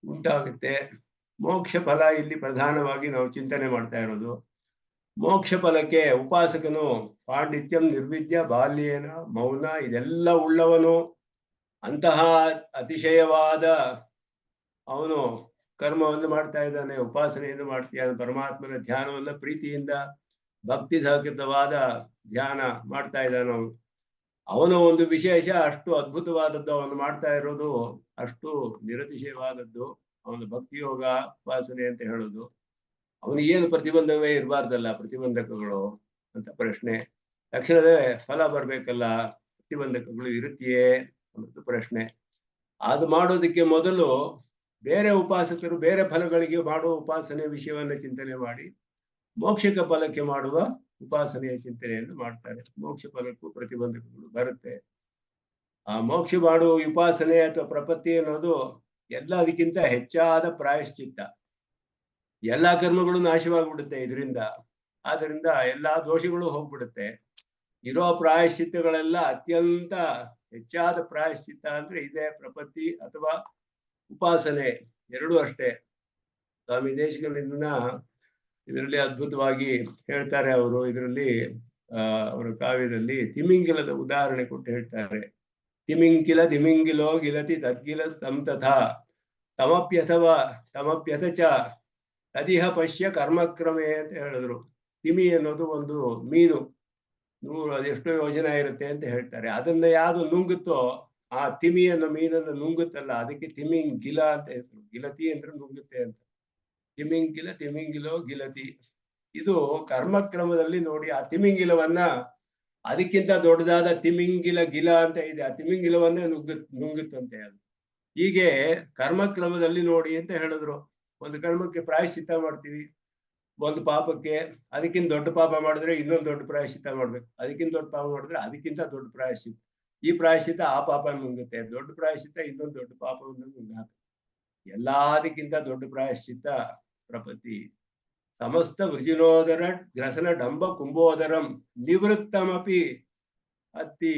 ಉಂಟಾಗುತ್ತೆ. ಮೋಕ್ಷ ಫಲ ಇಲ್ಲಿ ಪ್ರಧಾನವಾಗಿ ನಾವು ಚಿಂತನೆ ಮಾಡ್ತಾ ಇರೋದು. ಮೋಕ್ಷ ಫಲಕ್ಕೆ ಉಪಾಸಕನು ಪಾಂಡಿತ್ಯಂ ನಿರ್ವಿದ್ಯ ಬಾಲ್ಯೇನ ಮೌನ ಇದೆಲ್ಲ ಉಳ್ಳವನು. ಅಂತಹ ಅತಿಶಯವಾದ ಅವನು ಕರ್ಮವನ್ನು ಮಾಡ್ತಾ ಇದ್ದಾನೆ, ಉಪಾಸನೆಯನ್ನು ಮಾಡ್ತಾನೆ, ಪರಮಾತ್ಮನ ಧ್ಯಾನವನ್ನ ಪ್ರೀತಿಯಿಂದ ಭಕ್ತಿ ಸಹಕೃತವಾದ ಧ್ಯಾನ ಮಾಡ್ತಾ ಇದ್ದಾನೆ. ಅವನ ಒಂದು ವಿಶೇಷ ಅಷ್ಟು ಅದ್ಭುತವಾದದ್ದು ಅವನು ಮಾಡ್ತಾ ಇರೋದು, ಅಷ್ಟು ನಿರತಿಶಯವಾದದ್ದು ಅವನ ಭಕ್ತಿ ಯೋಗ ಉಪಾಸನೆ ಅಂತ ಹೇಳೋದು. ಅವನಿಗೇನು ಪ್ರತಿಬಂಧವೇ ಇರಬಾರ್ದಲ್ಲ, ಪ್ರತಿಬಂಧಕಗಳು ಅಂತ ಪ್ರಶ್ನೆ. ತಕ್ಷಣವೇ ಫಲ ಬರ್ಬೇಕಲ್ಲ, ಪ್ರತಿಬಂಧಕಗಳು ಇರುತ್ತೆಯೇ ಅನ್ನೋದು ಪ್ರಶ್ನೆ. ಅದು ಮಾಡೋದಕ್ಕೆ ಮೊದಲು ಬೇರೆ ಉಪಾಸಕರು ಬೇರೆ ಫಲಗಳಿಗೆ ಮಾಡುವ ಉಪಾಸನೆ ವಿಷಯವನ್ನ ಚಿಂತನೆ ಮಾಡಿ ಮೋಕ್ಷಕ ಫಲಕ್ಕೆ ಮಾಡುವ ಉಪಾಸನೆಯ ಚಿಂತನೆಯನ್ನು ಮಾಡ್ತಾರೆ. ಮೋಕ್ಷ ಫಲಕ್ಕೂ ಪ್ರತಿಬಂಧಕಗಳು ಬರುತ್ತೆ. ಆ ಮೋಕ್ಷ ಮಾಡುವ ಉಪಾಸನೆ ಅಥವಾ ಪ್ರಪತ್ತಿ ಅನ್ನೋದು ಎಲ್ಲದಕ್ಕಿಂತ ಹೆಚ್ಚಾದ ಪ್ರಾಯಶ್ಚಿತ್ತ. ಎಲ್ಲಾ ಕರ್ಮಗಳು ನಾಶವಾಗ್ಬಿಡುತ್ತೆ ಇದರಿಂದ. ಆದ್ರಿಂದ ಎಲ್ಲಾ ದೋಷಗಳು ಹೋಗ್ಬಿಡುತ್ತೆ. ಇರೋ ಪ್ರಾಯಶ್ಚಿತ್ತಗಳೆಲ್ಲ ಅತ್ಯಂತ ಹೆಚ್ಚಾದ ಪ್ರಾಯಶ್ಚಿತ್ತ ಅಂದ್ರೆ ಇದೆ, ಪ್ರಪತ್ತಿ ಅಥವಾ ಉಪಾಸನೆ, ಎರಡೂ ಅಷ್ಟೇ. ಸ್ವಾಮಿ ದೇಶಿಕನ ಇದರಲ್ಲಿ ಅದ್ಭುತವಾಗಿ ಹೇಳ್ತಾರೆ ಅವರು. ಇದರಲ್ಲಿ ಅವರ ಕಾವ್ಯದಲ್ಲಿ ತಿಮಿಂಗಿಲದ ಉದಾಹರಣೆ ಕೊಟ್ಟು ಹೇಳ್ತಾರೆ. ತಿಮಿಂಗಿಲೋ ಗಿಲತಿ ತದ್ಗಿಲ ಸ್ತಂ ತಥಾ ತಮಪ್ಯಥ ಚ ತದಿಹ ಪಶ್ಯ ಕರ್ಮಕ್ರಮೇ ಅಂತ ಹೇಳಿದ್ರು. ತಿಮಿ ಅನ್ನೋದು ಒಂದು ಮೀನು, ಅದೆಷ್ಟೋ ಯೋಜನೆ ಇರುತ್ತೆ ಅಂತ ಹೇಳ್ತಾರೆ. ಅದನ್ನ ಯಾವುದು ನುಂಗುತ್ತೋ, ಆ ತಿಮಿ ಅನ್ನೋ ಮೀನನ್ನು ನುಂಗುತ್ತಲ್ಲ, ಅದಕ್ಕೆ ತಿಮಿಂಗಿಲ ಅಂತ ಹೆಸರು. ಗಿಲತಿ ಅಂದ್ರೆ ನುಂಗುತ್ತೆ ಅಂತ. ತಿಮಿಂಗಿಲೋ ಗಿಲತಿ. ಇದು ಕರ್ಮಕ್ರಮದಲ್ಲಿ ನೋಡಿ, ಆ ತಿಮಿಂಗಿಲವನ್ನ ಅದಕ್ಕಿಂತ ದೊಡ್ಡದಾದ ತಿಮಿಂಗಿಲ ಗಿಲ ಅಂತ ಇದೆ, ಆ ತಿಮಿಂಗಿಲವನ್ನೇ ನುಂಗುತ್ತಂತೆ ಅದು. ಹೀಗೆ ಕರ್ಮಕ್ರಮದಲ್ಲಿ ನೋಡಿ ಅಂತ ಹೇಳಿದ್ರು. ಒಂದು ಕರ್ಮಕ್ಕೆ ಪ್ರಾಯಶ್ಚಿತ್ತ ಮಾಡ್ತೀವಿ, ಒಂದು ಪಾಪಕ್ಕೆ ಅದಕ್ಕಿಂತ ದೊಡ್ಡ ಪಾಪ ಮಾಡಿದ್ರೆ ಇನ್ನೊಂದು ದೊಡ್ಡ ಪ್ರಾಯಶ್ಚಿತ್ತ ಮಾಡ್ಬೇಕು, ಅದಕ್ಕಿಂತ ದೊಡ್ಡ ಪಾಪ ಮಾಡಿದ್ರೆ ಅದಕ್ಕಿಂತ ದೊಡ್ಡ ಪ್ರಾಯಶ್ಚಿತ್ತ. ಈ ಪ್ರಾಯಶ್ಚಿತ್ತ ಆ ಪಾಪ ನುಂಗುತ್ತೆ, ದೊಡ್ಡ ಪ್ರಾಯಶ್ಚಿತ್ತ ಇನ್ನೊಂದು ದೊಡ್ಡ ಪಾಪವನ್ನು ನುಂಗಾಕ. ಎಲ್ಲದಕ್ಕಿಂತ ದೊಡ್ಡ ಪ್ರಾಯಶ್ಚಿತ್ತ ಪ್ರಪತ್ತಿ. ಸಮಸ್ತ ವೃಜಿನೋದರ ಗ್ರಸನ ಡಂಬ ಕುಂಭೋದರಂ ನಿವೃತ್ತಮಪಿ ಅತ್ತಿ.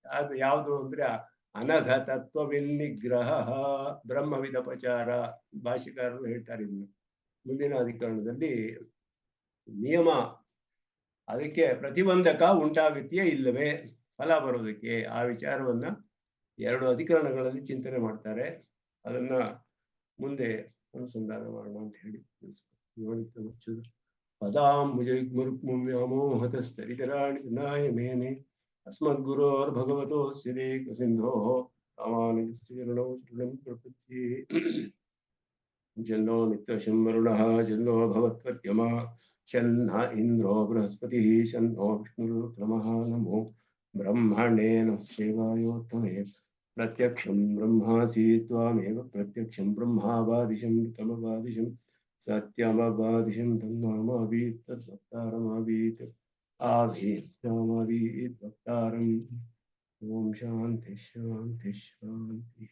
ಅದು ಯಾವುದು ಅಂದ್ರೆ ಅನಘ ತತ್ವವಿನ್ನಿಗ್ರಹ ಬ್ರಹ್ಮವಿದಪಚಾರ. ಭಾಷೆಕಾರರು ಹೇಳ್ತಾರೆ ಇನ್ನು ಮುಂದಿನ ಅಧಿಕರಣದಲ್ಲಿ. ನಿಯಮ, ಅದಕ್ಕೆ ಪ್ರತಿಬಂಧಕ ಉಂಟಾಗುತ್ತೆಯೇ ಇಲ್ಲವೇ ಫಲ ಬರೋದಕ್ಕೆ, ಆ ವಿಚಾರವನ್ನ 2 ಅಧಿಕರಣಗಳಲ್ಲಿ ಚಿಂತನೆ ಮಾಡ್ತಾರೆ. ಅದನ್ನ ಮುಂದೆ ಅನುಸಂಧಾನ ಮಾಡೋಣ ಅಂತ ಹೇಳಿ ಪದಾಂಬುಜೈರ್ಮುರ್ಮುವ್ಯಾಮೋಹತಸ್ತರಿತರಾಣಿ ಮೇನೆ ಅಸ್ಮದ್ಗುರೋರ್ಭಗವತೋಸ್ಯ ಸಿಂಧೋಃ ರಾಮಾನುಜಸ್ಯ ಚರಣೌ ಶರಣಂ ಪ್ರಪದ್ಯೆ. ಜನ್ನೋ ನಿತ್ಯಶಂ ವರುಣಃ ಜನ್ನೋ ಭವತ್ವರ್ಯಮಾ शन्न इंद्रो बृहस्पतिः शन्नो विष्णुरुक्रमः नमो ब्रह्मणे नमः शिवायोत्तमे प्रत्यक्षं ब्रह्मासि त्वामेव प्रत्यक्षं ब्रह्मावादिशं तमवादिशं सत्यमवादिशं तन्नामावीत् तद्वक्तारमावीत् आवीत् वक्तारम् ओम शांति शांति शांति।